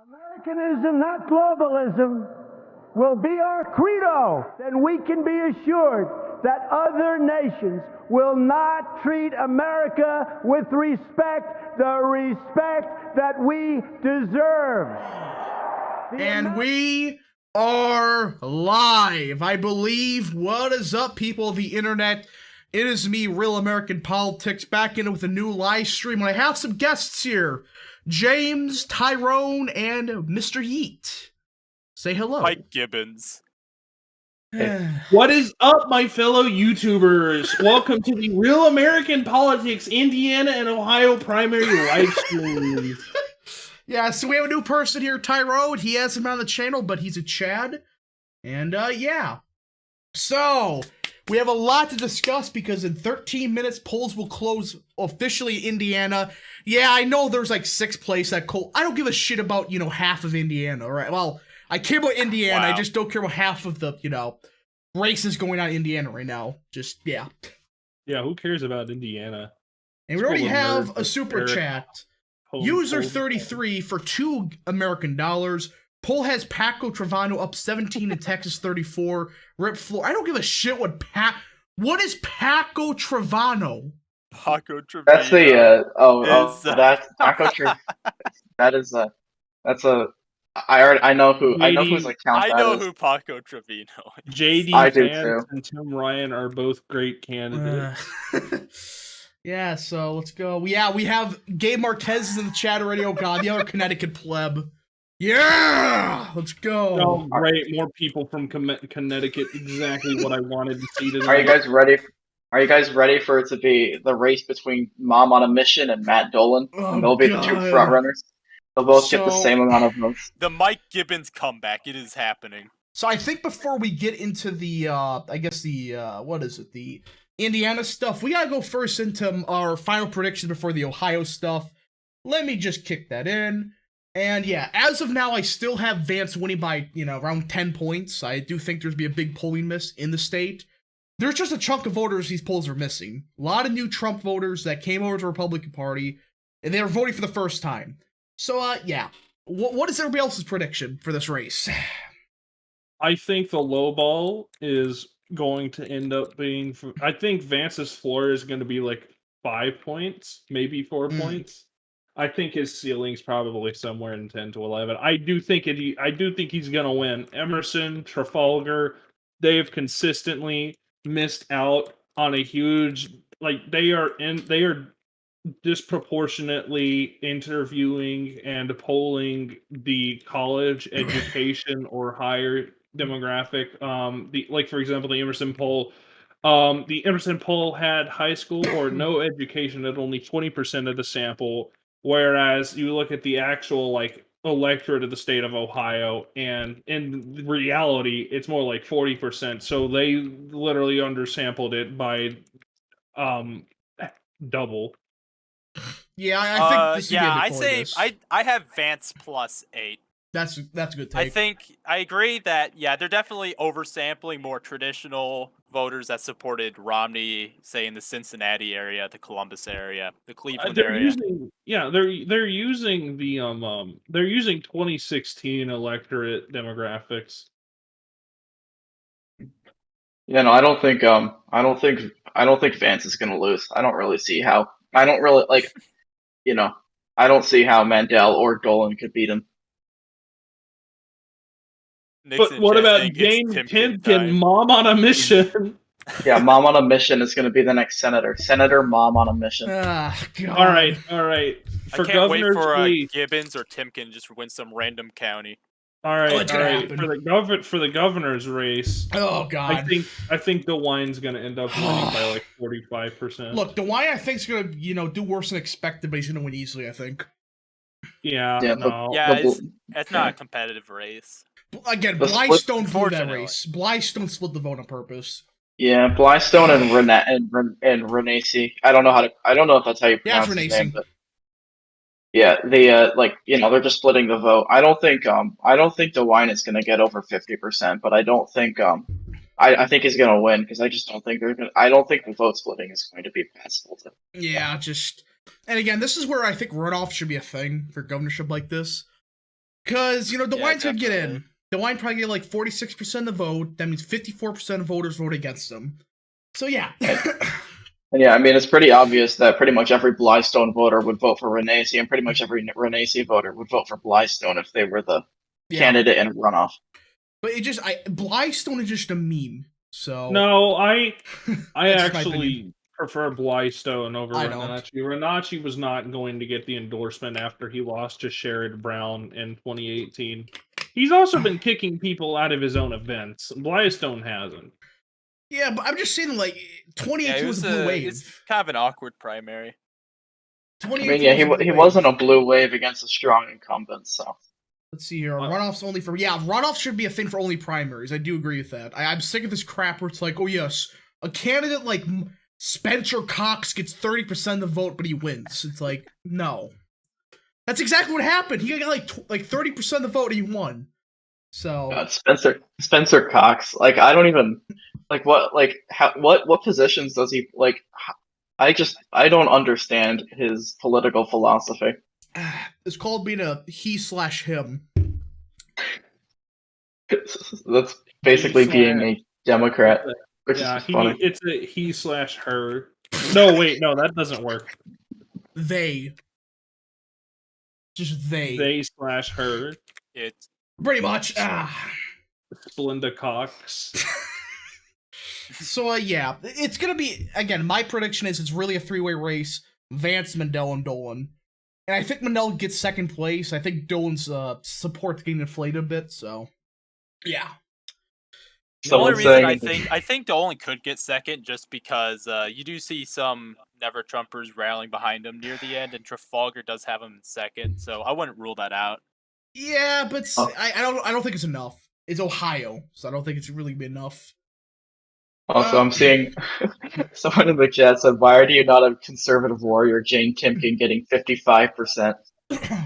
Americanism, not globalism, will be our credo, then we can be assured that other nations will not treat America with respect, the respect that we deserve. And we are live, I believe. What is up, people of the internet? It is me, Real American Politics, back in with a new live stream. And I have some guests here. James, Tyrone, and Mr. Yeet. Say hello. Mike Gibbons. What is up, my fellow YouTubers? Welcome to the Real American Politics Indiana and Ohio primary live streams. Yeah, so we have a new person here, Tyrone. He hasn't been on the channel, but he's a Chad. And, yeah. So, we have a lot to discuss because in 13 minutes, polls will close officially in Indiana. Yeah, I know there's like 6th place that I don't give a shit about, half of Indiana, right? Well, I care about Indiana, Wow. I just don't care about half of the, races going on in Indiana right now. Just, yeah. Yeah, who cares about Indiana? And we already have a super chat. User Hold. 33 for $2 American. Poll has Paco Trevano up 17 in Texas 34. Rip floor. I don't give a shit what is Paco Trevano? Paco Trevino. That's the Is, that's Taco Tree. I know who's like count I that know as. who Paco Trevino is. JD I do Vance too. and Tim Ryan are both great candidates. Yeah, so let's go. Yeah, we have Gabe Marquez is in the chat already. Oh god, the other Connecticut pleb. Yeah! Let's go. Oh, great. More people from Connecticut. Exactly what I wanted to see today. Are you guys ready? Are you guys ready for it to be the race between Mom on a Mission and Matt Dolan? Oh, And they'll be the two God. front runners. They'll both get the same amount of votes. The Mike Gibbons comeback. It is happening. So I think before we get into the, the Indiana stuff, we gotta go first into our final predictions before the Ohio stuff. Let me just kick that in. And yeah, as of now, I still have Vance winning by, around 10 points. I do think there's be a big polling miss in the state. There's just a chunk of voters these polls are missing. A lot of new Trump voters that came over to the Republican Party, and they were voting for the first time. So, yeah. What is everybody else's prediction for this race? I think the low ball is going to end up being. I think Vance's floor is going to be like 5 points, maybe 4 points. I think his ceiling's probably somewhere in 10 to 11. I do think he's going to win. Emerson, Trafalgar, they have consistently missed out on a huge, they are disproportionately interviewing and polling the college education or higher demographic. For example, the Emerson poll. The Emerson poll had high school or no education at only 20% of the sample, whereas you look at the actual electorate of the state of Ohio, and in reality, it's more like 40%. So they literally undersampled it by double. Yeah, I think this I have Vance +8. That's a good take. I agree that they're definitely oversampling more traditional voters that supported Romney, say in the Cincinnati area, the Columbus area, the Cleveland area. They're using the 2016 electorate demographics. Yeah, no, I don't think Vance is gonna lose. I don't really see how. I don't see how Mandel or Dolan could beat him. But what about James Timken, Mom on a Mission? Yeah, Mom on a Mission is going to be the next senator. Senator Mom on a Mission. God. All right. I can't wait for Gibbons or Timken just win some random county. All right. Happen. For the governor's race. Oh God. I think DeWine's going to end up winning by 45%. Look, DeWine I think is going to do worse than expected, but he's going to win easily. I think. Yeah. No. It's not a competitive race. Again, Blystone blew that race. Blystone split the vote on purpose. Yeah, Blystone and Renacy. I don't know if that's how you pronounce his name, but yeah, they're just splitting the vote. I don't think DeWine is going to get over 50%, but I don't think I think he's going to win because I just don't think the vote splitting is going to be possible. Yeah, and again, this is where I think runoff should be a thing for governorship like this. Because, DeWine's going to get definitely. in. DeWine probably get like 46% of the vote. That means 54% of voters vote against him. So, yeah. And yeah, I mean, it's pretty obvious that pretty much every Blystone voter would vote for Renacy, and pretty much every Renacy voter would vote for Blystone if they were the candidate in a runoff. But Blystone is just a meme. So no, I actually prefer Blystone over Renacci. Renacci was not going to get the endorsement after he lost to Sherrod Brown in 2018. He's also been kicking people out of his own events. Blystone hasn't. Yeah, but I'm just saying, like, 2018 was a blue wave. It's kind of an awkward primary. I mean, yeah, he wasn't a blue wave against a strong incumbent, so. Let's see here. Runoffs only for... Yeah, runoffs should be a thing for only primaries. I do agree with that. I'm sick of this crap where it's like, oh, yes, a candidate like Spencer Cox gets 30% of the vote, but he wins. It's like, no. That's exactly what happened. He got like 30% of the vote and he won. So... God, Spencer Cox. Like, I don't even... Like, what positions does he... Like, I don't understand his political philosophy. It's called being a he/him. That's basically being a Democrat, which is funny. It's a he/her. No, wait, no, that doesn't work. They. Just they. They/her. It's pretty much. Belinda Cox. So, yeah, it's going to be, again, my prediction is it's really a three-way race. Vance, Mandel, and Dolan. And I think Mandel gets second place. I think Dolan's support's getting inflated a bit, so, yeah. The only reason I think Dolan could get second just because you do see some Never Trumpers rallying behind him near the end, and Trafalgar does have him in second, so I wouldn't rule that out. Yeah, but I don't think it's enough. It's Ohio, so I don't think it's really enough. Also, I'm seeing someone in the chat said, why are you not a conservative warrior, Jane Timken, getting 55%?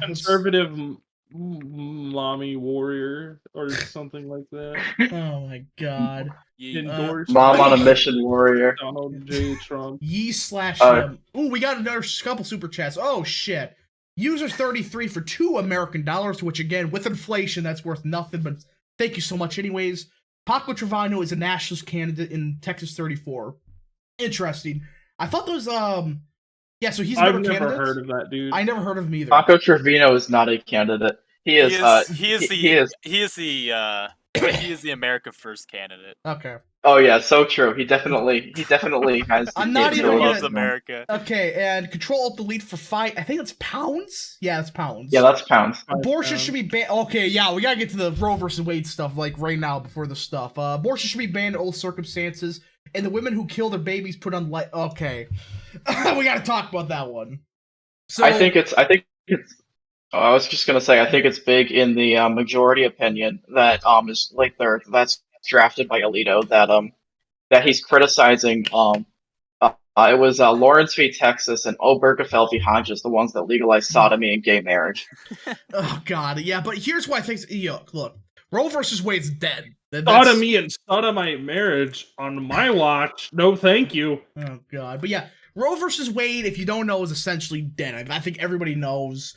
Conservative mommy warrior, or something like that. Oh my god. Mom on a mission warrior. Donald J. Trump. Ye/him. Ooh, we got another couple super chats. Oh, shit. User 33 for $2 American, which, again, with inflation, that's worth nothing, but thank you so much anyways. Paco Trevino is a nationalist candidate in Texas 34. Interesting. I thought those, yeah, so he's another candidate. I've never heard of that dude. I never heard of him either. Paco Trevino is not a candidate. He is the America First candidate. Okay. Oh yeah, so true. He definitely has. I'm not even loves America. Okay, and Control-Alt-Delete for fight. I think it's pounds. Yeah, it's pounds. Yeah, that's pounds. Abortion should be banned. Okay, yeah, we gotta get to the Roe versus Wade stuff like right now before the stuff. Abortion should be banned in all circumstances, and the women who kill their babies put on Okay, we gotta talk about that one. So I think it's. I was just gonna say, I think it's big in the majority opinion that is like that's drafted by Alito that he's criticizing it was Lawrence v. Texas and Obergefell v. Hodges, the ones that legalized sodomy and gay marriage. Oh god, yeah, but here's why I think look, Roe versus Wade's dead. Sodomy and sodomite marriage on my watch. No, thank you. Oh god, but yeah, Roe versus Wade, if you don't know, is essentially dead. I think everybody knows.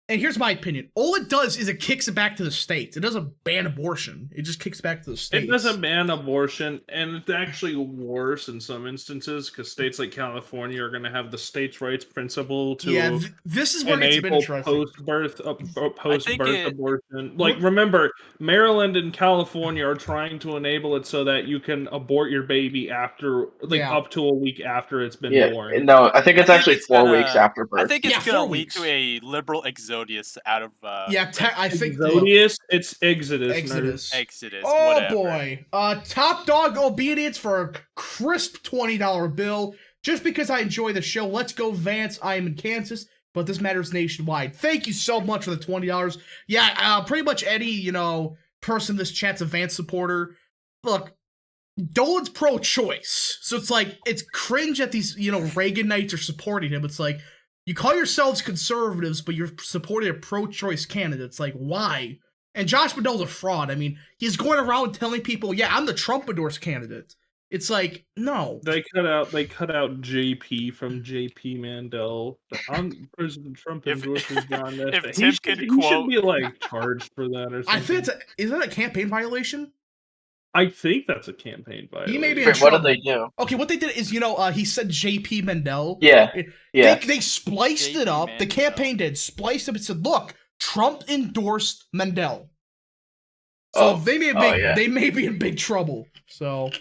And here's my opinion. All it does is it kicks it back to the states. It doesn't ban abortion. It just kicks back to the states. It doesn't ban abortion, and it's actually worse in some instances because states like California are going to have the states' rights principle to this is where it's been interesting. post-birth abortion. Like, remember, Maryland and California are trying to enable it so that you can abort your baby after, up to a week after it's been born. No, I think it's actually 4 weeks after birth. I think it's going to lead to a liberal exodus out of I think it's Exodus. Exodus. Oh whatever. Boy. Top dog obedience for a crisp $20 bill. Just because I enjoy the show. Let's go, Vance. I am in Kansas, but this matters nationwide. Thank you so much for the $20. Yeah, pretty much any, person in this chat's a Vance supporter. Look, Dolan's pro-choice. So it's like, it's cringe that these, Reaganites are supporting him. It's like, you call yourselves conservatives, but you're supporting a pro-choice candidate. It's like, why? And Josh McDowell's a fraud. I mean, he's going around telling people, yeah, I'm the Trump-endorsed candidate. It's like, no. They cut out JP from JP Mandel. President Trump endorses John Nesta. If Tim can quote, he should be like charged for that or something. I think is that a campaign violation? I think that's a campaign violation. He may be in Wait, trouble. what did they do? Okay, what they did is, he said JP Mandel. Yeah. They spliced JP it up. Mandel. The campaign did spliced up and said, "Look, Trump endorsed Mandel." So they may be in big trouble. So,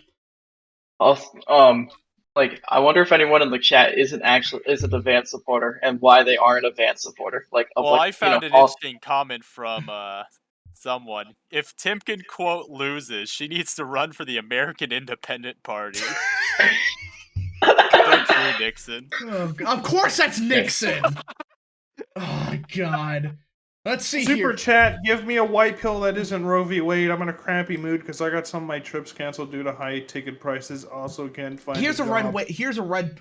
like, I wonder if anyone in the chat isn't a Vance supporter, and why they aren't a Vance supporter. I found an interesting comment from someone. If Timken quote loses, she needs to run for the American Independent Party. Don't true, Nixon. Of course, that's Nixon. Oh God. Let's see Super chat, give me a white pill that isn't Roe v. Wade. I'm in a crappy mood because I got some of my trips canceled due to high ticket prices. Also can't find Here's a red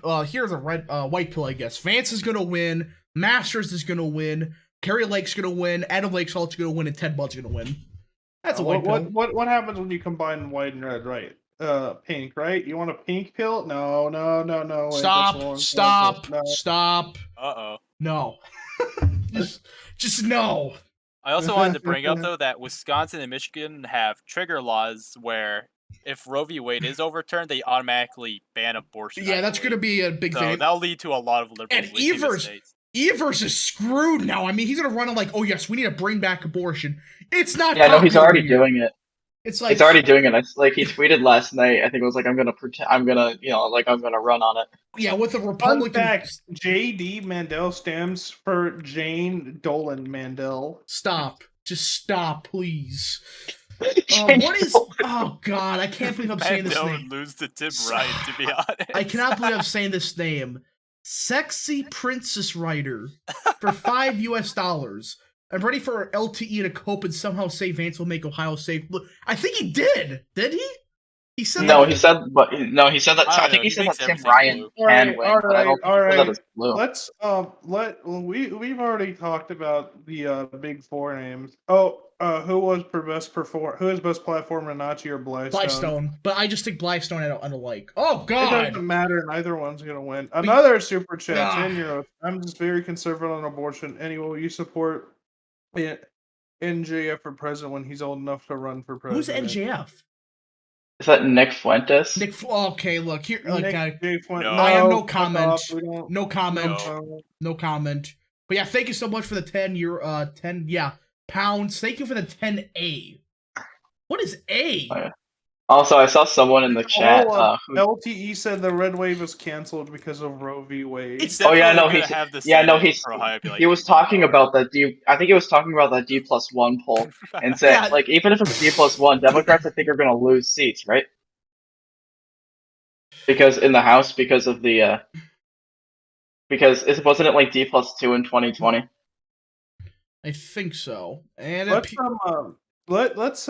white pill, I guess. Vance is gonna win, Masters is gonna win, Kerry Lake's gonna win, Adam Lake's also gonna win, and Ted Budd's gonna win. That's a white pill. What happens when you combine white and red, right? Pink, right? You want a pink pill? No. Wait, Stop. Uh-oh. No. Just no. I also wanted to bring up, though, that Wisconsin and Michigan have trigger laws where if Roe v. Wade is overturned, they automatically ban abortion. Yeah, that's going to be a big thing. That'll lead to a lot of liberals. And Evers is screwed now. I mean, he's going to run like, oh, yes, we need to bring back abortion. It's not. Yeah, no, he's already doing it. It's like he's already doing it. It's like he tweeted last night. I think it was like, I'm gonna run on it. Yeah, with the Republican. Fun fact: J.D. Mandel stands for Jane Dolan Mandel. Stop. Just stop, please. What is? Oh God, I can't believe I'm saying this name. Would lose to Tim Ryan, to be honest. I cannot believe I'm saying this name. Sexy Princess Writer for $5. I'm ready for LTE to cope and somehow say Vance will make Ohio safe. I think he did. Did he? He said no. He said that. I think he said that Tim Ryan can win. All right. Let's we've already talked about the big four names. Who is best platformer, Nachi or Blystone? Blystone, but I just think Blystone I don't like. Oh God, it doesn't matter. Neither one's gonna win. Another super chat, 10 euros. I'm just very conservative on abortion. Anyway, will you support NJF for president when he's old enough to run for president? Who's NJF? Is that Nick Fuentes? Okay, look here. I have no comment. No comment. No comment. But yeah, thank you so much for the 10 pounds. Thank you for the 10A. What is A? Oh, yeah. Also, I saw someone in the chat. LTE said the red wave was canceled because of Roe v. Wade. He was talking about that I think he was talking about that D+1 poll and said, like, even if it's D+1, Democrats I think are going to lose seats, right? Because in the House, because of the wasn't it like D+2 in 2020? I think so. And let's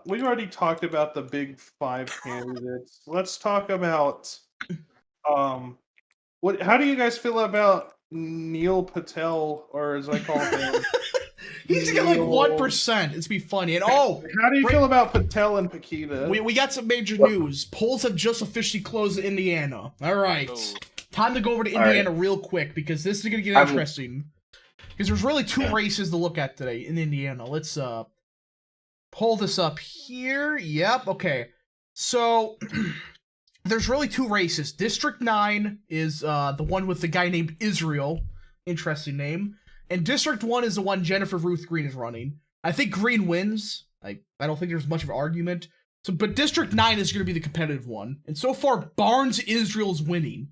we've already talked about the big five candidates. Let's talk about how do you guys feel about Neil Patel, or as I call him? He's got like 1%. It's be funny. And how do you feel about Patel and Paquita? We got some major news. Polls have just officially closed in Indiana. All right. Time to go over to Indiana real quick because this is going to get interesting. Because there's really two races to look at today in Indiana. Let's pull this up here. Yep, okay. So, there's really two races. District 9 is the one with the guy named Israel. Interesting name. And District 1 is the one Jennifer Ruth Green is running. I think Green wins. I don't think there's much of an argument. But District 9 is going to be the competitive one. And so far, Barnes Israel's winning.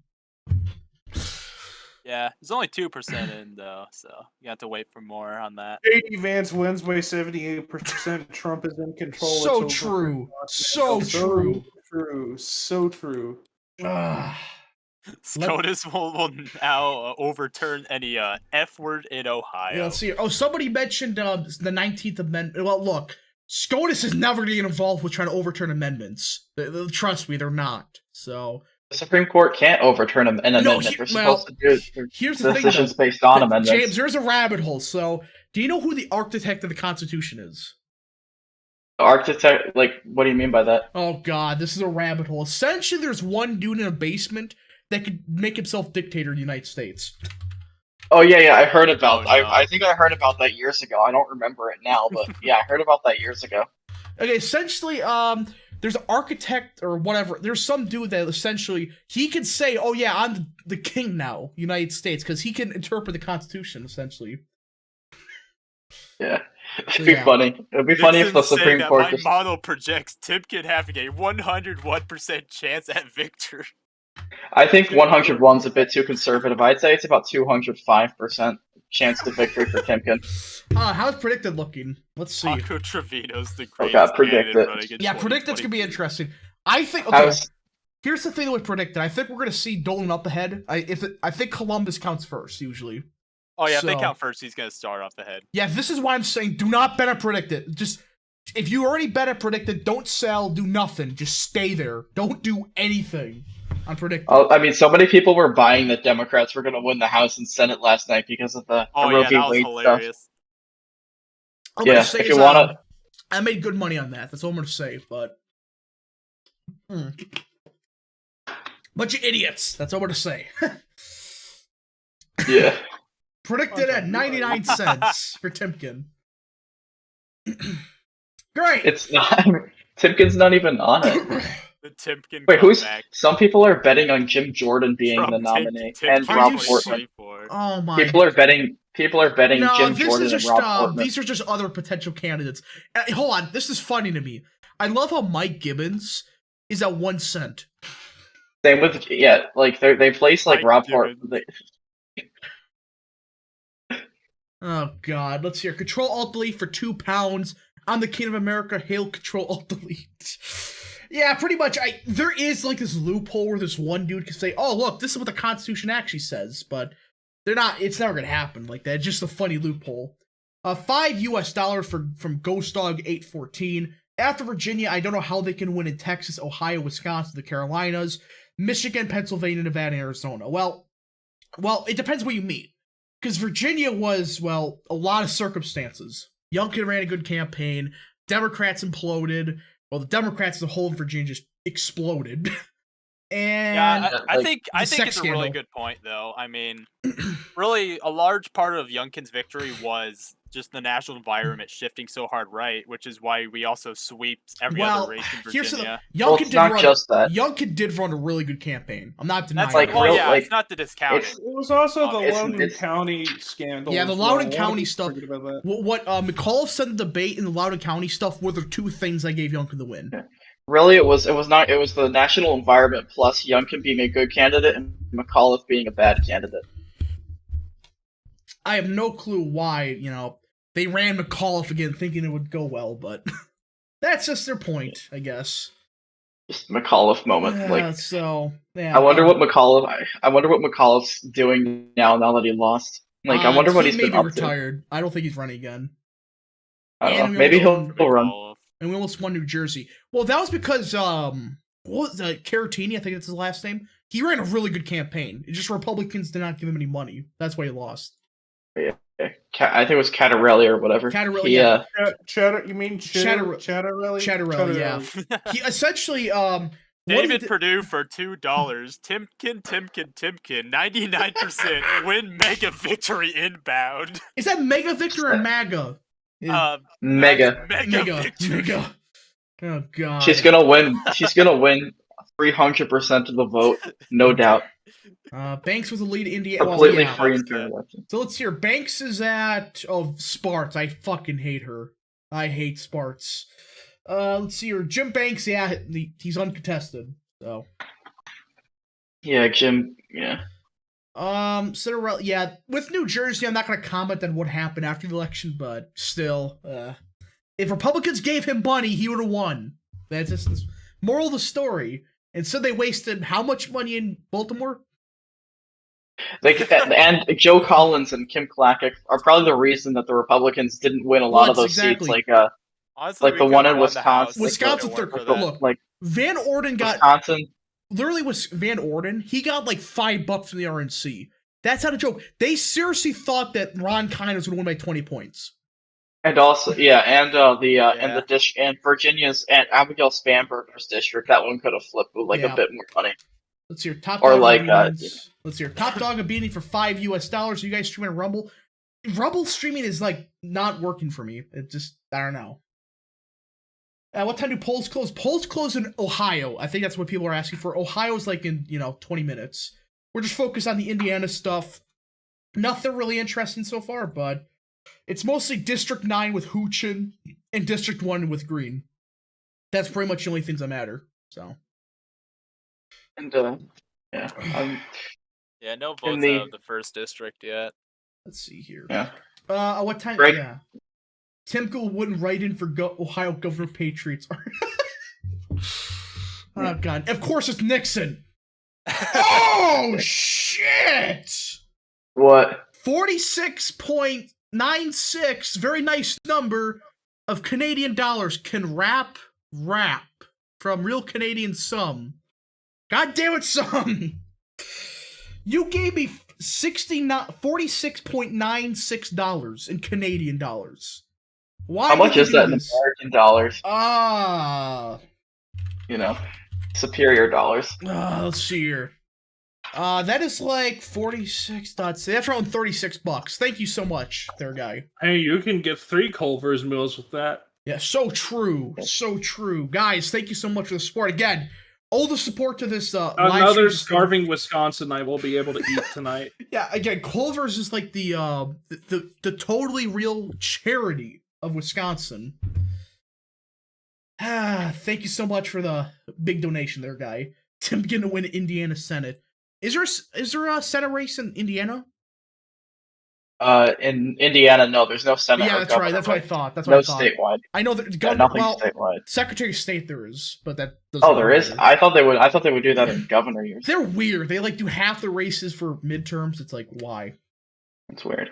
Yeah, there's only 2% in, though, so you have to wait for more on that. J.D. Vance wins by 78%. Trump is in control. So true. So true. So true. SCOTUS will now overturn any F word in Ohio. Yeah, let's see. Oh, somebody mentioned the 19th Amendment. Well, look, SCOTUS is never going to get involved with trying to overturn amendments. Trust me, they're not. So... The Supreme Court can't overturn an amendment. They're supposed to do decisions based on amendments. James, there's a rabbit hole. So, do you know who the architect of the Constitution is? architect, like, what do you mean by that? Oh god, this is a rabbit hole. Essentially, there's one dude in a basement that could make himself dictator of the United States. Oh yeah, I heard about. Oh, no. I think I heard about that years ago. I don't remember it now, but yeah, I heard about that years ago. Okay, essentially, there's an architect or whatever. There's some dude that essentially he can say, "Oh yeah, I'm the king now, United States," because he can interpret the Constitution essentially. Yeah, it'd be funny. It'd be funny if the Supreme Court. My model projects Timken having a 101% chance at victory. I think 101's a bit too conservative. I'd say it's about 205% chance to victory for Timken. How's predicted looking? Let's see. Paco Trevino's the greatest God, predicted. Yeah, predicted's gonna be interesting. I think. Okay, here's the thing with predicted. I think we're gonna see Dolan up ahead. I think Columbus counts first usually. Oh yeah, if they count first, he's gonna start off ahead. Yeah, this is why I'm saying do not bet on predicted. Just if you already bet on predicted, don't sell, do nothing. Just stay there. Don't do anything on predicted. Oh, I mean, so many people were buying that Democrats were going to win the House and Senate last night because of the Roe v. Wade stuff. Yeah, if you want to, I made good money on that. That's all I'm going to say. But bunch of idiots. That's all I'm going to say. Yeah. Predicted at 99 cents for Timken. Great. It's not. Timken's not even on it. The Timken. Wait, who's? Some people are betting on Jim Jordan being the nominee and Rob Portman. Oh my! People are betting. No, Jim Jordan and Rob Portman. These are just other potential candidates. Hold on, this is funny to me. I love how Mike Gibbons is at 1 cent. Same with like they place like Rob Portman. Oh god, let's hear Control Alt Delete for £2. I'm the King of America. Hail Control Alt Delete. Yeah, pretty much. There is like this loophole where this one dude can say, "Oh, look, this is what the Constitution actually says," but they're not. It's never gonna happen like that. It's just a funny loophole. $5 from Ghost Dog 814. After Virginia, I don't know how they can win in Texas, Ohio, Wisconsin, the Carolinas, Michigan, Pennsylvania, Nevada, and Arizona. Well, it depends what you mean. Because Virginia was, well, a lot of circumstances. Youngkin ran a good campaign. Democrats imploded. Well, the Democrats as a whole in Virginia just exploded. And yeah, I think it's a really good point, though. I mean, really, a large part of Youngkin's victory was just the national environment shifting so hard right, which is why we also swept every other race in Virginia. Youngkin did run a really good campaign. I'm not denying that. It's not to discount it. It was also the Loudoun County scandal. Yeah, the Loudoun County stuff. What McAuliffe said in the debate in the Loudoun County stuff were the two things that gave Youngkin the win. Yeah. Really, it was the national environment plus Youngkin being a good candidate and McAuliffe being a bad candidate. I have no clue why, they ran McAuliffe again thinking it would go well, but that's just their point, I guess. Just McAuliffe moment. Yeah, I wonder what McAuliffe's doing now that he lost. I wonder what he's been up retired. I don't think he's running again. I don't know. Maybe he'll run. And we almost won New Jersey. Well, that was because, what was that? Caratini, I think that's his last name. He ran a really good campaign. It's just Republicans did not give him any money. That's why he lost. Yeah. I think it was Cattarelli or whatever. Cattarelli, yeah. You mean Chattarelli? Chattarelli, yeah. He essentially, David Perdue for $2. Timken. 99% win mega victory inbound. Is that mega victory or MAGA? Mega. Oh god. She's gonna win 300% of the vote, no doubt. Banks was the lead in Indiana. Completely free and fair election. So let's hear. Banks is at Sparts. I fucking hate her. I hate Sparts. Let's see here. Jim Banks, yeah, he's uncontested. So. Yeah, Jim. Yeah. Cinderella, yeah. With New Jersey, I'm not going to comment on what happened after the election, but still, if Republicans gave him money, he would have won. That's just the moral of the story. And so they wasted how much money in Baltimore? And Joe Collins and Kim Klacik are probably the reason that the Republicans didn't win a lot of those seats. Honestly, the one in Wisconsin. Wisconsin, look, Van Orden got Wisconsin. Literally was Van Orden. He got like $5 from the RNC. That's not a joke. They seriously thought that Ron Kine was going to win by 20 points. And also, and and Virginia's and Abigail Spanberger's district, that one could have flipped with like a bit more money. Let's hear top or dog like beanies. Let's hear top dog a beanie for $5 US. You guys streaming Rumble? Rumble streaming is like not working for me. It just, I don't know. What time do polls close? Polls close in Ohio. I think that's what people are asking for. Ohio's like in 20 minutes. We're just focused on the Indiana stuff. Nothing really interesting so far, but it's mostly District 9 with Hoochin and District 1 with Green. That's pretty much the only things that matter. So. And no votes out of the first district yet. Let's see here. Yeah. What time? Right. Yeah. Timko wouldn't write in for Ohio Governor Patriots. Oh God! Of course it's Nixon. Oh shit! What? 46.96, very nice number of Canadian dollars can rap from Real Canadian Sum. God damn it, Sum! You gave me $46.96 in Canadian dollars. Why? How much is that in American dollars? Superior dollars. Let's see here. That is like 46. That's around $36. Thank you so much, there, guy. Hey, you can get 3 Culver's meals with that. Yeah, so true. So true. Guys, thank you so much for the support. Again, all the support to this another starving Wisconsin I will be able to eat tonight. Yeah, again, Culver's is like the totally real charity of Wisconsin. Thank you so much for the big donation there, guy. Tim getting to win Indiana Senate. Is there a Senate race in Indiana? In Indiana, no, there's no Senate. Yeah, that's right. That's what I thought. Statewide. I know that nothing statewide. Secretary of State there is, but that doesn't. Oh, there is. I thought they would do that in governor years. They're weird. They like do half the races for midterms. It's like, why? It's weird.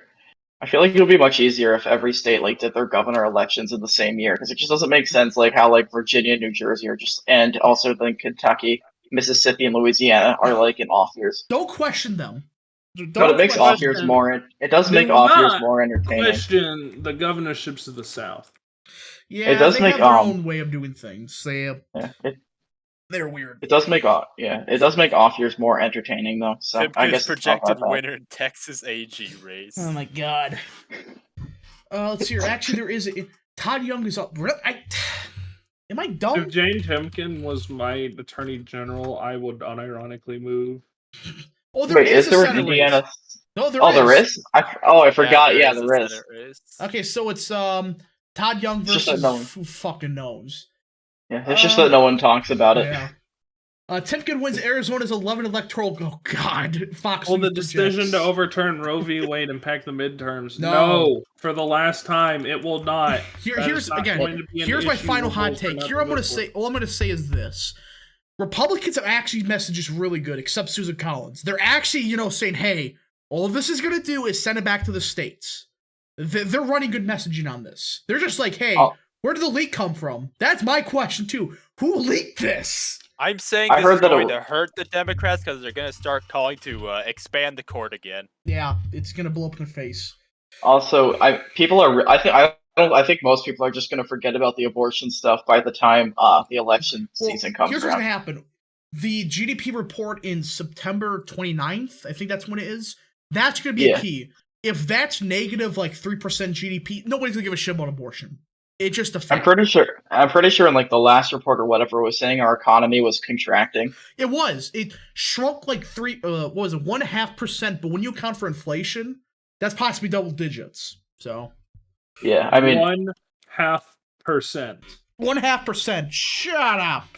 I feel like it would be much easier if every state like did their governor elections in the same year, because it just doesn't make sense like how like Virginia, New Jersey are just, and also then Kentucky, Mississippi, and Louisiana are like in off years. Don't question them. But it makes off years more. It does make off years more entertaining. Question the governorships of the South. Yeah, it does make have their own way of doing things. They're weird. It does make off years more entertaining though. So I guess projected winner in Texas AG race. Oh my God. Let's see here. Actually, there is Todd Young is up. Am I dumb? If Jane Timken was my attorney general, I would unironically move. Oh, there is there an Indiana? Race. No, there is. I forgot. Yeah, there is. Okay, so it's Todd Young versus who fucking knows. Yeah, it's just that no one talks about it. Yeah. Timken wins Arizona's 11 electoral. Oh God, Fox. Well, the decision to overturn Roe v. Wade impact the midterms. No, for the last time, it will not. Here's my final hot take. All I'm going to say is this. Republicans have actually messages really good, except Susan Collins. They're actually, saying, hey, all this is going to do is send it back to the states. They're running good messaging on this. They're just like, hey, where did the leak come from? That's my question, too. Who leaked this? I'm saying this is going to hurt the Democrats because they're going to start calling to expand the court again. Yeah, it's going to blow up in their face. Also, I think most people are just going to forget about the abortion stuff by the time the election season comes around. Here's what's going to happen. The GDP report in September 29th, I think that's when it is, that's going to be a key. If that's negative, like 3% GDP, nobody's going to give a shit about abortion. It just affects. I'm pretty sure in like the last report or whatever was saying our economy was contracting. It was. It shrunk like 1.5%, but when you account for inflation, that's possibly double digits. So. Yeah, I mean 0.5%. 0.5%. Shut up.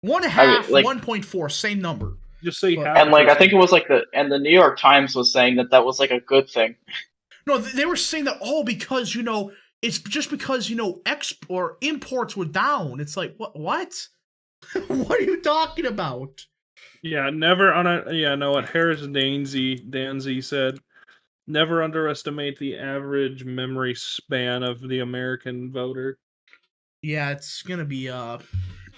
1.5, 1.4, same number. Just say half. And like I think it was like the New York Times was saying that was like a good thing. No, they were saying that because it's just because imports were down. It's like what? What are you talking about? Yeah, never on a what Harris Danzy said. Never underestimate the average memory span of the American voter. Yeah, it's gonna be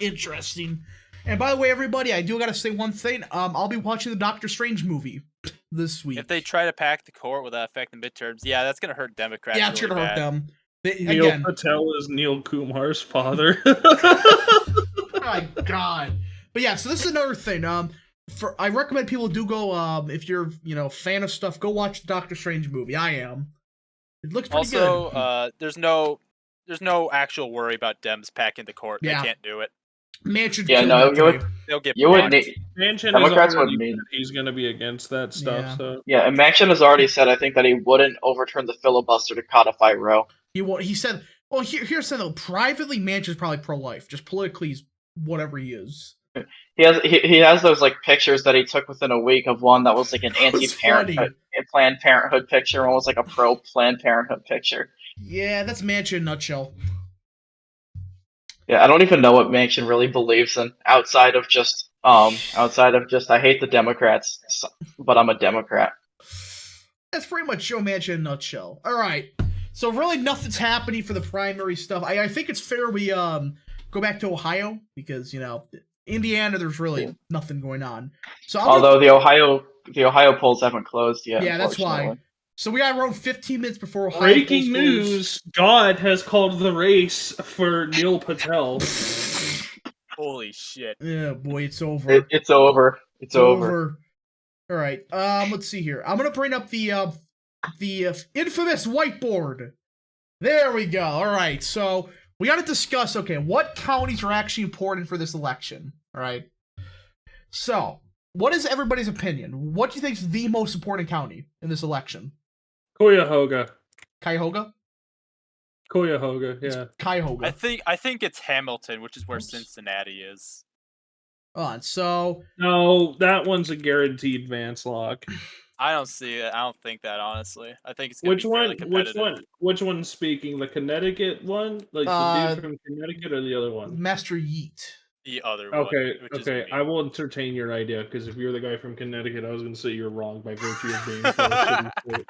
interesting. And by the way, everybody, I do gotta say one thing. I'll be watching the Doctor Strange movie this week. If they try to pack the court without affecting midterms, yeah, that's gonna hurt Democrats. Yeah, it's really gonna hurt them. Neil Patel is Neil Kumar's father. Oh my god. But yeah, so this is another thing. I recommend people do go. If you're fan of stuff, go watch the Doctor Strange movie. I am. It looks pretty good. Also, there's no actual worry about Dems packing the court. Yeah. They can't do it. Manchin. Yeah, no, They'll get. You would need. Manchin Democrats would is need. he's going to be against that stuff. Yeah. So Yeah, and Manchin has already said, I think, that he wouldn't overturn the filibuster to codify Roe. He said. Well, here's the thing, though. Privately, Manchin's probably pro-life. Just politically, he's whatever he is. He has those like pictures that he took within a week of one that was like an anti-parenthood, Planned Parenthood picture, and one was like a pro-Planned Parenthood picture. Yeah, that's Manchin in a nutshell. Yeah, I don't even know what Manchin really believes in outside of just I hate the Democrats, but I'm a Democrat. That's pretty much Joe Manchin in a nutshell. All right, so really nothing's happening for the primary stuff. I think it's fair we go back to Ohio because Indiana, there's really nothing going on. So although the Ohio polls haven't closed yet. Yeah, that's why. So we got around 15 minutes before Ohio breaking news: God has called the race for Neil Patel. Holy shit! Yeah, boy, it's over. It's over. It's over. All right. Let's see here. I'm gonna bring up the infamous whiteboard. There we go. All right. So we got to discuss. Okay, what counties are actually important for this election? All right. So, what is everybody's opinion? What do you think is the most important county in this election? Cuyahoga. Cuyahoga? Cuyahoga, yeah. Cuyahoga. I think it's Hamilton, which is where Cincinnati is. So no, that one's a guaranteed Vance lock. I don't see it. I don't think that, honestly. I think it's gonna be fairly competitive. Which one's speaking? The Connecticut one, like the dude from Connecticut, or the other one? Master Yeet. The other one. Okay. I will entertain your idea because if you're the guy from Connecticut, I was going to say you're wrong by virtue of being.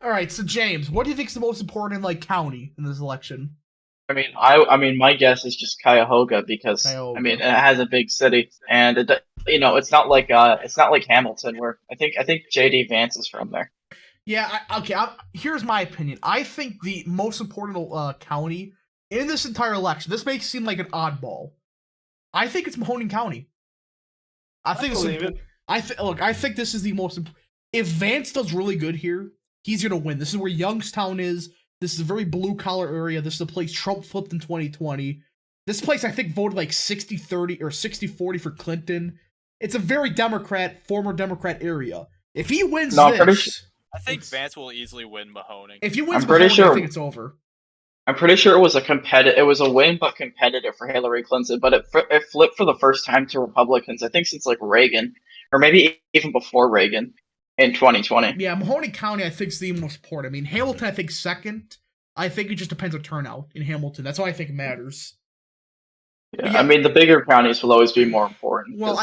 All right, so James, what do you think is the most important county in this election? I mean, my guess is just Cuyahoga because it has a big city, and it's not like Hamilton where I think JD Vance is from there. Yeah. Here's my opinion. I think the most important county in this entire election. This may seem like an oddball. I think it's Mahoning County. I think this is the most. If Vance does really good here, he's gonna win. This is where Youngstown is. This is a very blue collar area. This is the place Trump flipped in 2020. This place I think voted like 60-30 or 60-40 for Clinton. It's a very former Democrat area. If he wins I think Vance will easily win Mahoning. If he wins Mahoning, I think it's over. I'm pretty sure it was it was a win, but competitive for Hillary Clinton. But it flipped for the first time to Republicans. I think since like Reagan, or maybe even before Reagan, in 2020. Yeah, Mahoning County I think is the most important. I mean, Hamilton I think second. I think it just depends on turnout in Hamilton. That's all I think matters. Yeah, I mean the bigger counties will always be more important. Well,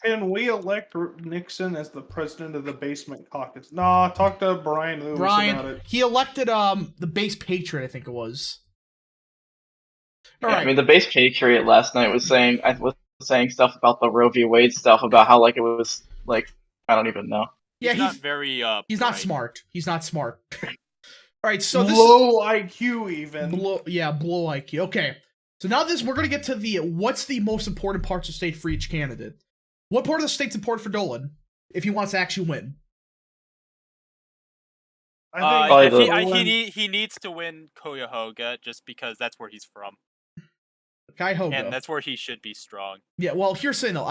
can we elect Nixon as the president of the basement caucus? No, talk to Brian Lewis about it. He elected the base patriot, I think it was. All right. I mean the base patriot last night was saying stuff about the Roe v. Wade stuff about how like it was like I don't even know. Yeah, he's not very he's not smart. He's not smart. All right, so low IQ even. Low IQ. Okay. So now we're going to get to what's the most important parts of the state for each candidate. What part of the state's important for Dolan if he wants to actually win? I think he needs to win Cuyahoga just because that's where he's from. Cuyahoga. And that's where he should be strong. Yeah, well, here's saying though,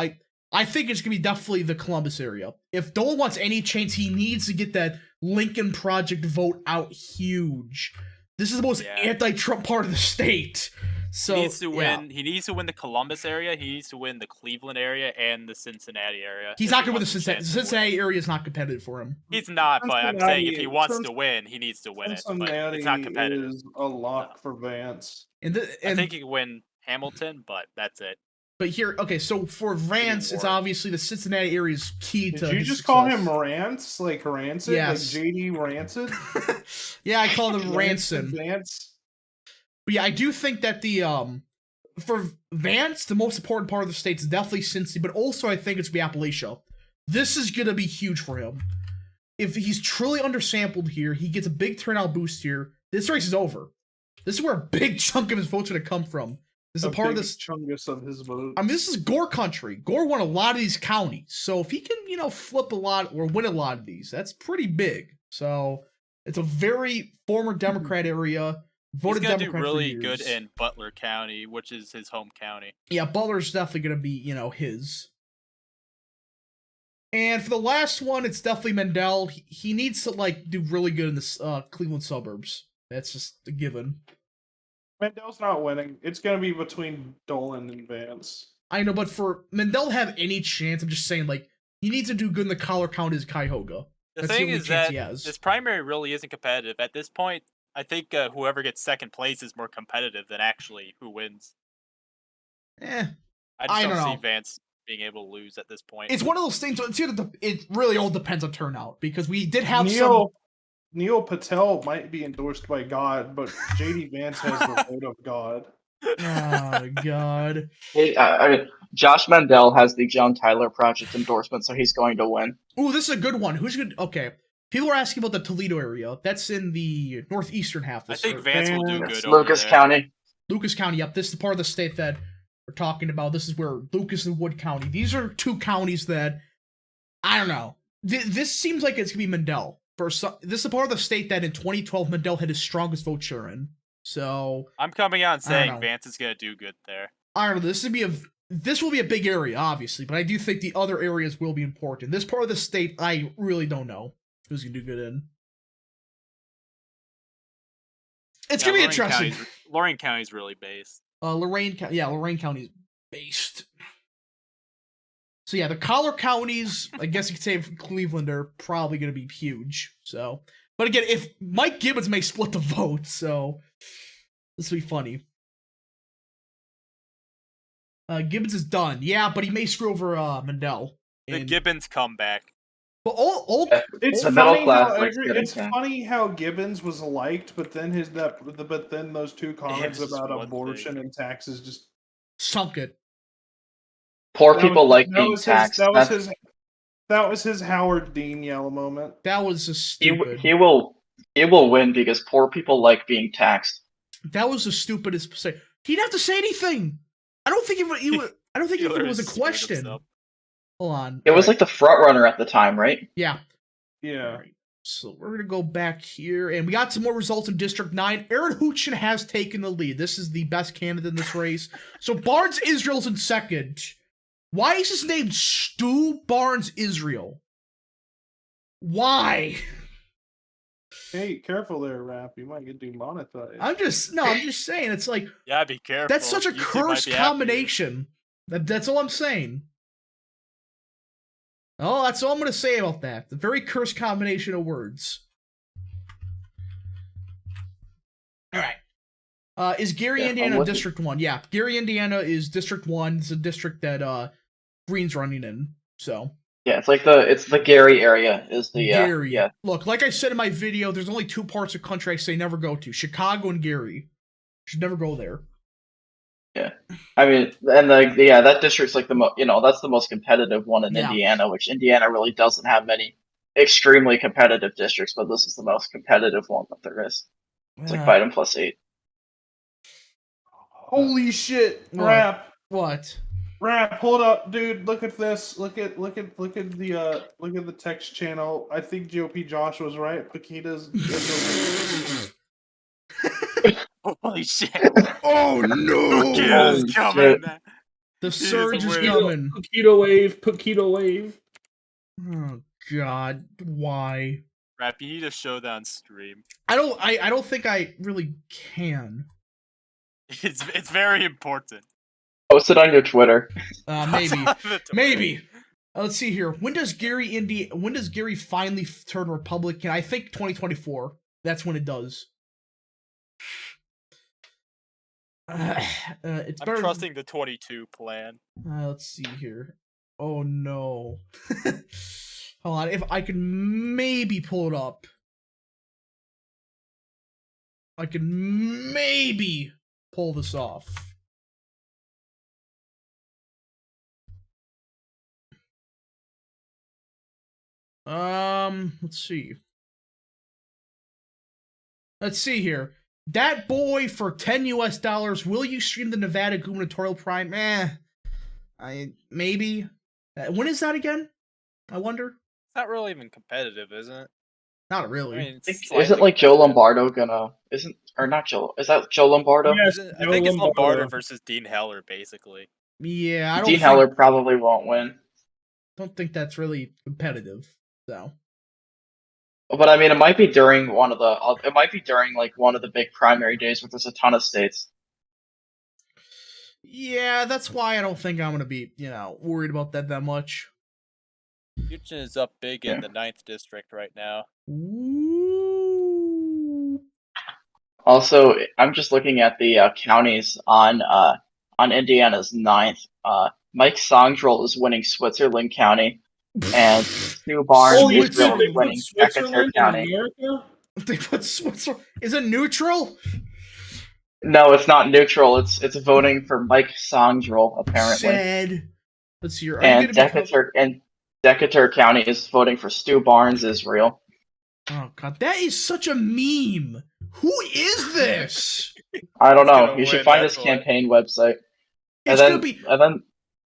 I think it's going to be definitely the Columbus area. If Dolan wants any change, he needs to get that Lincoln Project vote out huge. This is the most anti-Trump part of the state. So he needs to win. He needs to win the Columbus area. He needs to win the Cleveland area and the Cincinnati area. He's not going to win the Cincinnati. The Cincinnati area is not competitive for him. He's not, but I'm saying if he wants to win, he needs to win it. But it's not competitive. Is a lock for Vance. I think he can win Hamilton, but that's it. But here, okay, so for Vance, it's obviously the Cincinnati area is key to. Did you just call him Rance, like Rancid, like JD Rancid? Yeah, I call him Ranson. Vance. But yeah, I do think that for Vance, the most important part of the state is definitely Cincy, but also I think it's the Appalachia. This is gonna be huge for him. if he's truly undersampled here, he gets a big turnout boost here. This race is over. This is where a big chunk of his votes are going to come from. This is a part of this chungus of his votes. I mean, this is Gore country. Gore won a lot of these counties, so if he can, flip a lot or win a lot of these, that's pretty big. So it's a very former Democrat area. Voted He's gonna Democrat do really for good years. in Butler County, which is his home county. Yeah, Butler's definitely gonna be, his. And for the last one, it's definitely Mendel. He needs to do really good in the Cleveland suburbs. That's just a given. Mendel's not winning. It's gonna be between Dolan and Vance. I know, but for Mendel to have any chance, I'm just saying, he needs to do good in the Collar counties, Cuyahoga. The thing is that this primary really isn't competitive. At this point, I think whoever gets second place is more competitive than actually who wins. I don't see Vance being able to lose at this point. It's one of those things. It really all depends on turnout because we did have Neil Patel might be endorsed by God, but JD Vance has the vote of God. Oh God! Hey, Josh Mandel has the John Tyler Project endorsement, so he's going to win. Ooh, this is a good one. Who's good? Okay, people are asking about the Toledo area. That's in the northeastern half. I think Vance will do good. Lucas County. Lucas County. Yep, this is the part of the state that we're talking about. This is where Lucas and Wood County. These are two counties that I don't know. This seems like it's gonna be Mandel. This is the part of the state that in 2012 Mandel had his strongest vote share in. So I'm coming out and saying Vance is gonna do good there. I don't know. This will be a big area, obviously, but I do think the other areas will be important. This part of the state, I really don't know who's gonna do good in. It's gonna be interesting. Lorain County's really based. Lorain County is based. So yeah, the collar counties, I guess you could say for Cleveland, are probably gonna be huge. So, but again, if Mike Gibbons may split the vote, so this will be funny. Gibbons is done. Yeah, but he may screw over Mandel. The Gibbons comeback. But it's funny how Gibbons was liked, but then those two comments about abortion and taxes just sunk it. Poor people like being taxed. That was his Howard Dean yellow moment. That was just stupid. He will win because poor people like being taxed. That was the stupidest. He didn't have to say anything. I don't think it was a question. Hold on. It was like the front runner at the time, right? Yeah. Yeah. Right. So we're gonna go back here, and we got some more results in District 9. Aaron Hootchin has taken the lead. This is the best candidate in this race. So Barnes Israel's in second. Why is his name Stu Barnes Israel? Why? Hey, careful there, Rap. You might get demonetized. I'm just saying. It's like, yeah, be careful. That's such a cursed combination. That's all I'm saying. Oh, that's all I'm gonna say about that. The very cursed combination of words. All right. Is Gary, Indiana District 1? Yeah, Gary, Indiana is District 1. It's a district that Green's running in. So. Yeah, it's the Gary area is the Gary. Yeah. Look, like I said in my video, there's only two parts of country I say never go to: Chicago and Gary. You should never go there. Yeah, I mean, and that district's like that's the most competitive one in Indiana, which Indiana really doesn't have many extremely competitive districts, but this is the most competitive one that there is. It's like Biden +8. Holy shit, Rap! What? Rap, hold up, dude. Look at this. Look at the text channel. I think GOP Josh was right. Paquita's. Holy shit! Oh no! Paquita's coming. The surge is coming. Paquito wave. Oh God! Why? Rap, you need a showdown stream. I don't think I really can. It's very important. Post it on your Twitter. Maybe. Let's see here. When does Gary finally turn Republican? I think 2024. That's when it does. I'm trusting the 22 plan. Let's see here. Oh no. Hold on. If I can maybe pull it up. I can maybe pull this off. let's see. Let's see here. Dat boy for $10 US. Will you stream the Nevada gubernatorial primary? Maybe. When is that again? I wonder. It's not really even competitive, isn't it? Not really. I mean, isn't like Joe Lombardo gonna? Not Joe? Is that Joe Lombardo? Yes, I think it's Lombardo versus Dean Heller, basically. Yeah, I don't. Dean Heller probably won't win. Don't think that's really competitive, so. But I mean, it might be during one of the. It might be during like one of the big primary days where there's a ton of states. Yeah, that's why I don't think I'm gonna be, worried about that much. Houston is up big in the 9th district right now. Ooh. Also, I'm just looking at the counties on Indiana's 9th. Mike Songdrol is winning Switzerland County, and Stu Barnes is winning Decatur County. They put Switzerland. Is it neutral? No, it's not neutral. It's voting for Mike Songdrol apparently. Sad. Let's see. And Decatur County is voting for Stu Barnes, Israel. Oh god, that is such a meme. Who is this? I don't know. You should find his campaign website. It's gonna be. And then.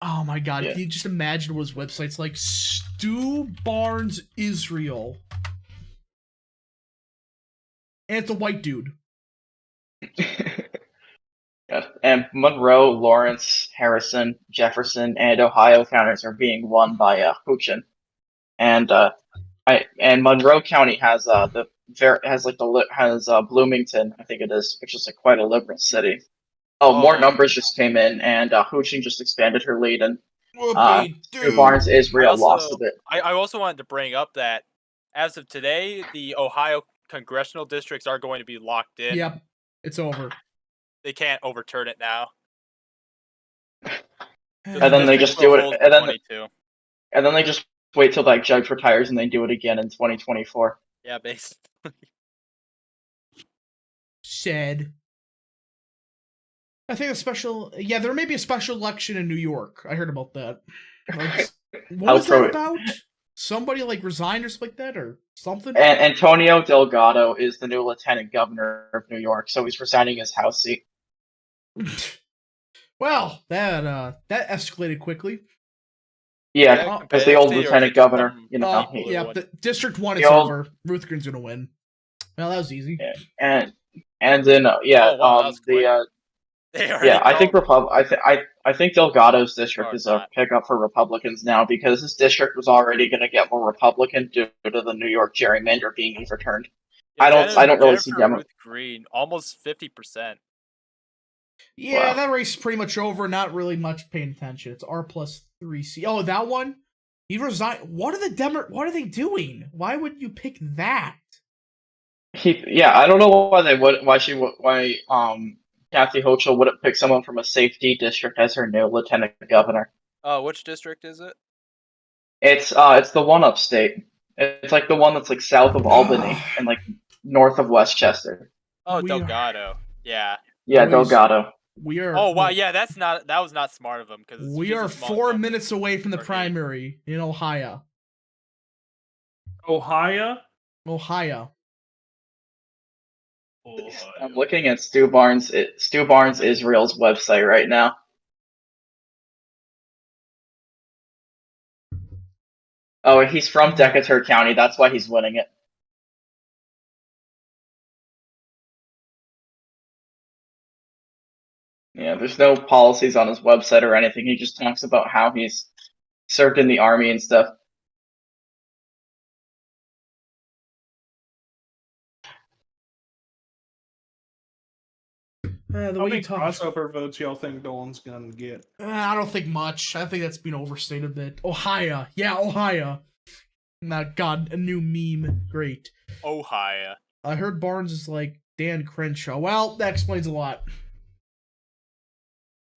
Oh my god! Can you just imagine what his website's like? Stu Barnes, Israel. And it's a white dude. And Monroe, Lawrence, Harrison, Jefferson, and Ohio counties are being won by Houston, and Monroe County has Bloomington, I think it is, which is quite a liberal city. More numbers just came in, and Houston just expanded her lead, and Barnes Israel lost a bit. I also wanted to bring up that as of today, the Ohio congressional districts are going to be locked in. Yep, it's over. They can't overturn it now. And then they just do it, and then they just wait till that judge retires, and they do it again in 2024. Yeah, basically. Sad. I think there may be a special election in New York. I heard about that. What was that about? Somebody resigned or something like that, or something? And Antonio Delgado is the new lieutenant governor of New York, so he's resigning his House seat. Well, that escalated quickly. Yeah, because the old lieutenant governor, the District 1 is over. Ruth Green's gonna win. Well, that was easy. Yeah. And then I think Delgado's district is a pickup for Republicans now, because his district was already going to get more Republican due to the New York gerrymander being overturned. Yeah, I don't really see Democrats. Green almost 50%. Yeah, wow. That race is pretty much over. Not really much paying attention. It's R+3C. Oh, that one. He resigned. What are they doing? Why would you pick that? I don't know why Kathy Hochul wouldn't pick someone from a safety district as her new lieutenant governor. Which district is it? It's the one upstate. It's the one that's south of Albany and north of Westchester. Oh, Delgado. Yeah. Yeah, Delgado. We are. Oh wow, yeah, that was not smart of him, because we are 4 minutes away from the primary in Ohio. Ohio. I'm looking at Stu Barnes Israel's website right now. Oh, he's from Decatur County. That's why he's winning it. Yeah, there's no policies on his website or anything. He just talks about how he's served in the army and stuff. How many crossover votes y'all think Dolan's gonna get? I don't think much. I think that's been overstated a bit. Ohio. Yeah, Ohio. God, a new meme. Great. Ohio. I heard Barnes is like Dan Crenshaw. Well, that explains a lot.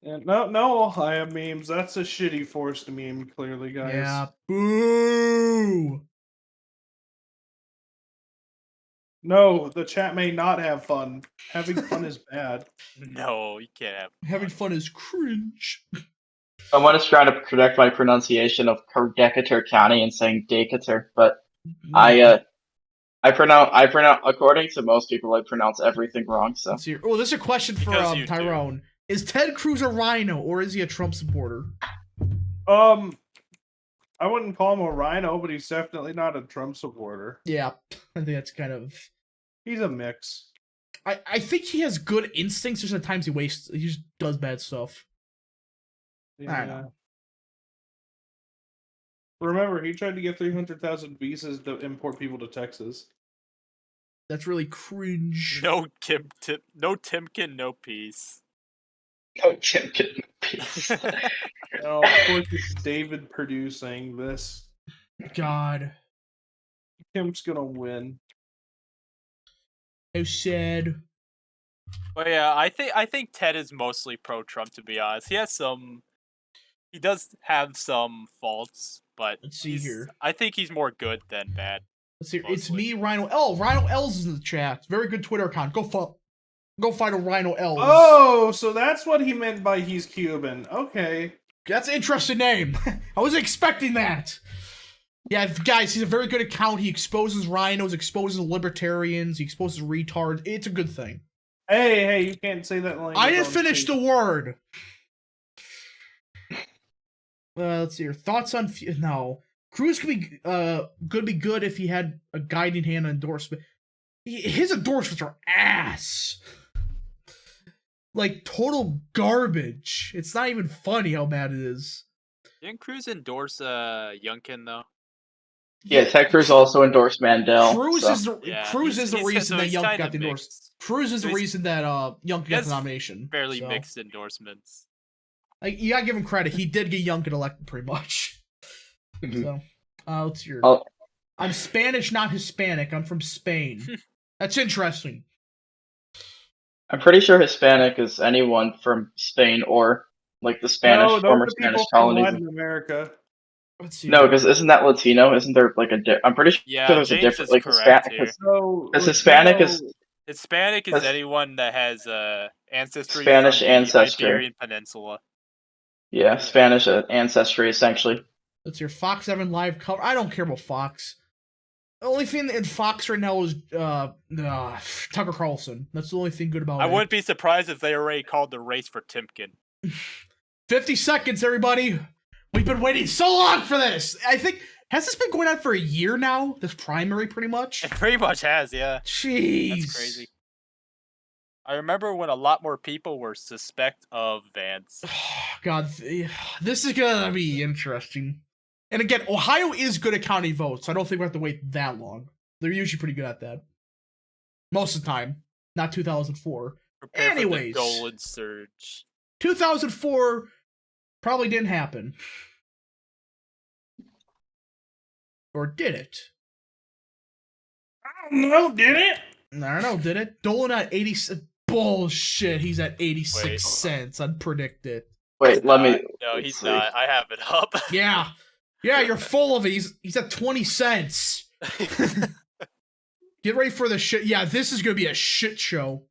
Yeah, no Ohio memes. That's a shitty forced meme, clearly, guys. Yeah. Boo! No, the chat may not have fun. Having fun is bad. No, you can't have fun. Having fun is cringe. Someone is trying to correct my pronunciation of Decatur County and saying Decatur, but I pronounce according to most people, I pronounce everything wrong. So. Oh, this is a question for Tyrone. Is Ted Cruz a rhino or is he a Trump supporter? I wouldn't call him a rhino, but he's definitely not a Trump supporter. Yeah, I think that's kind of. He's a mix. I think he has good instincts. There's sometimes he just does bad stuff. Yeah. I don't know. Remember, he tried to get 300,000 visas to import people to Texas. That's really cringe. No Timken, no peace. No Timken, no peace. Oh, of course, it's David Perdue saying this. God. Kim's gonna win. So sad. Well, yeah, I think Ted is mostly pro-Trump, to be honest. He does have some faults, but let's see here. I think he's more good than bad. Let's see. Mostly. It's me, Rhino L. Rhino L's is in the chat. Very good Twitter account. Go find a Rhino L. Oh, so that's what he meant by he's Cuban. Okay. That's an interesting name. I wasn't expecting that. Yeah, guys, he's a very good account. He exposes rhinos, exposes libertarians, he exposes retards. It's a good thing. Hey, you can't say that line. I didn't finish the word. Let's see your thoughts on no. Cruz could be good if he had a guiding hand endorsement. His endorsements are ass. Like total garbage. It's not even funny how bad it is. Didn't Cruz endorse Youngkin though? Yeah, Ted Cruz also endorsed Mandel. Cruz is the reason that Youngkin got the endorsement. Cruz is the reason that Youngkin got the nomination. Fairly mixed endorsements. Like you gotta give him credit. He did get Youngkin elected pretty much. Mm-hmm. So, let's hear. I'm Spanish, not Hispanic. I'm from Spain. That's interesting. I'm pretty sure Hispanic is anyone from Spain or like the Spanish former Spanish colonies. Latin America. Let's see. No, because isn't that Latino? Isn't there like I'm pretty sure there's a difference. Like Hispanic is anyone that has ancestry Spanish from ancestry. The Iberian Peninsula. Yeah, Spanish ancestry essentially. That's your Fox 7 live cover. I don't care about Fox. The only thing in Fox right now is Tucker Carlson. That's the only thing good about it. I wouldn't be surprised if they already called the race for Timken. 50 seconds, everybody. We've been waiting so long for this. I think, has this been going on for a year now? This primary, pretty much? It pretty much has, yeah. Jeez. That's crazy. I remember when a lot more people were suspect of Vance. God, this is gonna be interesting. And again, Ohio is good at counting votes, so I don't think we have to wait that long. They're usually pretty good at that. Most of the time. Not 2004. Prepare Anyways. For the Golan Surge. 2004 probably didn't happen. Or did it? I don't know, did it? I don't know, did it? Dolan at 80... Bullshit, he's at 86 cents. I'd predict it. Wait, let me... No, he's not. I have it up. Yeah, you're full of it. He's at 20 cents. Get ready for the shit. Yeah, this is going to be a shit show.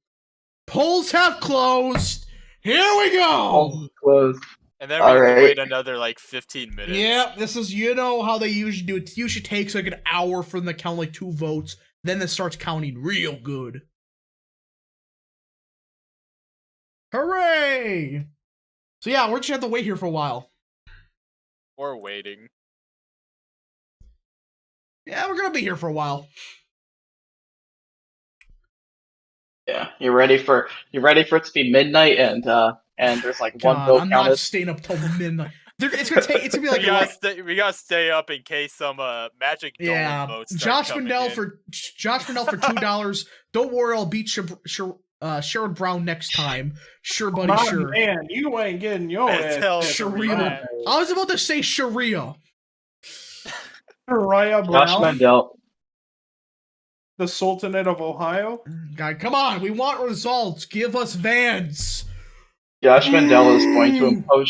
Polls have closed. Here we go. Polls closed. And then we have to wait another, 15 minutes. Yeah, this is, how they usually do it. It usually takes, an hour for them to count, 2 votes. Then it starts counting real good. Hooray! So yeah, we're just gonna have to wait here for a while. Or waiting. Yeah, we're gonna be here for a while. Yeah, you ready for it to be midnight and there's one vote I'm counted? not staying up till midnight. It's gonna be like we gotta stay up in case some magic Dolan votes start Josh Mandel for $2. Don't worry, I'll beat Sherrod Brown next time. Sure, buddy, sure. Man, you ain't getting your ass. Sharia. I was about to say Sharia. Sharia Brown. Josh Mandel. The Sultanate of Ohio. God, come on. We want results. Give us Vance. Josh Mandel is going to impose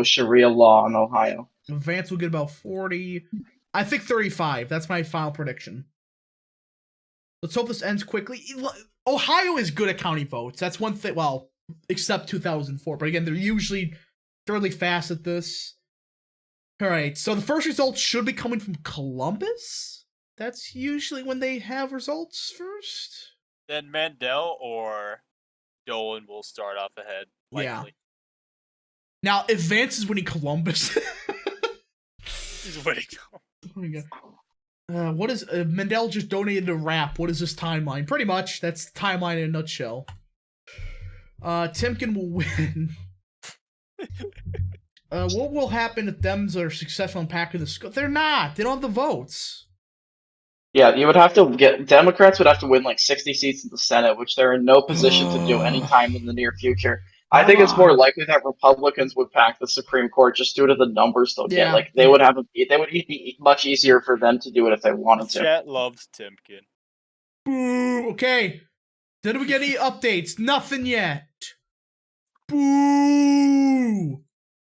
Sharia law in Ohio. Vance will get about 40. I think 35. That's my final prediction. Let's hope this ends quickly. Ohio is good at counting votes. That's one thing. Well, except 2004. But again, they're usually fairly fast at this. All right, so the first results should be coming from Columbus. That's usually when they have results first. Then Mandel or Dolan will start off ahead, likely. Yeah. Now, if Vance is winning Columbus... He's winning. Oh my God. What is... Mandel just donated to rap. What is this timeline? Pretty much, that's the timeline in a nutshell. Timken will win. What will happen if Dems are successful in packing the school? They're not. They don't have the votes. Yeah, you would have to Democrats would have to win like 60 seats in the Senate, which they're in no position to do anytime in the near future. I think it's more likely that Republicans would pack the Supreme Court just due to the numbers they'll get. Like it would be much easier for them to do it if they wanted to. Chat loves Timken. Boo. Okay. Did we get any updates? Nothing yet. Boo.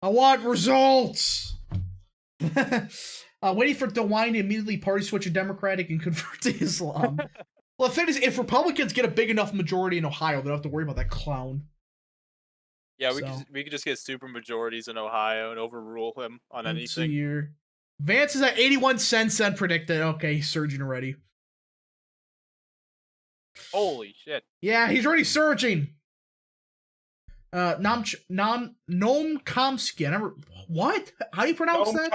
I want results. Waiting for DeWine to immediately party switch to Democratic and convert to Islam. Well, the thing is, if Republicans get a big enough majority in Ohio, they don't have to worry about that clown. Yeah, we could just get super majorities in Ohio and overrule him on anything. Here. Vance is at 81 cents and predicted. Okay, he's surging already. Holy shit. Yeah, he's already surging. Noam Chomsky. What? How do you pronounce that?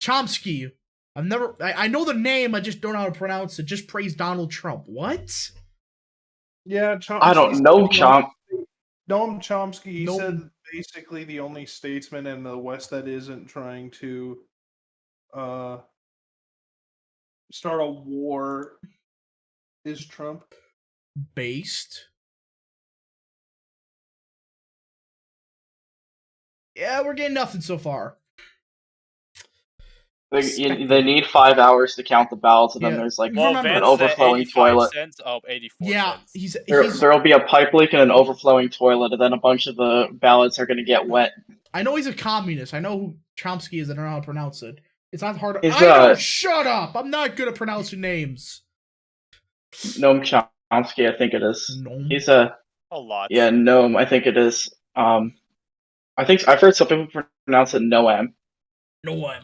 Chomsky. I know the name, I just don't know how to pronounce it. Just praise Donald Trump. What? Yeah, Chomsky. I don't know Noam Chomsky. He said basically the only statesman in the West that isn't trying to start a war is Trump. Based. Yeah, we're getting nothing so far. They need 5 hours to count the ballots, and then there's like an overflowing toilet. There'll be a pipe leak and an overflowing toilet, and then a bunch of the ballots are going to get wet. I know he's a communist. I know who Chomsky is. I don't know how to pronounce it. It's not hard to... shut up! I'm not good at pronouncing names. Noam Chomsky, I think it is. Noam? He's a lot. Yeah, Noam, I think it is. I've heard some people pronounce it Noam. Noam.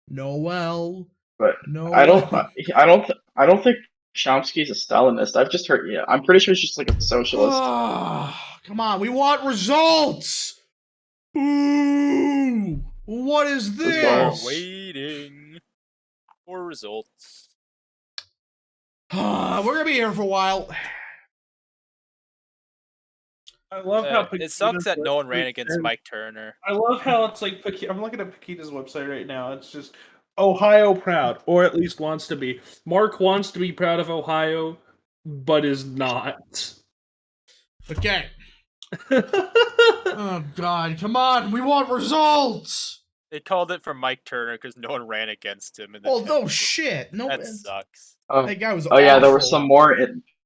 Noel. But Noel. I don't think Chomsky's a Stalinist. I've just heard. Yeah, I'm pretty sure he's just like a socialist. Come on, we want results. Ooh, what is this? We're waiting for results. We're gonna be here for a while. I love how it sucks that no one ran against Mike Turner. I love how it's like I'm looking at Paquita's website right now. It's just Ohio proud, or at least wants to be. Mark wants to be proud of Ohio, but is not. Okay. Oh God! Come on, we want results. They called it for Mike Turner because no one ran against him. Oh no shit! No, that sucks. That guy was. Oh yeah, there were some more.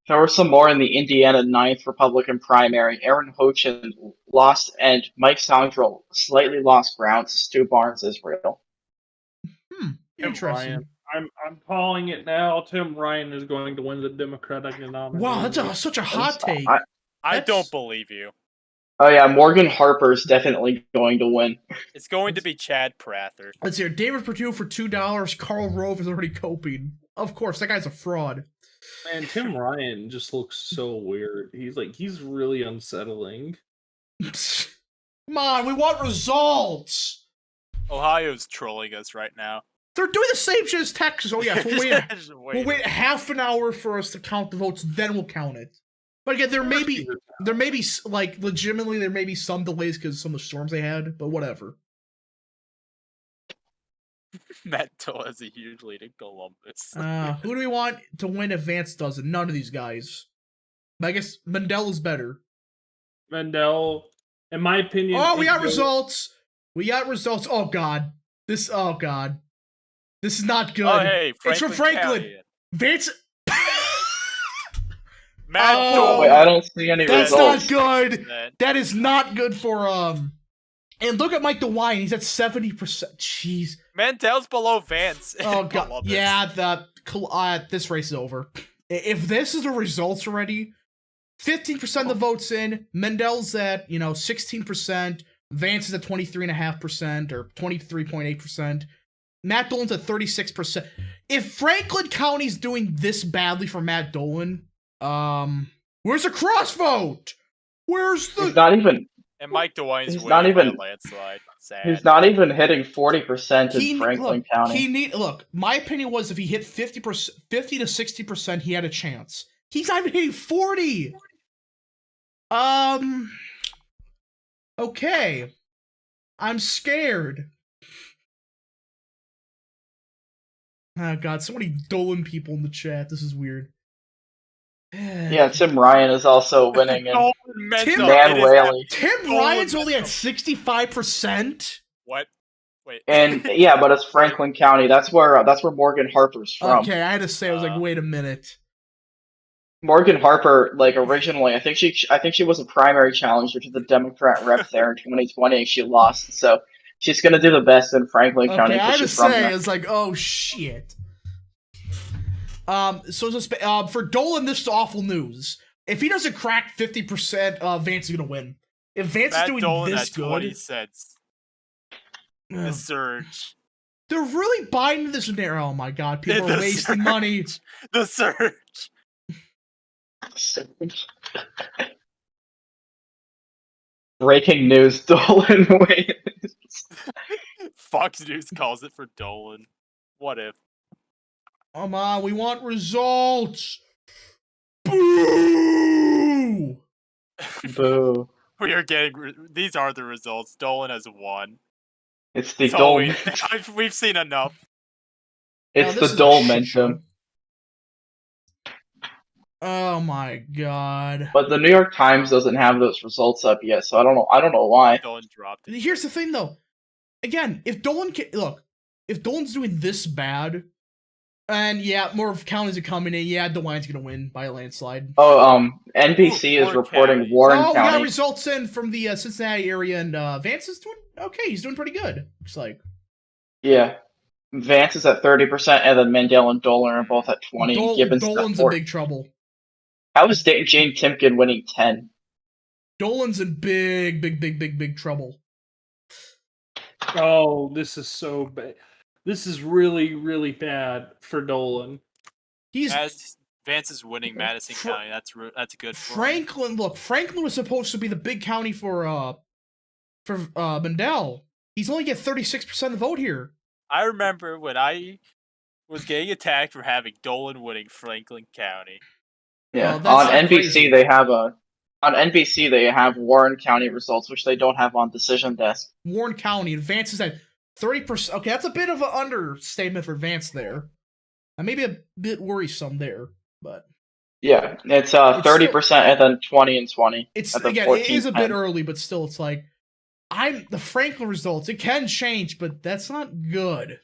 There were some more in the Indiana 9th Republican primary. Aaron Hochin lost, and Mike Sandrell slightly lost ground to Stu Barnes, Israel. Interesting. I'm calling it now. Tim Ryan is going to win the Democratic nomination. Wow, that's such a hot take. I don't believe you. Oh yeah, Morgan Harper's definitely going to win. It's going to be Chad Prather. Let's hear David Perdue for $2. Karl Rove is already coping. Of course, that guy's a fraud. Man, Tim Ryan just looks so weird. He's really unsettling. Come on, we want results. Ohio's trolling us right now. They're doing the same shit as Texas. Oh yeah, we'll wait half an hour for us to count the votes, then we'll count it. But again, there may be like legitimately there may be some delays because of some of the storms they had, but whatever. Matt Toll has a huge lead in Columbus. Who do we want to win if Vance does it? None of these guys. But I guess Mandel is better. Mandel, in my opinion. Oh, we got results. We got results. Oh God, this is not good. Oh hey, it's from Franklin. County. Vance. Matt Toll. Wait, I don't see any results. That's not good. That is not good for And look at Mike DeWine. He's at 70%. Jeez. Mandel's below Vance. Oh God. Yeah, this race is over. If this is the results already, 15% of the votes in. Mandel's at 16%. Vance is at 23.5% or 23.8%. Matt Dolan's at 36%. If Franklin County's doing this badly for Matt Dolan, where's the crossvote? Where's the? He's not even. And Mike DeWine's He's winning not even by a landslide. Sad. He's not even hitting 40% in Franklin County. Look. My opinion was if he hit 50%, 50 to 60%, he had a chance. He's not even hitting 40. Okay. I'm scared. Oh god, so many Dolan people in the chat. This is weird. Yeah, Tim Ryan is also winning. And Tim Ryan's only at 65%. What? Wait. And yeah, but it's Franklin County. That's where Morgan Harper's from. Okay, I had to say, I was like, wait a minute. Morgan Harper, like originally, I think she was a primary challenger to the Democrat rep there in 2020, and she lost. So she's gonna do the best in Franklin County. Okay, I had to say, it's like, oh shit. So for Dolan, this is awful news. If he doesn't crack 50%, Vance is gonna win. If Vance is doing Dolan this at good, 20 cents. The surge. They're really buying this narrative. Oh my god, people are wasting money. The surge. Breaking news: Dolan wins. Fox News calls it for Dolan. What if? Come on, we want results. Boo! Boo! We are getting. These are the results. Dolan has won. It's the Dolan. We've seen enough. It's the Dolan. Oh my god! But the New York Times doesn't have those results up yet, so I don't know why. Dolan dropped. Here's the thing, though. Again, if Dolan's doing this bad, and yeah, more counties are coming in, yeah, DeWine's gonna win by a landslide. Oh, NBC is reporting Warren County. Oh, we got results in from the Cincinnati area, and Vance is doing okay. He's doing pretty good. Looks like. Yeah. Vance is at 30%, and then Mandel and Dolan are both at 20%. Dolan's in big trouble. How is Jane Timken winning 10? Dolan's in big trouble. Oh, this is so bad. This is really, really bad for Dolan. Vance is winning Madison County. That's good. Franklin, look, Franklin was supposed to be the big county for Mandel. He's only get 36% of the vote here. I remember when I was getting attacked for having Dolan winning Franklin County. Yeah, on NBC they have Warren County results, which they don't have on Decision Desk. Warren County advances at 30%. Okay, that's a bit of an understatement for Vance there. Maybe a bit worrisome there, but yeah, it's 30% and then 20 and 20. It's again, it is a bit early, but still, it's like the Franklin results. It can change, but that's not good.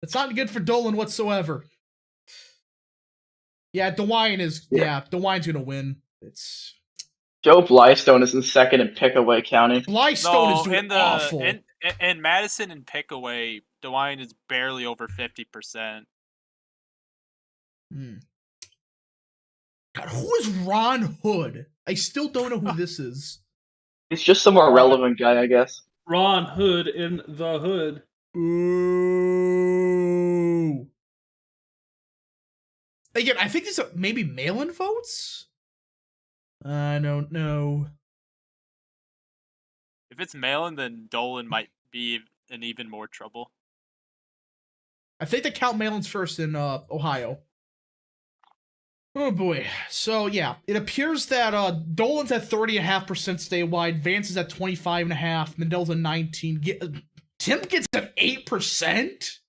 It's not good for Dolan whatsoever. Yeah, DeWine's gonna win. It's Joe Blystone is in second in Pickaway County. Blystone is doing awful. In Madison and Pickaway, DeWine is barely over 50%. God, who is Ron Hood? I still don't know who this is. He's just some more relevant guy, I guess. Ron Hood in the hood. Ooh. Again, I think these are maybe mail-in votes? I don't know. If it's mail-in, then Dolan might be in even more trouble. I think they count mail-ins first in Ohio. Oh boy. So yeah, it appears that Dolan's at 30.5% statewide, Vance is at 25.5%, Mandel's at 19%. Tim gets at 8%?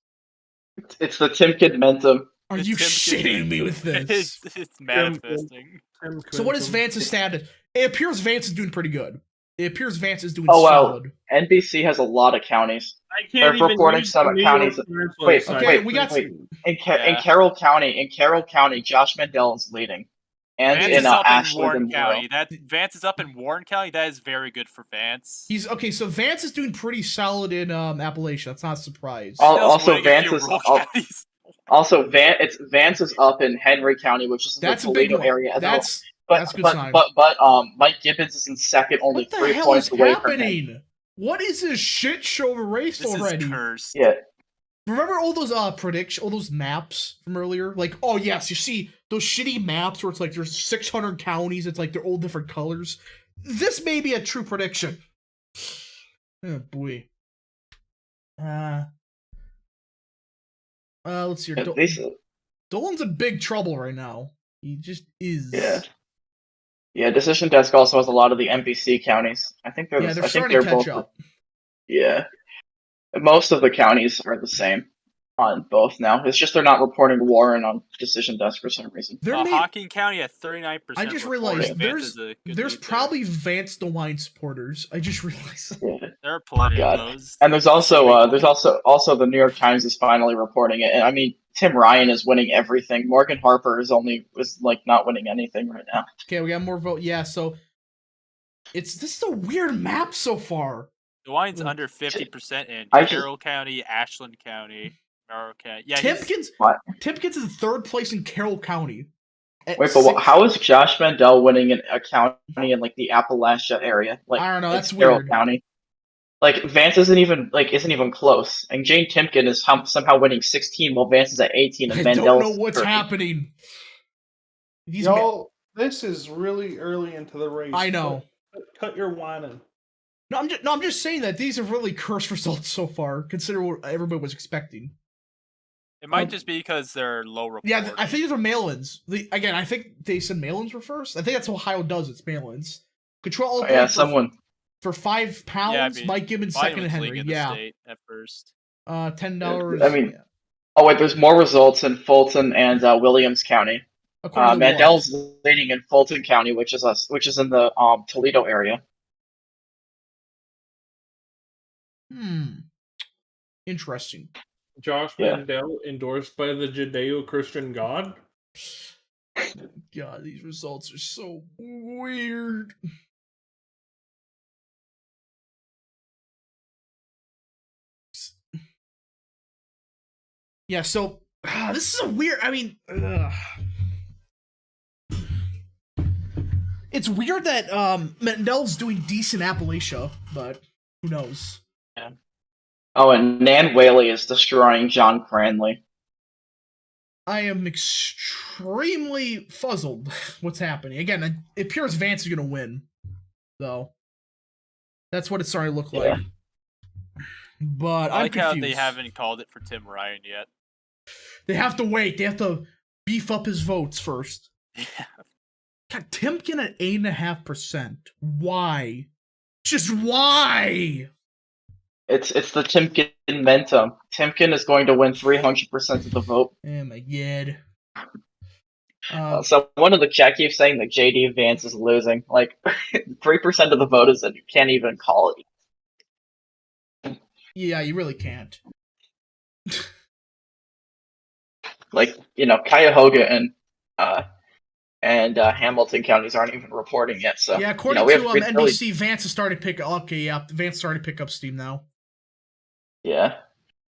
It's the Timken momentum. Are you shitting me with this? It's manifesting. So what is Vance's status? It appears Vance is doing pretty good. It appears Vance is doing solid. NBC has a lot of counties. I can't They're reporting some counties. Wait. In Carroll County, Josh Mandel is leading. And Vance in Ashland Warren County. Vance is up in Warren County. That is very good for Vance. So Vance is doing pretty solid in Appalachia. That's not a surprise. Vance is up in Henry County, which is the Toledo area. That's a good sign. But Mike Gibbons is in second, only 3 points away from him. What is this shit show of a race already? This is cursed. Yeah. Remember all those all those maps from earlier? Like, oh yes, you see those shitty maps where it's like there's 600 counties, it's like they're all different colors. This may be a true prediction. Oh boy. Let's see. Dolan's in big trouble right now. He just is. Yeah. Yeah, Decision Desk also has a lot of the NBC counties. I think they're. Yeah, they're I think starting to catch both, up. Yeah. Most of the counties are the same on both now. It's just they're not reporting Warren on Decision Desk for some reason. Hocking County at 39%. I just realized there's probably Vance DeWine supporters. I just realized. Yeah. There are plenty of those. And there's also the New York Times is finally reporting it. And I mean, Tim Ryan is winning everything. Morgan Harper is not winning anything right now. Okay, we got more vote. Yeah, so this is a weird map so far. DeWine's under 50% in Carroll County, Ashland County, Monroe County. Yeah, Timpkins is in third place in Carroll County. Wait, but how is Josh Mandel winning in a county in like the Appalachia area? Like, I don't know. That's Carroll weird. County. Like Vance isn't even close, and Jane Timken is somehow winning 16 while Vance is at 18. And Mandel. I don't know what's happening. This is really early into the race. I know. Cut your whining. No, I'm just saying that these are really cursed results so far, considering what everybody was expecting. It might just be because they're low reporting. Yeah, I think these are mail-ins. Again, I think they said mail-ins were first. I think that's what Ohio does. It's mail-ins. Control. For £5. Yeah, Mike Gibbons second, and Henry. Yeah. At first. $10. I mean, oh wait, there's more results in Fulton and Williams County. Mandel's leading in Fulton County, which is in the Toledo area. Interesting. Josh Mandel endorsed by the Judeo-Christian God? God, these results are so weird. Yeah, so this is a weird. I mean, it's weird that Mandel's doing decent Appalachia, but who knows? Yeah. Oh, and Nan Whaley is destroying John Cranley. I am extremely fuzzled. What's happening? Again, it appears Vance is going to win, though. That's what it's starting to look like. But I like I'm confused. How they haven't called it for Tim Ryan yet. They have to wait. They have to beef up his votes first. Yeah. God, Timken at 8.5%. Why? Just why? It's the Timken momentum. Timken is going to win 300% of the vote. Oh my god. So one of the chat keeps saying that JD Vance is losing. Like 3% of the vote is that you can't even call it. Yeah, you really can't. Like, Cuyahoga and Hamilton counties aren't even reporting yet. So yeah, according to NBC, Vance has started to pick up. Okay, yeah, Vance started to pick up steam now. Yeah,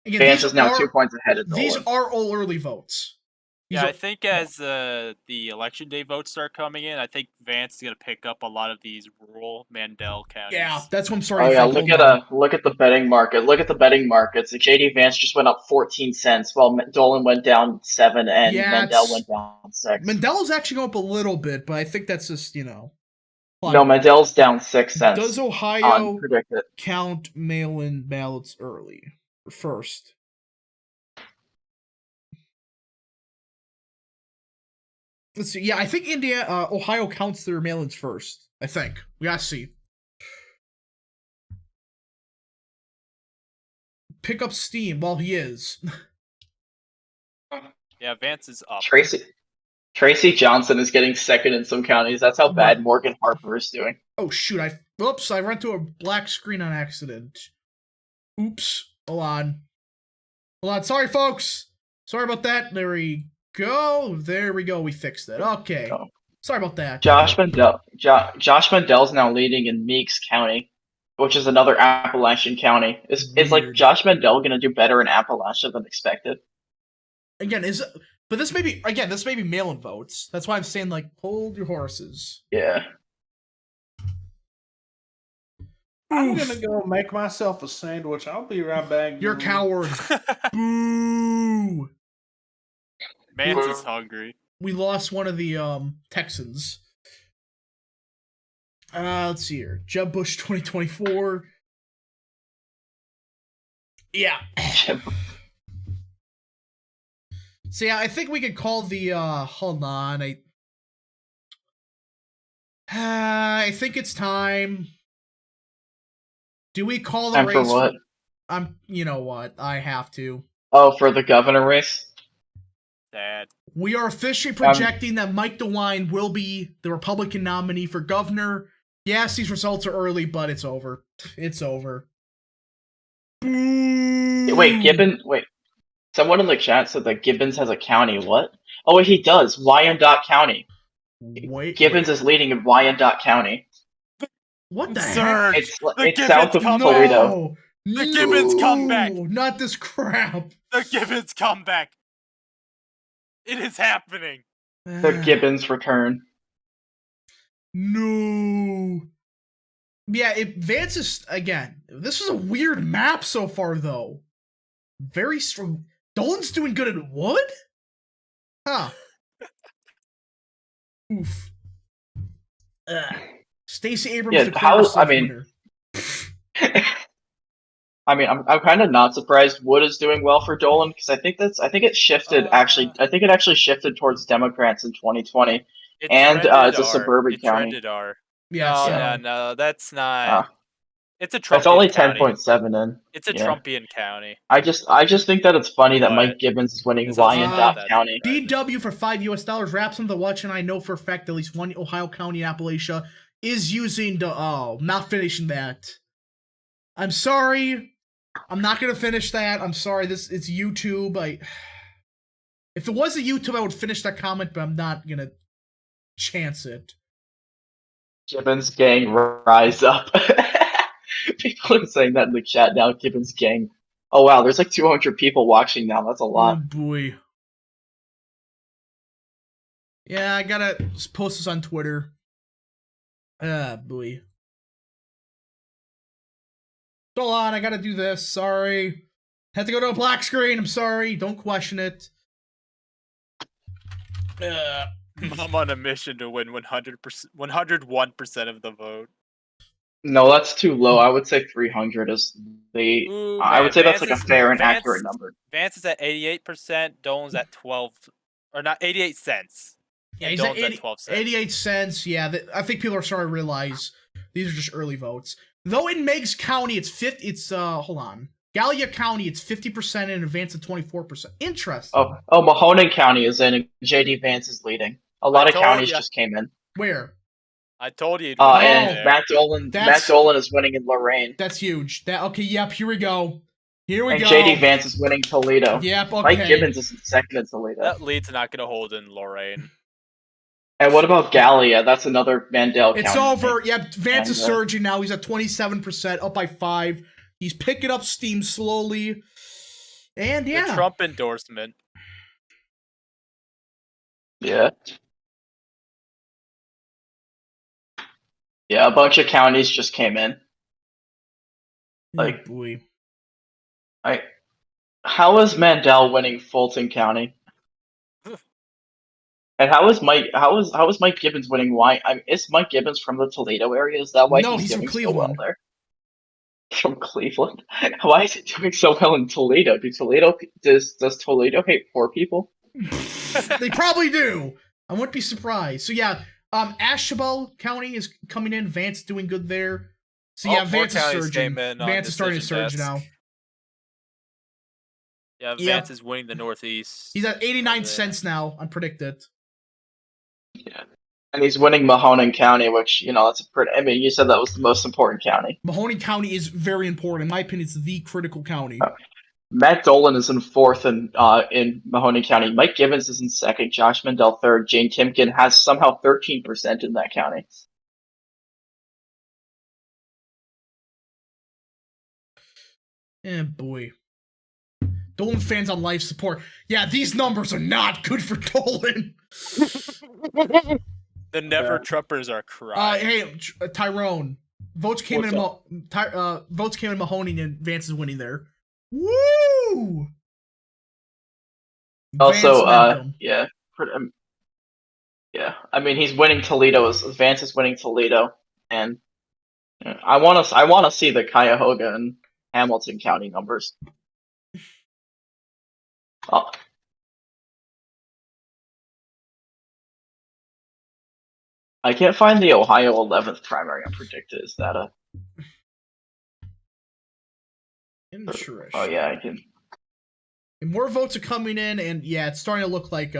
again, Vance is now 2 points ahead of Dolan. These are all early votes. I think as the election day votes start coming in, I think Vance is going to pick up a lot of these rural Mandel counties. Yeah, that's what I'm starting to think. Look at the betting market. Look at the betting markets. Like JD Vance just went up 14 cents, while Dolan went down 7, and Mandel went down 6. Mandel's actually going up a little bit, but I think that's just, No, Mandel's down 6 cents. Does Ohio count mail-in ballots early or first? Let's see. Yeah, I think Ohio counts their mail-ins first. I think. We gotta see. Pick up steam while he is. Yeah, Vance is up. Tracy Johnson is getting second in some counties. That's how bad Morgan Harper is doing. Oh shoot! I ran to a black screen on accident. Oops. Hold on. Sorry, folks. Sorry about that. There we go. There we go. We fixed it. Okay. Oh. Sorry about that. Josh Mandel's now leading in Meeks County, which is another Appalachian county. Is like Josh Mandel going to do better in Appalachia than expected? Again, But this may be mail-in votes. That's why I'm saying, like, hold your horses. Yeah. I'm gonna go make myself a sandwich. I'll be right back. You're a coward. Boo! Vance is hungry. We lost one of the Texans. Let's see here. Jeb Bush 2024. Yeah. So yeah, I think we could call the hold on. I think it's time. Do we call the time race for what? You know what? I have to. Oh, for the governor race? Dad. We are officially projecting that Mike DeWine will be the Republican nominee for governor. Yes, these results are early, but it's over. It's over. Wait, Gibbons. Wait, someone in the chat said that Gibbons has a county. What? Oh, wait, he does. Wyandotte County. Gibbons is leading in Wyandotte County. What the heck? It's south of Toledo. The Gibbons comeback. Not this crap. The Gibbons comeback. It is happening. The Gibbons return. No. Yeah, Vance is, again, this is a weird map so far, though. Very strong. Dolan's doing good at wood? Huh. Oof. Stacey Abrams declared herself winner. I mean, I'm kind of not surprised Wood is doing well for Dolan because I think it shifted actually shifted towards Democrats in 2020, and it's a suburban county. Yeah. No, that's not. It's a Trumpian. It's only 10.7 in. It's a Trumpian county. I just think that it's funny that Mike Gibbons is winning Wyandotte County. DW for $5 wraps on the watch, and I know for a fact at least one Ohio county in Appalachia is using the not finishing that. I'm sorry. I'm not gonna finish that. I'm sorry. It's YouTube. If it was a YouTube, I would finish that comment, but I'm not gonna chance it. Gibbons gang, rise up. People are saying that in the chat now. Gibbons gang. Oh wow, there's like 200 people watching now. That's a lot. Oh boy. Yeah, I gotta post this on Twitter. Boy. Hold on, I gotta do this. Sorry. Had to go to a black screen. I'm sorry. Don't question it. I'm on a mission to win 101% of the vote. No, that's too low. I would say 300 is the. Ooh, I would say Vance that's like a fair and accurate number. Vance is at 88%. Dolan's at 12, or not 88 cents. Yeah, he's at 12 cents. 88 cents. Yeah, I think people are starting to realize these are just early votes. Though in Meigs County, it's 50. It's hold on. Gallia County, it's 50% and Vance at 24%. Interesting. Oh, Mahoning County is in. JD Vance is leading. A lot of counties just came in. Where? I told you. And Matt Dolan is winning in Lorain. That's huge. Okay, yep, here we go. Here we go. And JD Vance is winning Toledo. Yep, okay. Mike Gibbons is second in Toledo. That lead's not going to hold in Lorain. And what about Gallia? That's another Mandel County. It's over. Yep, Vance is surging now. He's at 27%, up by 5. He's picking up steam slowly. And yeah. The Trump endorsement. Yeah. Yeah, a bunch of counties just came in. Like, oh boy. How is Mandel winning Fulton County? And how is Mike Gibbons winning? Is Mike Gibbons from the Toledo area? Is that why he's doing so well there? From Cleveland. Why is he doing so well in Toledo? Does Toledo hate poor people? They probably do. I wouldn't be surprised. So yeah, Ashabel County is coming in. Vance doing good there. So yeah, Vance is surging. Vance is starting to surge now. Yeah, Vance is winning the Northeast. He's at 89 cents now, unpredicted. Yeah. And he's winning Mahoning County, which, that's a pretty... I mean, you said that was the most important county. Mahoning County is very important. In my opinion, it's the critical county. Matt Dolan is in 4th in Mahoning County. Mike Gibbons is in 2nd. Josh Mandel 3rd. Jane Timken has somehow 13% in that county. Eh, boy. Dolan fans on life support. Yeah, these numbers are not good for Dolan. The Never Trumpers are crying. Hey, Tyrone. Votes came in Mahoney, and Vance is winning there. Woo! Also, yeah. I mean, he's winning Toledo. Vance is winning Toledo, and I want to see the Cuyahoga and Hamilton County numbers. Oh. I can't find the Ohio 11th primary unpredicted. Is that a? Interesting. Oh yeah, I can. And more votes are coming in, and yeah, it's starting to look like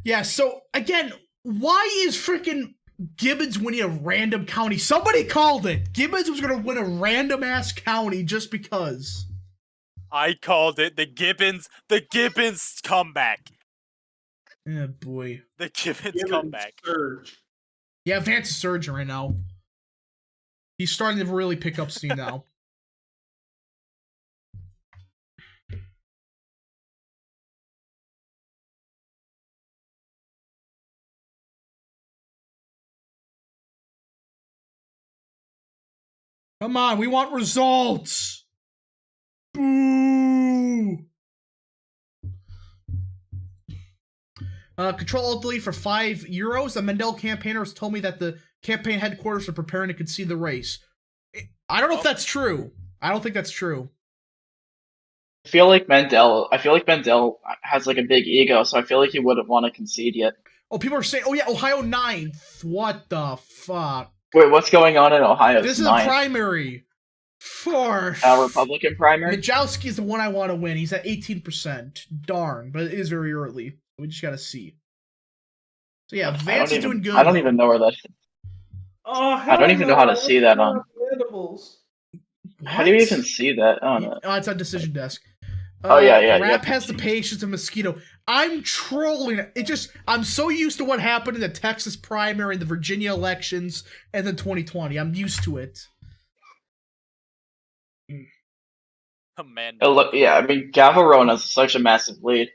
Yeah, so again, why is freaking Gibbons winning a random county? Somebody called it. Gibbons was gonna win a random ass county just because. I called it the Gibbons comeback. Yeah, boy. The Gibbons comeback. Surge. Yeah, Vance is surging right now. He's starting to really pick up steam now. Come on, we want results! Boo! Control-Alt-Delete for €5. The Mendel campaigners told me that the campaign headquarters are preparing to concede the race. I don't know if that's true. I don't think that's true. I feel like Mendel has like a big ego, so I feel like he wouldn't want to concede yet. Oh, people are saying, oh yeah, Ohio 9th. What the fuck? Wait, what's going on in Ohio? This is a primary. For a Republican primary? Majowski is the one I want to win. He's at 18%. Darn, but it is very early. We just gotta see. So yeah, Vance is doing good. I don't even know where that is. Oh, I don't even know how to see that on. How do you even see that on it? Oh, it's on Decision Desk. Oh yeah. Rap has the patience of mosquito. I'm trolling. I'm so used to what happened in the Texas primary and the Virginia elections and then 2020. I'm used to it. Man. Yeah, I mean, Gavarone has such a massive lead.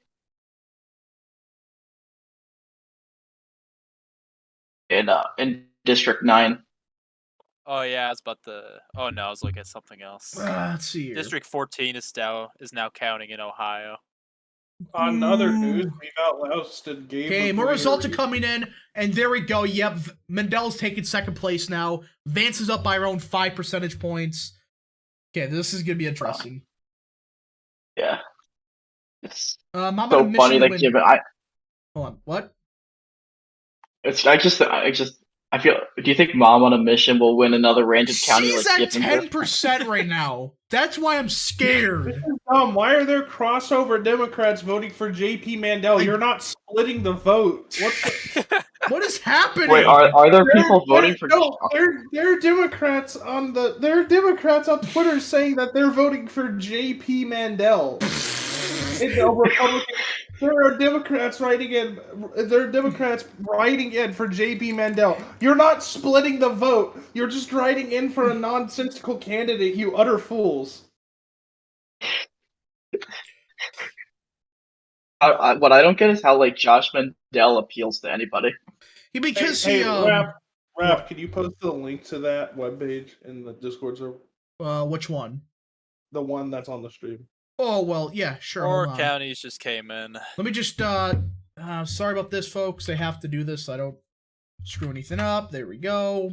In District 9. Oh yeah, I was about to. Oh no, I was looking at something else. Let's see here. District 14 is now counting in Ohio. On other news, we've outlasted Gabe. Okay, more results are coming in, and there we go. Yep, Mendel's taking second place now. Vance is up by around 5 percentage points. Okay, this is gonna be interesting. Yeah, it's so funny that Gibbon. Hold on, what? I feel. Do you think Mom on a Mission will win another random county? She's like at 10% right now. That's why I'm scared. Why are there crossover Democrats voting for J.P. Mandel? You're not splitting the vote. What is happening? Wait, are there people voting for? No, there are Democrats on Twitter saying that they're voting for J.P. Mandel. It's a Republican. There are Democrats writing in for J.P. Mandel. You're not splitting the vote. You're just writing in for a nonsensical candidate, you utter fools. What I don't get is how Josh Mandel appeals to anybody. Rap, can you post the link to that webpage in the Discord server? Which one? The one that's on the stream. Oh, well, yeah, sure. More counties just came in. Let me just, sorry about this, folks. They have to do this so I don't screw anything up. There we go.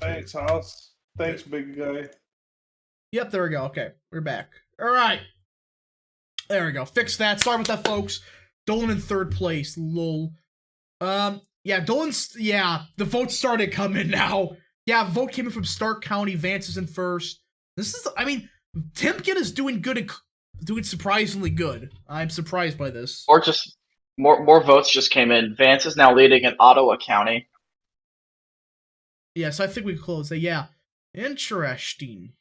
Thanks, House. Thanks, big guy. Yep, there we go. Okay, we're back. All right. There we go. Fix that. Sorry about that, folks. Dolan in third place. Lol. Yeah, the votes started coming now. Yeah, vote came in from Stark County. Vance is in first. Timken is doing good, doing surprisingly good. I'm surprised by this. Or just more votes just came in. Vance is now leading in Ottawa County. Yeah, so I think we closed that. Yeah, interesting.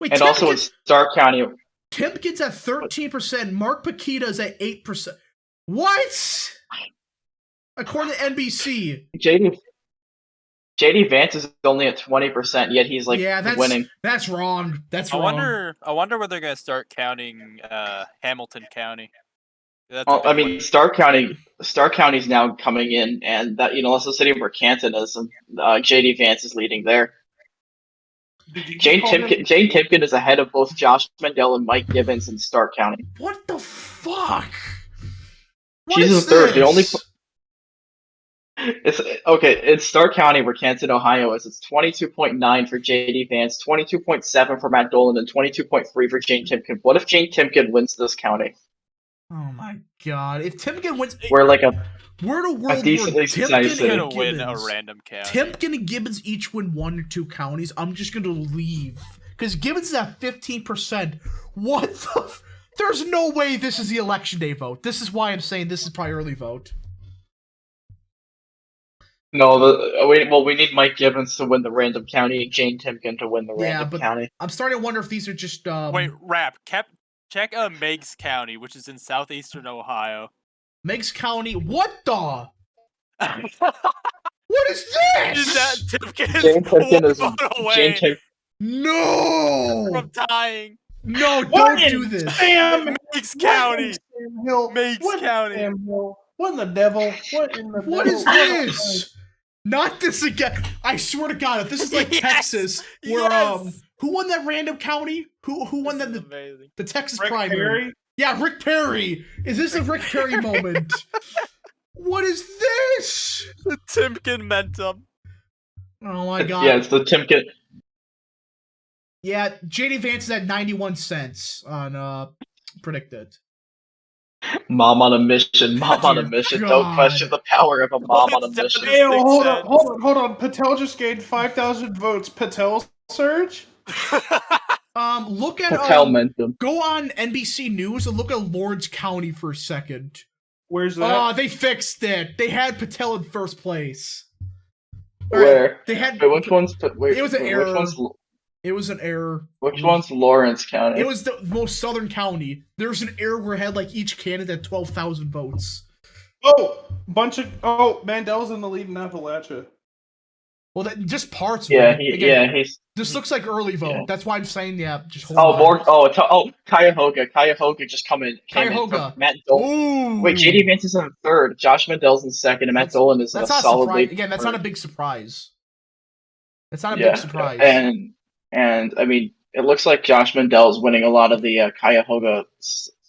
Wait, and also in Stark County, Timken's at 13%. Mark Paquita's at 8%. What? According to NBC, JD Vance is only at 20%, yet he's like winning. That's wrong. That's wrong. I wonder where they're gonna start counting Hamilton County. Well, I mean, Stark County's now coming in, and that's the city where Canton is, and JD Vance is leading there. Jane Timken is ahead of both Josh Mandel and Mike Gibbons in Stark County. What the fuck? She's the third. The only. It's okay. It's Stark County where Canton, Ohio is. It's 22.9 for JD Vance, 22.7 for Matt Dolan, and 22.3 for Jane Timken. What if Jane Timken wins this county? Oh my god! If Timken wins, we're like we're in a world where Timken gonna win a random county. Timken and Gibbons each win 1 or 2 counties. I'm just gonna leave because Gibbons is at 15%. What the? There's no way this is the election day vote. This is why I'm saying this is probably early vote. No, we need Mike Gibbons to win the random county and Jane Timken to win the random county. I'm starting to wonder if these are just Wait, Rap, check Meigs County, which is in southeastern Ohio. Meigs County, what the? What is this? Is that Timken's Jane Timken is away Jane No! from tying. No, don't do this. Meigs County. Meigs County. What in the devil? What is this? Not this again. I swear to God, if this is like Texas, where who won that random county? Who won that the Texas Rick primary? Perry? Yeah, Rick Perry. Is this a Rick Perry moment? What is this? The Timken Mentum. Oh my God. Yeah, it's the Timken. Yeah, JD Vance is at 91 cents on predicted. Mom on a mission. Mom on a mission. God. Don't question the power of a mom on a mission. Hey, hold on. Patel just gained 5,000 votes. Patel surge? Look at Patel Mentum. Go on NBC News and look at Lawrence County for a second. Where's that? Oh, they fixed it. They had Patel in first place. Where? They had. Wait, which one's? Wait, it was an error. Which it was an error. Which one's Lawrence County? It was the most southern county. There was an error where it had like each candidate had 12,000 votes. Mandel's in the lead in Appalachia. Well, just parts. Yeah, of it. he's. This looks like early vote. Yeah. That's why I'm saying just hold on. Cuyahoga just came in from Matt Dolan. Wait, JD Vance is in third. Josh Mandel's in second, and Matt Dolan is in a solid lead. Again, that's not a big surprise. That's not a big surprise. And I mean, it looks like Josh Mandel's winning a lot of the Cuyahoga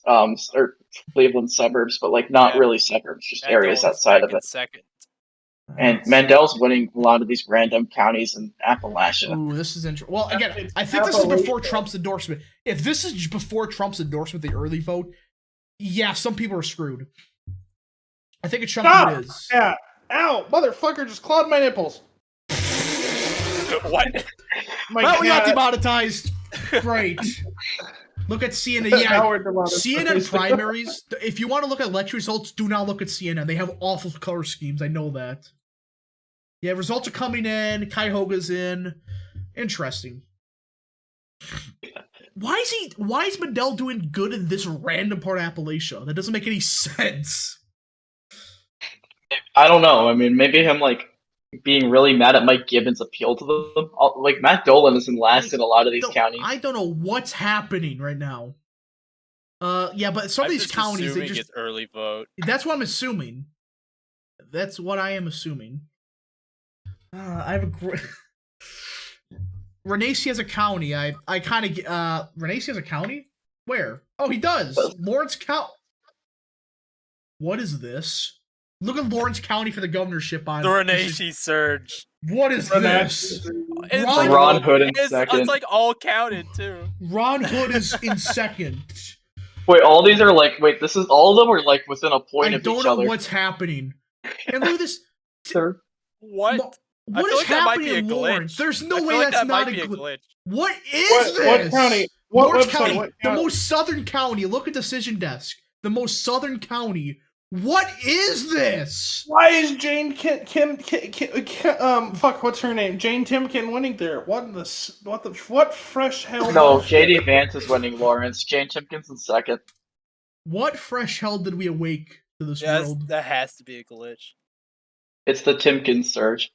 or Cleveland suburbs, but like not really suburbs, just areas outside of it. Second. And Mandel's winning a lot of these random counties in Appalachia. Ooh, this is interesting. Well, again, I think this is before Trump's endorsement. If this is before Trump's endorsement, the early vote, yeah, some people are screwed. I think a chunk of it is. Yeah. Ow, motherfucker, just clawed my nipples. What? Well, we got demonetized. Great. Look at CNN. Yeah, CNN primaries. If you want to look at election results, do not look at CNN. They have awful color schemes. I know that. Yeah, results are coming in. Cuyahoga's in. Interesting. Why is Mandel doing good in this random part of Appalachia? That doesn't make any sense. I don't know. I mean, maybe him being really mad at Mike Gibbons appealed to them. Like Matt Dolan is in last in a lot of these counties. I don't know what's happening right now. Yeah, but some of these counties they just it's early vote. That's what I'm assuming. That's what I am assuming. I have a great. Renacy has a county. I kind of Renacy has a county. Where? Oh, he does. Lawrence County. What is this? Look at Lawrence County for the governorship on the Renacy surge. What is this? Ron Hood in second. It's like all counted too. Ron Hood is in second. Wait, all these are this is all of them are within a point of each other. I don't know what's happening. And look at this. Sir. What? What is happening in Lawrence? There's no way that's not a glitch. What is this? What county? Lawrence County, the most southern county. Look at Decision Desk. The most southern county. What is this? Why is Jane what's her name? Jane Timken winning there. What fresh hell? No, JD Vance is winning Lawrence. Jane Timken's in second. What fresh hell did we awake to this world? That has to be a glitch. It's the Timken surge.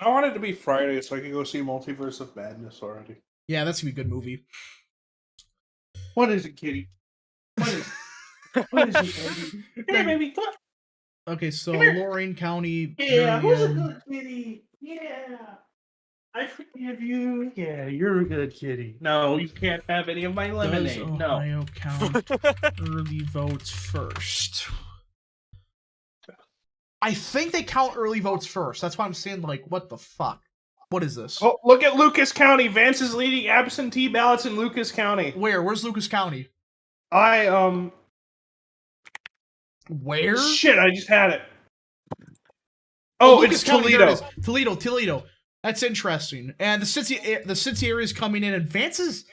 I want it to be Friday so I can go see Multiverse of Madness already. Yeah, that's gonna be a good movie. What is it, kitty? What is it? What is it, baby? Hey, baby, come on. Okay, so Lorain County. Yeah, who's a good kitty? Yeah. I forgive you. Yeah, you're a good kitty. No, you can't have any of my lemonade. Does No. Ohio count early votes first? I think they count early votes first. That's why I'm saying, like, what the fuck? What is this? Oh, look at Lucas County. Vance is leading absentee ballots in Lucas County. Where's Lucas County? Where? Shit, I just had it. Oh, it's Toledo. Toledo. That's interesting. And the Cincy area is coming in, and Vance's.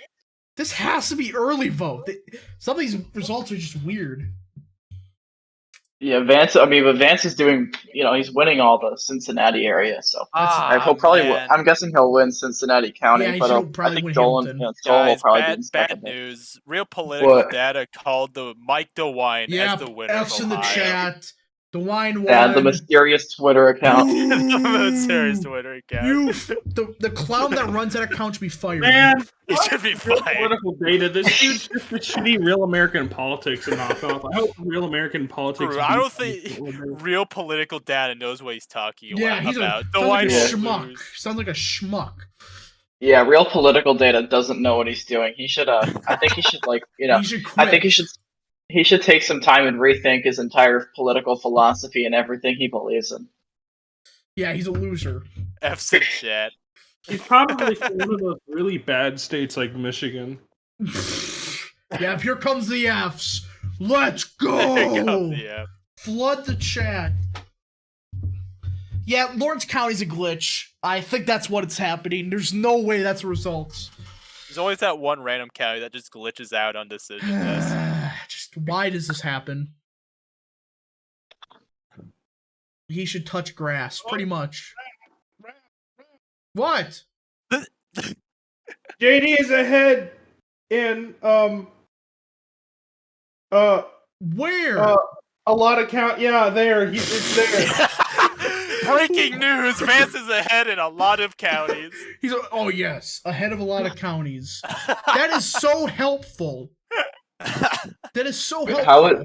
This has to be early vote. Some of these results are just weird. Yeah, Vance. I mean, but Vance is doing. He's winning all the Cincinnati area, so he'll probably. I'm guessing he'll win Cincinnati County, yeah, but I think Dolan will probably be in second. Bad news. Real political data called the Mike DeWine as the winner. F's in the chat. DeWine won. Yeah, the mysterious Twitter account. The mysterious Twitter account. The clown that runs that account should be fired. Man, he should be fired. Political data. This dude's just the shitty Real American Politics and knockoff. I hope Real American Politics. I don't think Real Political Data knows what he's talking about. Yeah, he's about. Sounds like a schmuck. Sounds like a schmuck. Yeah, Real Political Data doesn't know what he's doing. He should. I think he should He should quit. I think he should. He should take some time and rethink his entire political philosophy and everything he believes in. Yeah, he's a loser. F's in chat. He's probably from one of those really bad states like Michigan. Yeah, here comes the F's. Let's go! Flood the chat. Yeah, Lawrence County's a glitch. I think that's what it's happening. There's no way that's the results. There's always that one random county that just glitches out on decision list. Just why does this happen? He should touch grass, pretty much. What? JD is ahead in where? A lot of count. Yeah, there. It's there. Breaking news: Vance is ahead in a lot of counties. Oh yes, ahead of a lot of counties. That is so helpful. That is so helpful.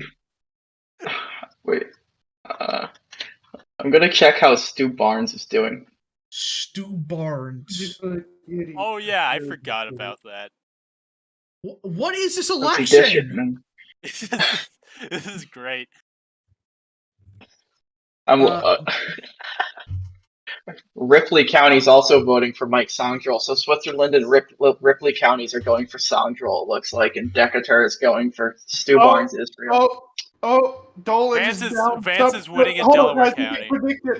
I'm gonna check how Stu Barnes is doing. Stu Barnes. Oh yeah, I forgot about that. What is this election? This is great. Ripley County is also voting for Mike Songdrol. So Switzerland and Ripley counties are going for Songdrol, it looks like, and Decatur is going for Stu Barnes, Israel. Dolan Vance is winning in Delaware County.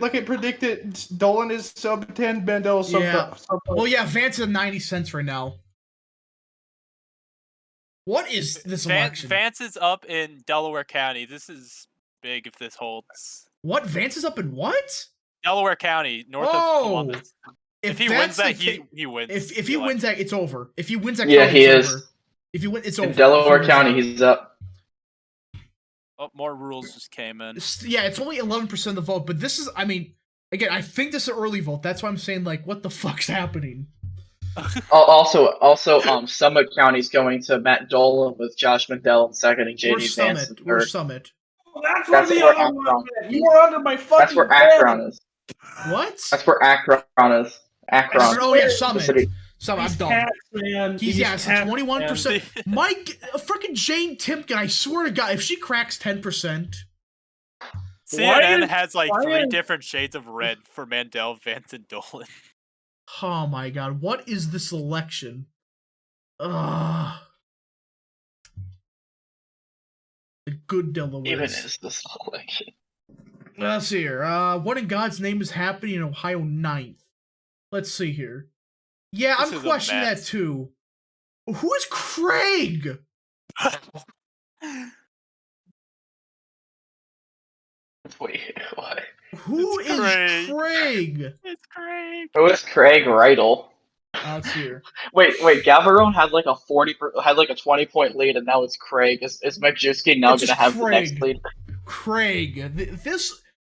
Look at predicted. Dolan is sub 10, Bendel sub. Yeah. Well, yeah, Vance is 90 cents right now. What is this election? Vance is up in Delaware County. This is big if this holds. What? Vance is up in what? Delaware County, north of Columbus. If he wins that, he wins. If he wins that, it's over. If he wins that, yeah, he is. Over. If he wins, it's over. In Delaware County, he's up. Oh, more rules just came in. Yeah, it's only 11% of the vote, but this is, I mean, again, I think this is an early vote. That's why I'm saying, like, what the fuck's happening? Also, Summit County's going to Matt Dolan with Josh McDowell in second and JD Vance in third. Where's Summit? That's where the other one is. You were under my fucking That's where Akron is. What? That's where Akron is. Akron. Oh yeah, Summit. I'm dumb. Cats, man. He's 21%. Mike, freaking Jane Timpkin, I swear to God, if she cracks 10%. CNN has like 3 different shades of red for Mandel, Vance, and Dolan. Oh my God, what is this election? Ugh. The good Delaware. Even is this election. Let's see here. What in God's name is happening in Ohio 9th? Let's see here. Yeah, I'm questioning that too. Who is Craig? Wait, what? Who is Craig? It's Craig. Who is Craig Riddle? Let's see here. Wait, Gavarone had like a 20-point lead, and now it's Craig. Is Majewski now going to have the next lead? Craig.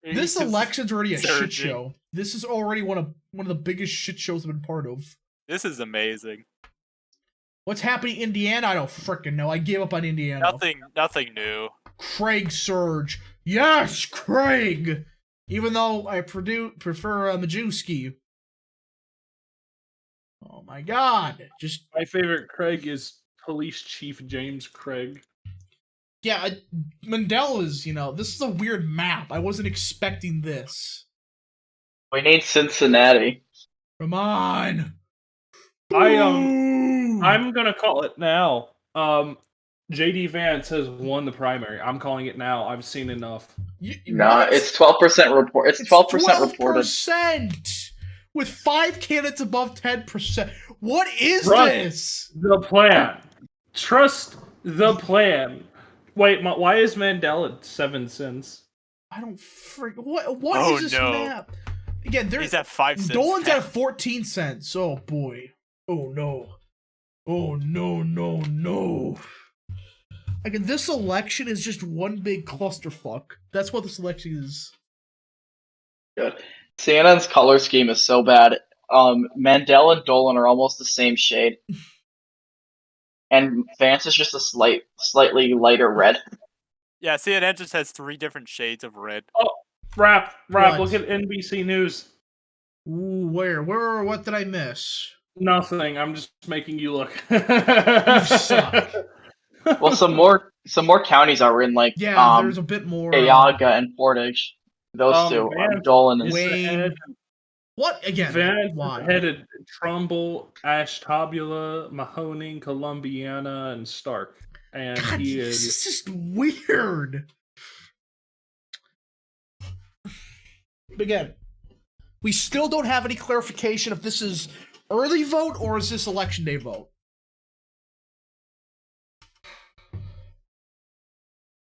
This He's election's already a shit surging. show. This is already one of the biggest shit shows I've been part of. This is amazing. What's happening in Indiana? I don't frickin' know. I gave up on Indiana. Nothing new. Craig surge. Yes, Craig! Even though I prefer Majewski. Oh my god. Just My favorite Craig is Police Chief James Craig. yeah, Mandela's, this is a weird map. I wasn't expecting this. We need Cincinnati. Come on. I'm gonna call it now. JD Vance has won the primary. I'm calling it now. I've seen enough. No, it's 12% report. It's 12% reported. 12% with 5 candidates above 10%. What is Trust this? the plan. Trust the plan. Wait, why is Mandela at 7 cents? I don't what is this map? Again, he's at 5 cents. Dolan's at 14 cents. Oh boy. Oh no. Oh no. Again, this election is just one big clusterfuck. That's what this election is. Good. CNN's color scheme is so bad. Mandela and Dolan are almost the same shade. And Vance is just a slightly lighter red. Yeah, CNN just has 3 different shades of red. Oh, Rap, What? look at NBC News. Ooh, where? What did I miss? Nothing. I'm just making you look. You suck. Well, some more counties are in there's a bit more. Cuyahoga and Portage. Those two. Vance Dolan and Wayne. What again? Vance Why? headed Trumbull, Ashtabula, Mahoning, Columbiana, and Stark. And God, he this is is just weird. Again, we still don't have any clarification if this is early vote or is this election day vote.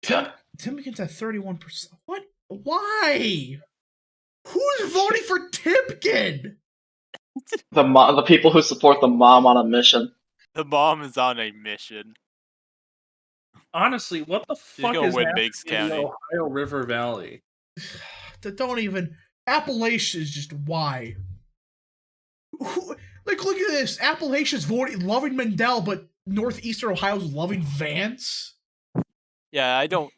Yeah. Timken's at 31%. What? Why? Who's voting for Timken? The people who support the mom on a mission. The mom is on a mission. honestly, what the fuck gonna is win happening Meigs in County. the Ohio River Valley? Don't even. Appalachia is just why. Like, look at this. Appalachia's voting, loving Mendel, but Northeastern Ohio's loving Vance. Yeah, I don't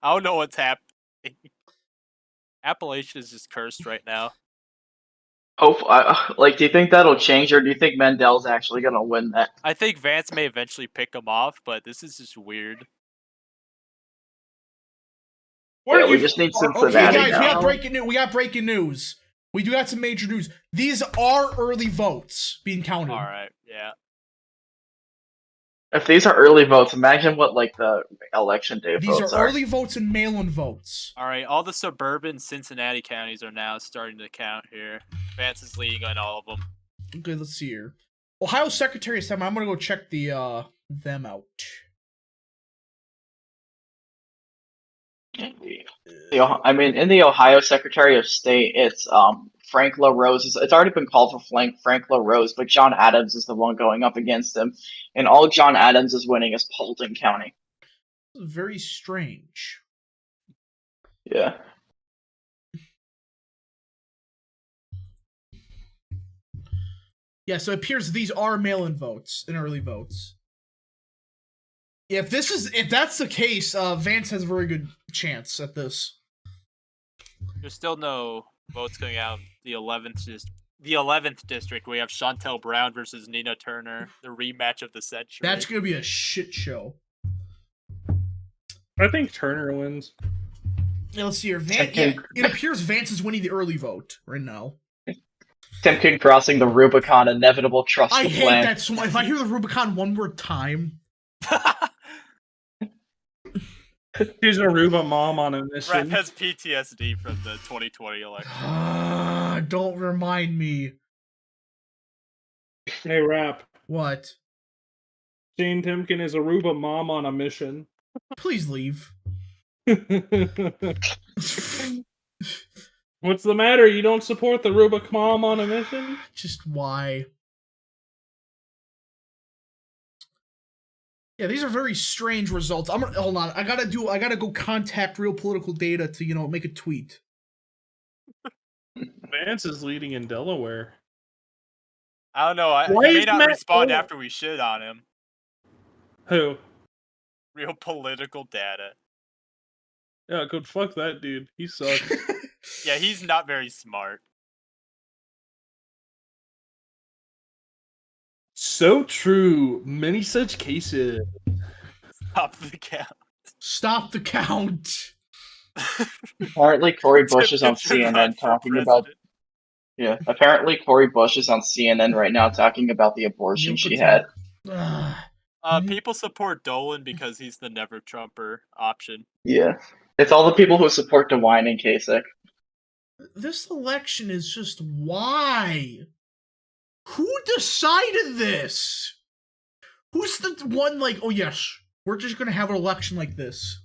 know what's happening. Appalachia is just cursed right now. Do you think that'll change, or do you think Mendel's actually gonna win that? I think Vance may eventually pick him off, but this is just weird. Yeah, we just need Cincinnati. Okay, guys, now. we got breaking news. We do got some major news. These are early votes being counted. All right, yeah. If these are early votes, imagine what the election day These votes are early votes and mail-in votes. All right, all the suburban Cincinnati counties are now starting to count here. Vance is leading on all of them. Okay, let's see here. Ohio Secretary of State. I'm gonna go check the them out. I mean, in the Ohio Secretary of State, it's Frank LaRose. It's already been called for Frank LaRose, but John Adams is the one going up against him, and all John Adams is winning is Paulding County. This is very strange. Yeah. Yeah, so it appears these are mail-in votes and early votes. If that's the case, Vance has a very good chance at this. There's still no votes coming out of the 11th district. We have Chantel Brown versus Nina Turner, the rematch of the century. That's gonna be a shit show. I think Turner wins. Yeah, let's see here. It appears Vance is winning the early vote right now. Timken crossing the Rubicon, inevitable trust I the hate plan. that so much. If I hear the Rubicon one more time. She's an Aruba mom on a mission. Rap has PTSD from the 2020 election. Don't remind me. Hey, Rap. What? Jane Timken is Aruba mom on a mission. Please leave. What's the matter? You don't support the Rubik mom on a mission? Just why? Yeah, these are very strange results. Hold on. I gotta go contact Real Political Data to make a tweet. Vance is leading in Delaware. I don't know. He may not respond after we shit on him. Who? Real political data. Yeah, good fuck that dude. He sucks. Yeah, he's not very smart. So true. Many such cases. Stop the count. Stop the count. Apparently, Cory Bush is on CNN talking about. Yeah, apparently Cory Bush is on CNN right now talking about the abortion she had. People support Dolan because he's the never Trumper option. Yeah, it's all the people who support DeWine and Kasich. This election is just why? Who decided this? Who's the one like, oh yes, we're just gonna have an election like this?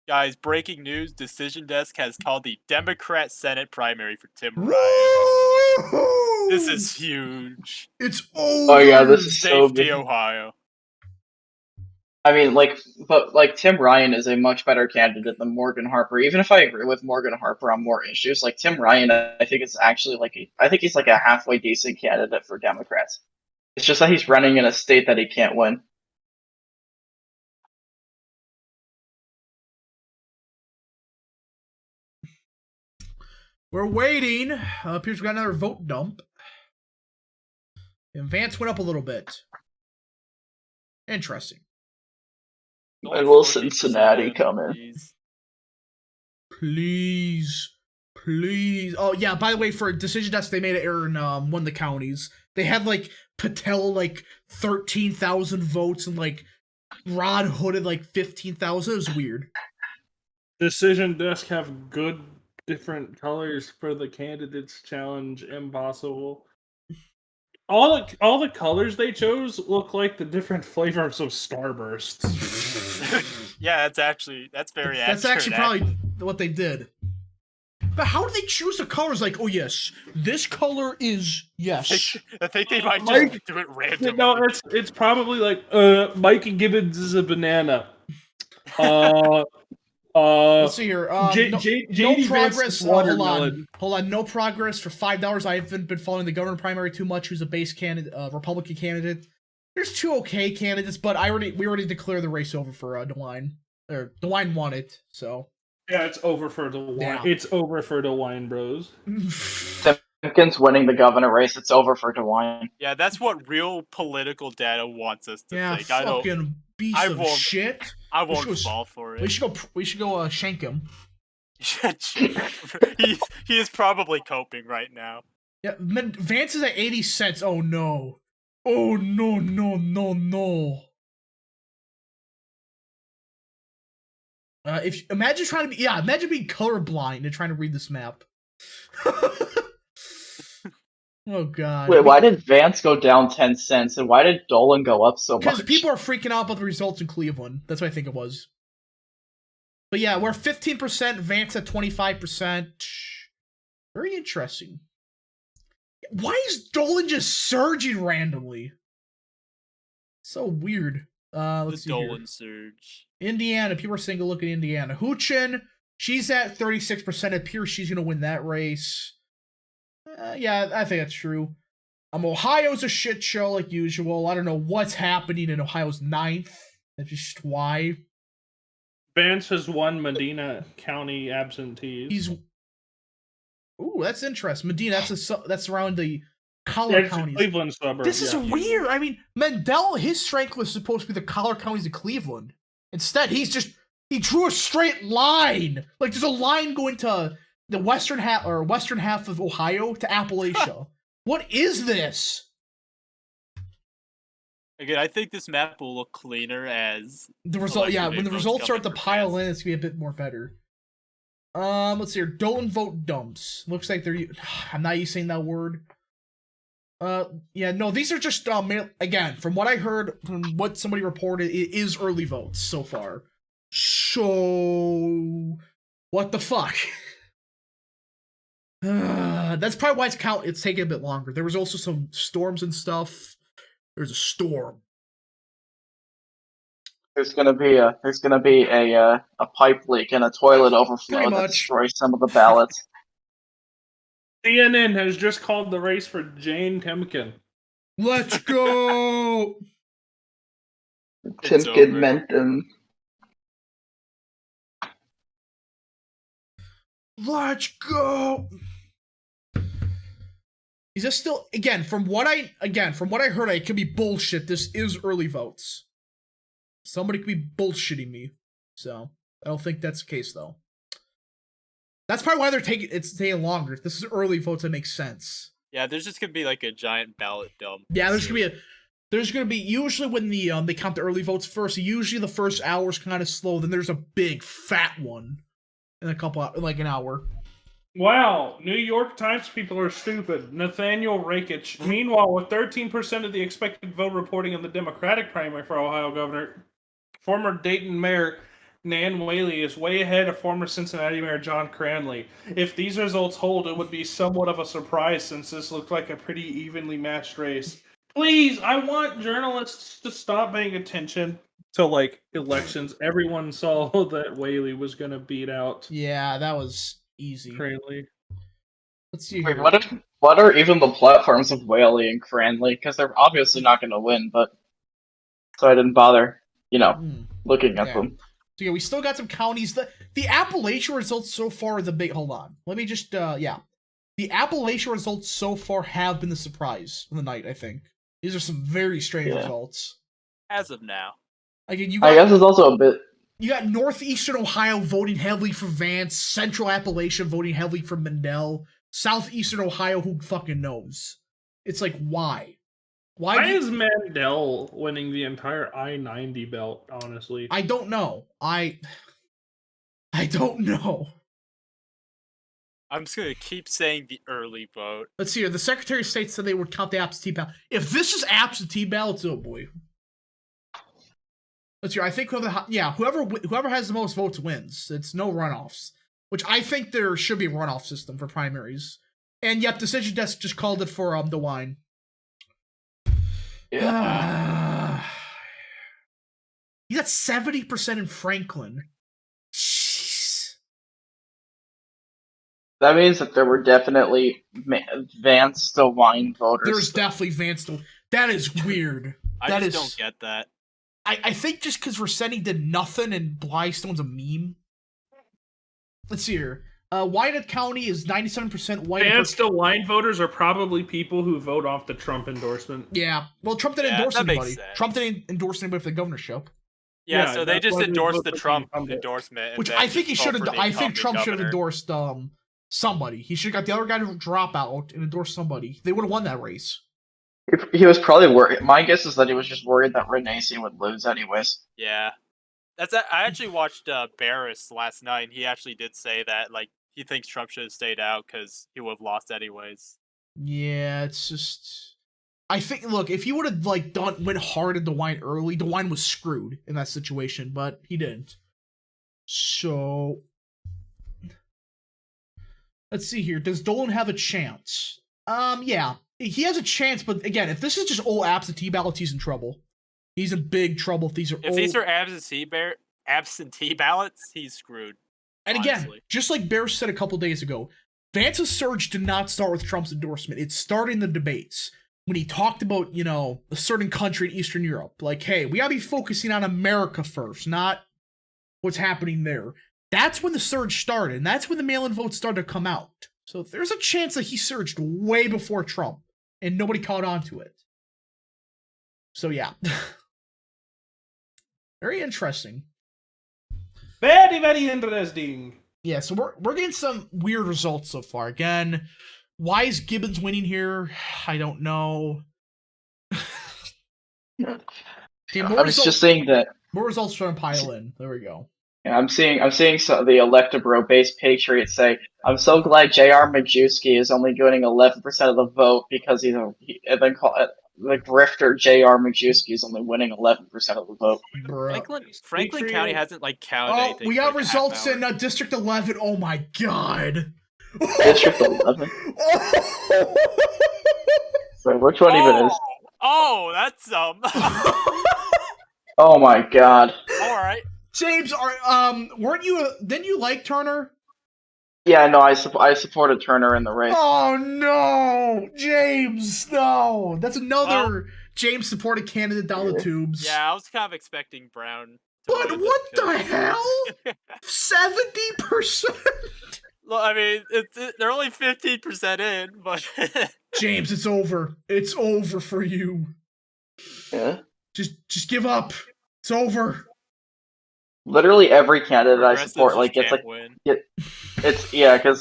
Guys, breaking news, Decision Desk has called the Democrat Senate primary for Tim Ryan. Woo! This is huge. It's over. Oh yeah, this is so Safety, good. Ohio. I mean, Tim Ryan is a much better candidate than Morgan Harper. Even if I agree with Morgan Harper on more issues, like Tim Ryan, I think it's actually I think he's like a halfway decent candidate for Democrats. It's just that he's running in a state that he can't win. We're waiting. Appears we got another vote dump. And Vance went up a little bit. Interesting. And will Cincinnati come in? Please. Oh yeah, by the way, for Decision Desk, they made an error in one of the counties. They had like Patel 13,000 votes and Rod Hooded 15,000. It was weird. Decision Desk have good different colors for the candidates challenge impossible. All the colors they chose look like the different flavors of Starbursts. Yeah, that's very accurate. That's actually probably what they did. But how do they choose the colors? Oh yes, this color is yes. I think they might just do it randomly. No, it's probably Mike Gibbons is a banana. Let's see here. No progress. Hold on. No progress for $5. I haven't been following the governor primary too much. Who's a base candidate, Republican candidate. There's two okay candidates, but we already declared the race over for DeWine. Or DeWine won it, so. Yeah, it's over for DeWine. Yeah. It's over for DeWine, bros. Simpkins winning the governor race. It's over for DeWine. Yeah, that's what real political data wants us to think. Fucking piece of shit. I won't fall for it. We should go shank him. He is probably coping right now. Yeah, Vance is at 80 cents. Oh no. Oh no. Imagine being colorblind and trying to read this map. Oh god. Wait, why did Vance go down 10 cents and why did Dolan go up so much? Because people are freaking out about the results in Cleveland. That's what I think it was. But yeah, we're 15%, Vance at 25%. Very interesting. Why is Dolan just surging randomly? So weird. Let's see Dolan here. surge. Indiana, people are saying go look at Indiana. Huchin, she's at 36%. It appears she's going to win that race. Yeah, I think that's true. Ohio's a shit show like usual. I don't know what's happening in Ohio's 9th. That's just why. Vance has won Medina County absentees. Ooh, that's interesting. Medina, that's around the collar counties. Cleveland suburb. This is weird. I mean, Mendel, his strength was supposed to be the collar counties of Cleveland. Instead, he drew a straight line. There's a line going to the western half of Ohio to Appalachia. What is this? Again, I think this map will look cleaner as the result. Yeah, when the results start to pile in, it's gonna be a bit more better. Let's see here. Dolan vote dumps. Looks like they're. I'm not using that word. Yeah, no, these are just again from what I heard, from what somebody reported, it is early votes so far. So, what the fuck? That's probably why it's taking a bit longer. There was also some storms and stuff. There's a storm. There's gonna be a pipe leak and a toilet overflow that destroys some of the ballots. CNN has just called the race for Jane Timken. Let's go. Timken Menton. Let's go. Is this still from what I heard, it could be bullshit. This is early votes. Somebody could be bullshitting me. So I don't think that's the case though. That's probably why it's taking longer. If this is early votes, that makes sense. Yeah, there's just gonna be like a giant ballot dump. Yeah, there's gonna be usually when they count the early votes first. Usually the first hour's kind of slow. Then there's a big fat one in an hour. Wow, New York Times people are stupid. Nathaniel Rakich. Meanwhile, with 13% of the expected vote reporting in the Democratic primary for Ohio governor, former Dayton Mayor Nan Whaley is way ahead of former Cincinnati Mayor John Cranley. If these results hold, it would be somewhat of a surprise since this looked like a pretty evenly matched race. Please, I want journalists to stop paying attention to elections. Everyone saw that Whaley was going to beat out. Yeah, that was easy. Cranley. Let's see. Wait, what are even the platforms of Whaley and Cranley? Because they're obviously not going to win, so I didn't bother, looking at them. So yeah, we still got some counties. The Appalachian results so far are the big. Hold on, let me just The Appalachian results so far have been the surprise of the night. I think these are some very strange results as of now. Again, I guess it's also a bit. You got Northeastern Ohio voting heavily for Vance, Central Appalachia voting heavily for Mendel, Southeastern Ohio, who fucking knows? It's like, why? Why is Mandel winning the entire I-90 belt, honestly? I don't know. I don't know. I'm just going to keep saying the early vote. Let's see here. The Secretary of State said they would count the absentee ballot. If this is absentee ballots, oh boy. Let's see. I think whoever has the most votes wins. It's no runoffs, which I think there should be a runoff system for primaries. And yep, Decision Desk just called it for DeWine. Yeah. You got 70% in Franklin. Jeez. That means that there were definitely Vance DeWine voters. There's definitely Vance DeWine. That is weird. I just don't get that. I think just because Rossetti did nothing and Blystone's a meme. Let's see here. Wyandotte County is 97% white. Vance DeWine voters are probably people who vote off the Trump endorsement. Yeah. Well, Trump didn't endorse anybody. Trump didn't endorse anybody for the governorship. Yeah, so they just endorsed the Trump endorsement. Which I think he should have. I think Trump should have endorsed somebody. He should have got the other guy to drop out and endorse somebody. They would have won that race. He was probably worried. My guess is that he was just worried that Renacci would lose anyways. Yeah. I actually watched Barris last night, and he actually did say that, he thinks Trump should have stayed out because he would have lost anyways. Yeah, it's just... I think, look, if he would have, went hard at DeWine early, DeWine was screwed in that situation, but he didn't. So... Let's see here. Does Dolan have a chance? Yeah. He has a chance, but again, if this is just old absentee ballots, he's in trouble. He's in big trouble if these are these are absentee ballots, he's screwed. And honestly, again, just like Bear said a couple days ago, Vance's surge did not start with Trump's endorsement. It started in the debates when he talked about, a certain country in Eastern Europe. Like, hey, we gotta be focusing on America first, not what's happening there. That's when the surge started, and that's when the mail-in votes started to come out. So there's a chance that he surged way before Trump, and nobody caught on to it. So yeah. Very interesting. Very, very interesting. Yeah, so we're getting some weird results so far. Again, why is Gibbons winning here? I don't know. Okay, I was just saying that more results trying to pile in. There we go. Yeah, I'm seeing some, the Electabro-based patriots say, "I'm so glad J.R. Majewski is only getting 11% of the vote because the grifter J.R. Majewski is only winning 11% of the vote." Franklin County hasn't counted anything. We got results in District 11. Oh my god. District 11. Wait, which one even is? Oh, that's Oh my god. all right. James, didn't you like Turner? Yeah, no, I supported Turner in the race. Oh no, James, no. That's another James supported candidate down the tubes. Yeah, I was kind of expecting Brown. But what the hell? 70%? Look, I mean, they're only 15% in, but James, it's over. It's over for you. Yeah. Just give up. It's over. Literally every candidate I support, like it's like because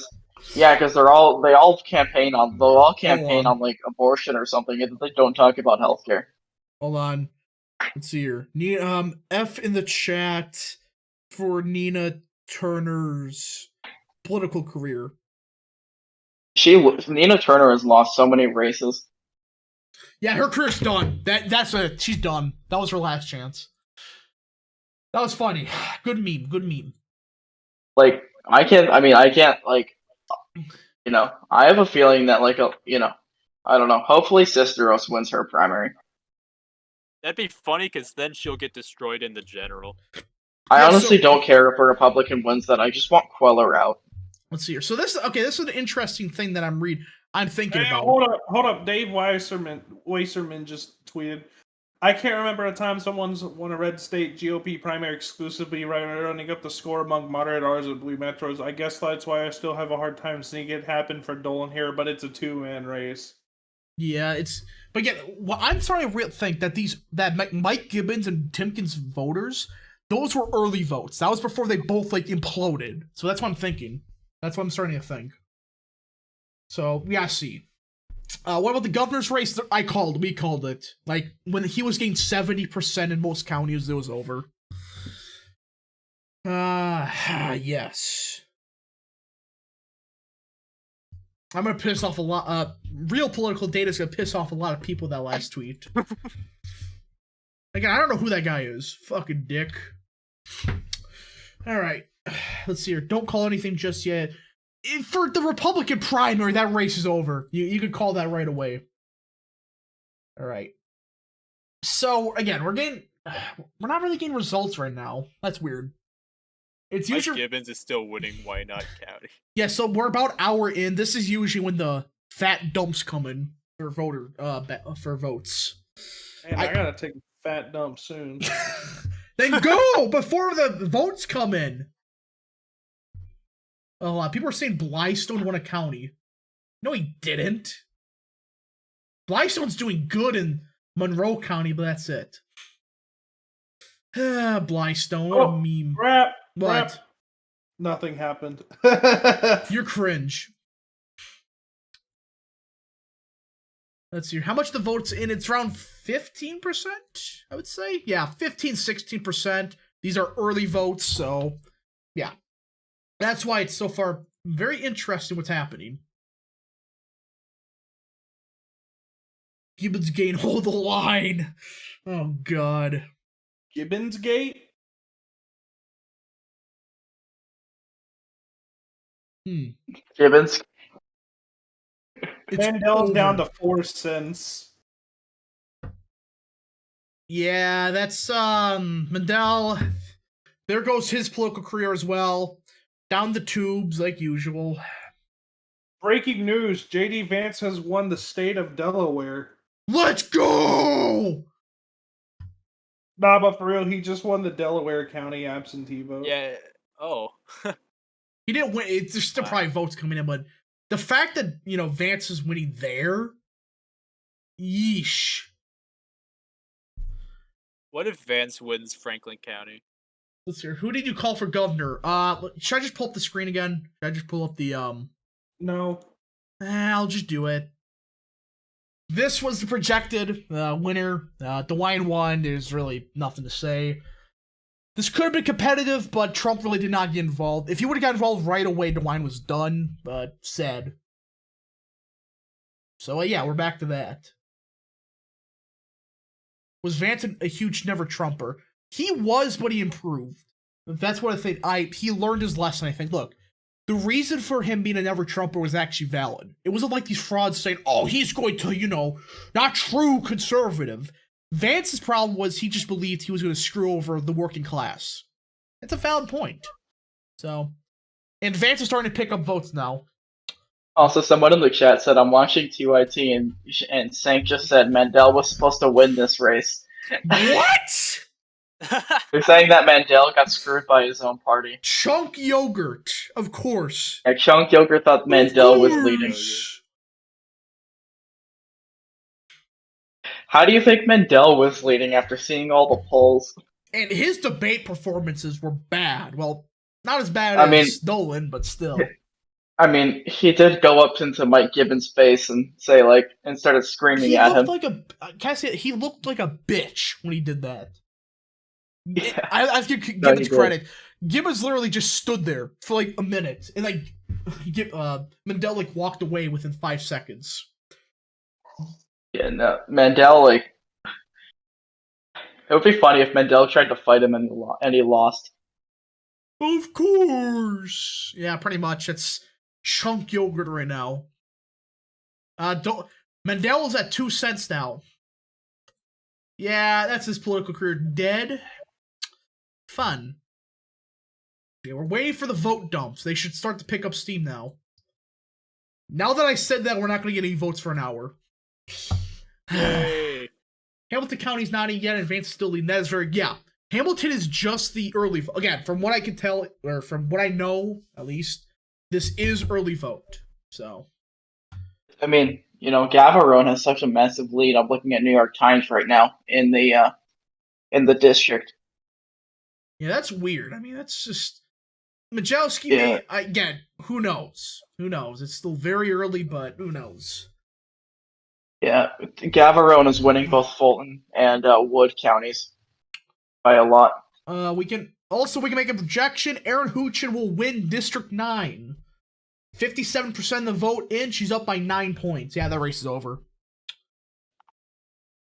they all campaign on like abortion or something, and they don't talk about healthcare. Hold on. Let's see here. F in the chat for Nina Turner's political career. Nina Turner has lost so many races. Yeah, her career's done. That's it. She's done. That was her last chance. That was funny. Good meme. Like, I can't, like, I have a feeling that, like, I don't know. Hopefully Sisteros wins her primary. That'd be funny, because then she'll get destroyed in the general. I honestly don't care if a Republican wins that. I just want Queller out. Let's see here. So this is an interesting thing that I'm thinking about. Hold up. Dave Weiserman just tweeted, I can't remember a time someone's won a red state GOP primary exclusively running up the score among moderate R's and blue metros. I guess that's why I still have a hard time seeing it happen for Dolan here, but it's a two-man race. Yeah, but again, I'm starting to think that Mike Gibbons and Timken's voters, those were early votes. That was before they both imploded. So that's what I'm thinking. That's what I'm starting to think. So we gotta see. What about the governor's race? We called it. Like, when he was getting 70% in most counties, it was over. Yes. I'm gonna piss off a lot. Real political data is gonna piss off a lot of people that last tweet. Again, I don't know who that guy is. Fucking dick. Alright. Let's see here. Don't call anything just yet. For the Republican primary, that race is over. You could call that right away. Alright. So, again, we're not really getting results right now. That's weird. It's usually Gibbons is still winning Wynot County. Yeah, so we're about an hour in. This is usually when the fat dumps come in for for votes. Man, I gotta take a fat dump soon. Then go before the votes come in. A lot. People are saying Blystone won a county. No, he didn't. Blystone's doing good in Monroe County, but that's it. Blystone, what a meme. What? Nothing happened. You're cringe. Let's see. How much the votes in? It's around 15%, I would say. Yeah, 16%. These are early votes, so yeah. That's why it's so far very interesting what's happening. Gibbons Gate, hold the line. Oh, God. Gibbons Gate? Gibbons. Mandel's down to 4 cents. Yeah, that's Mandel. There goes his political career as well. Down the tubes like usual. Breaking news: J.D. Vance has won the state of Delaware. Let's go! Nah, but for real, he just won the Delaware County absentee vote. Yeah. Oh. He didn't win. There's still probably votes coming in, but the fact that, Vance is winning there, yeesh. What if Vance wins Franklin County? Let's see. Who did you call for governor? Should I just pull up the screen again? Should I just pull up the, No. I'll just do it. This was the projected winner. DeWine won. There's really nothing to say. This could have been competitive, but Trump really did not get involved. If he would have got involved right away, DeWine was done, but sad. So, yeah, we're back to that. Was Vance a huge never-Trumper? He was, but he improved. That's what I think. He learned his lesson, I think. Look, the reason for him being a never-Trumper was actually valid. It wasn't like these frauds saying, oh, he's going to, not true conservative. Vance's problem was he just believed he was going to screw over the working class. It's a valid point. So, and Vance is starting to pick up votes now. Also, someone in the chat said, I'm watching TYT, and Sank just said Mandel was supposed to win this race. What? They're saying that Mandel got screwed by his own party. Chunk Yogurt, of course. Yeah, Chunk Yogurt thought Mandel was leading. How do you think Mandel was leading after seeing all the polls? And his debate performances were bad. Well, not as bad as Dolan, but still. I mean, he did go up into Mike Gibbons' face and say, like, and started screaming at him. He looked like a bitch when he did that. Yeah. I give Gibbons credit. Gibbons literally just stood there for like a minute, and Mandel like walked away within 5 seconds. Yeah, no, Mandel, like, it would be funny if Mandel tried to fight him and he lost. Of course. Yeah, pretty much. It's Chunk Yogurt right now. Mandel is at 2 cents now. Yeah, that's his political career dead. Fun. Yeah, we're waiting for the vote dumps. They should start to pick up steam now. Now that I said that, we're not going to get any votes for an hour. Hey. Hamilton County's not in yet, and Vance is still leading. That is very, yeah. Hamilton is just the early vote. Again, from what I can tell, or from what I know, at least, this is early vote. So. I mean, you know, Gavarone has such a massive lead. I'm looking at New York Times right now in the district. Yeah, that's weird. I mean, that's just Majowski. Yeah. Again, who knows? Who knows? It's still very early, but who knows? Yeah, Gavarone is winning both Fulton and Wood counties by a lot. We can make a projection. Aaron Hoochin will win District 9. 57% of the vote in. She's up by 9 points. Yeah, that race is over.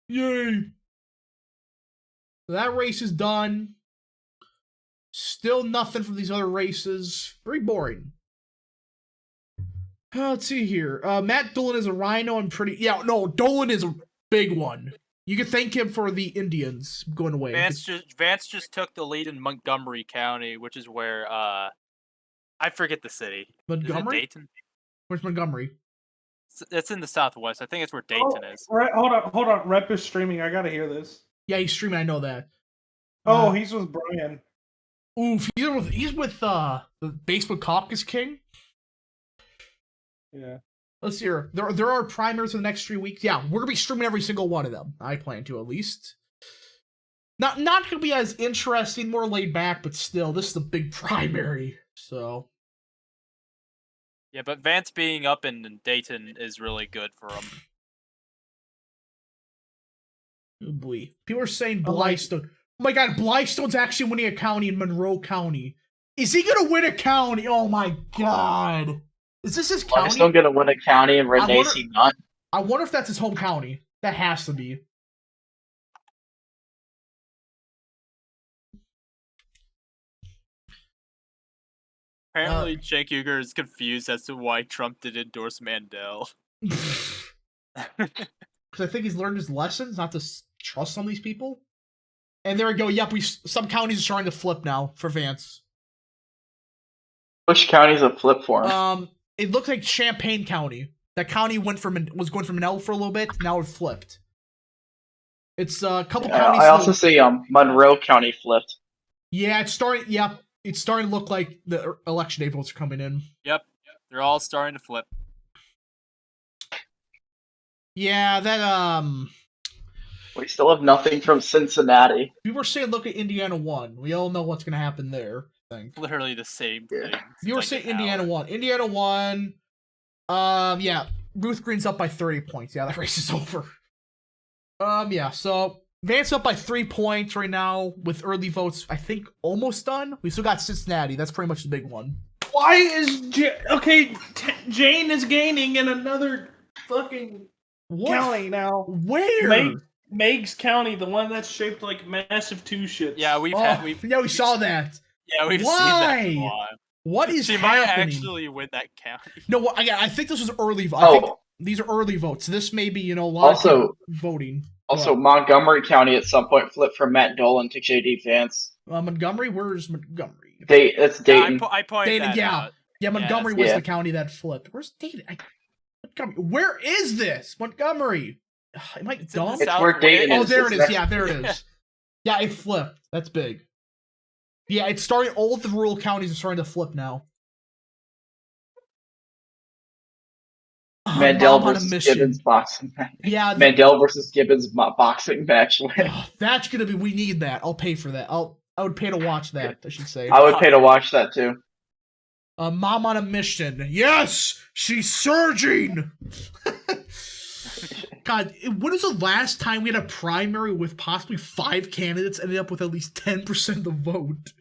Yay! So that race is done. Still nothing from these other races. Very boring. Let's see here. Matt Dolan is a rhino. Dolan is a big one. You can thank him for the Indians going away. Vance just took the lead in Montgomery County, which is where I forget the city. Montgomery? Is it Dayton? Where's Montgomery? It's in the southwest. I think it's where Dayton is. Right, hold on. Rep is streaming. I gotta hear this. Yeah, he's streaming. I know that. He's with Brian. Oof, he's with the Basement Caucus King. Yeah. Let's see here. There are primaries in the next 3 weeks. Yeah, we're gonna be streaming every single one of them. I plan to, at least. Not gonna be as interesting, more laid back, but still, this is a big primary. So. Yeah, but Vance being up in Dayton is really good for him. Oh boy. People are saying Blystone. Oh my god, Blystone's actually winning a county in Monroe County. Is he gonna win a county? Oh my god. Is this his county? Blystone gonna win a county and Renacy not? I wonder if that's his home county. That has to be. Apparently, Jake Uger is confused as to why Trump did endorse Mandel. Because I think he's learned his lessons not to trust some of these people. And there we go. Yep, some counties are starting to flip now for Vance. Which counties have flipped for him? It looked like Champaign County. That county was going from an L for a little bit. Now it flipped. It's a couple counties. I also see Monroe County flipped. Yeah, it's starting. Yep, it's starting to look like the election day votes are coming in. Yep, they're all starting to flip. Yeah, that We still have nothing from Cincinnati. People are saying, look at Indiana 1. We all know what's going to happen there, I think. Literally the same thing. You were saying Indiana 1. Indiana 1. Yeah. Ruth Green's up by 30 points. Yeah, that race is over. Yeah, so Vance up by 3 points right now with early votes, I think, almost done. We still got Cincinnati. That's pretty much the big one. Why is Jane is gaining in another fucking county now? Where? Meigs County, the one that's shaped like massive two shits. Yeah, we saw that. Yeah, we've seen that. What is happening? She might actually win that county. No, I think this was early. I think these are early votes. So this may be, a lot of voting. Also, Montgomery County at some point flipped from Matt Dolan to JD Vance. Montgomery? Where's Montgomery? It's Dayton. I pointed that out. Yeah, Montgomery was the county that flipped. Where's Dayton? Where is this? Montgomery. Am I dumb? It's where Dayton is. Oh, there it is. Yeah, there it is. Yeah, it flipped. That's big. Yeah, it's starting. All of the rural counties are starting to flip now. Mandel versus Gibbons boxing match. Yeah, Mandel versus Gibbons boxing match. That's gonna be. We need that. I'll pay for that. I would pay to watch that. I should say. I would pay to watch that too. Mom on a mission. Yes, she's surging. God, when was the last time we had a primary with possibly 5 candidates ended up with at least 10% of the vote?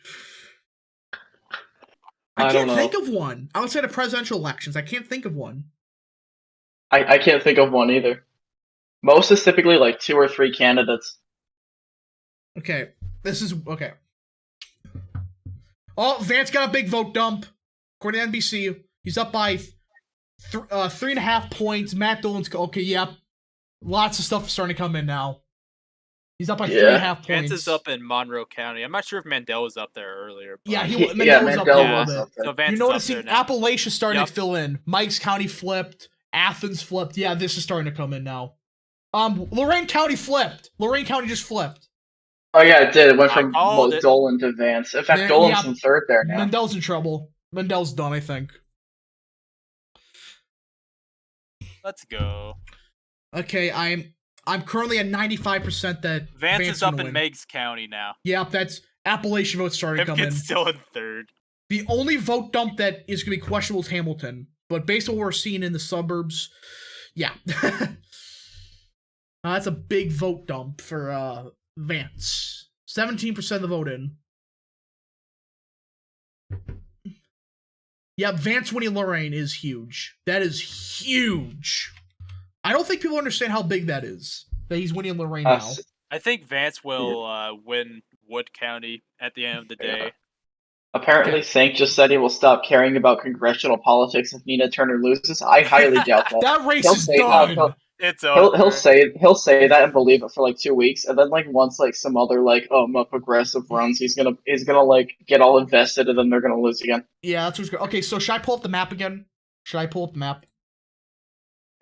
I can't think of one. Outside of presidential elections, I can't think of one. I can't think of one either. Most is typically like 2 or 3 candidates. Okay, this is okay. Oh, Vance got a big vote dump. According to NBC, he's up by 3.5 points. Matt Dolan's okay. Yep, lots of stuff starting to come in now. He's up by 3.5 points. Vance is up in Monroe County. I'm not sure if Mandel was up there earlier. But... Yeah, Mandel was up there a little bit. So Vance you're noticing Appalachia starting to fill in. Meigs County flipped. Athens flipped. Yeah, this is starting to come in now. Lorain County flipped. Lorain County just flipped. Oh yeah, it did. It went from Dolan to Vance. In fact, Dolan's in third there now. Mandel's in trouble. Mandel's done, I think. Let's go. Okay, I'm currently at 95% that Vance is up in Meigs County now. Yep, that's Appalachian votes starting to come in. Still in third. The only vote dump that is going to be questionable is Hamilton, but based on what we're seeing in the suburbs, yeah. That's a big vote dump for Vance. 17% of the vote in. Yeah, Vance winning Lorain is huge. That is huge. I don't think people understand how big that is. That he's winning Lorain now. I think Vance will win Wood County at the end of the day. Yeah. Apparently, Sank just said he will stop caring about congressional politics if Nina Turner loses. I highly doubt that. That race is done. It's over. He'll say that and believe it for like 2 weeks, and then like once like some other like a progressive runs, he's gonna like get all invested, and then they're gonna lose again. Yeah, that's what's good. Okay, so should I pull up the map again? Yeah,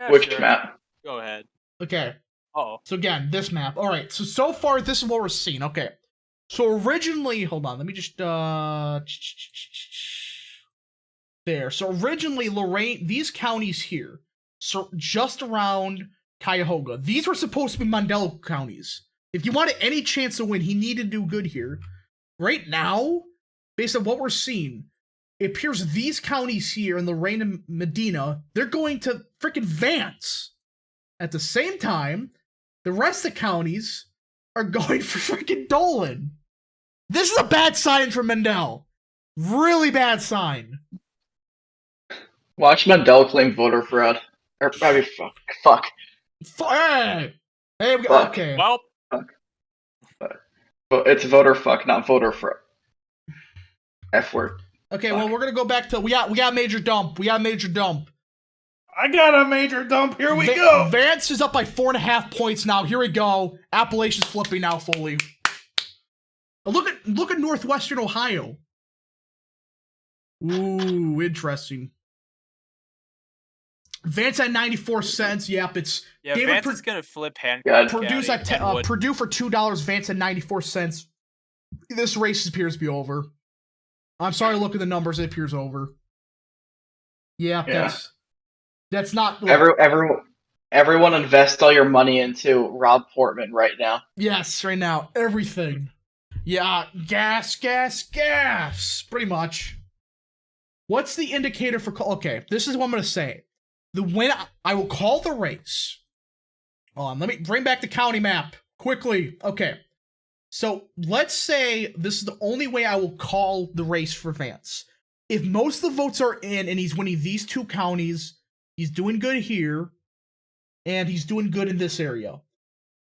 Which sure. map? Go ahead. Okay. Oh. So again, this map. All right. So far, this is what we're seeing. Okay. So originally, hold on. Let me just there. So originally, Lorain, these counties here, so just around Cuyahoga, these were supposed to be Mandel counties. If you wanted any chance to win, he needed to do good here. Right now, based on what we're seeing, it appears these counties here in Lorain and Medina, they're going to freaking Vance. At the same time, the rest of the counties are going for freaking Dolan. This is a bad sign for Mandel. Really bad sign. Watch Mandel claim voter fraud. Or probably fuck. Hey, we got, Fuck. okay. Well, But it's voter fuck, not voter fraud. F word. Okay, well, we're gonna go back to we got major dump. We got major dump. I got a major dump. Here we go. Vance is up by 4.5 points now. Here we go. Appalachia's flipping now fully. Look at Northwestern Ohio. Ooh, interesting. Vance at 94 cents. Yep, it's Vance is gonna flip Hancock. Purdue's at Purdue for $2. Vance at 94 cents. This race appears to be over. I'm sorry. Look at the numbers. It appears over. Yeah. That's not everyone invest all your money into Rob Portman right now. Yes, right now. Everything. Yeah, gas. Pretty much. What's the indicator for okay, this is what I'm gonna say. When I will call the race. Hold on, let me bring back the county map quickly. Okay. So let's say this is the only way I will call the race for Vance. If most of the votes are in and he's winning these 2 counties, he's doing good here, and he's doing good in this area.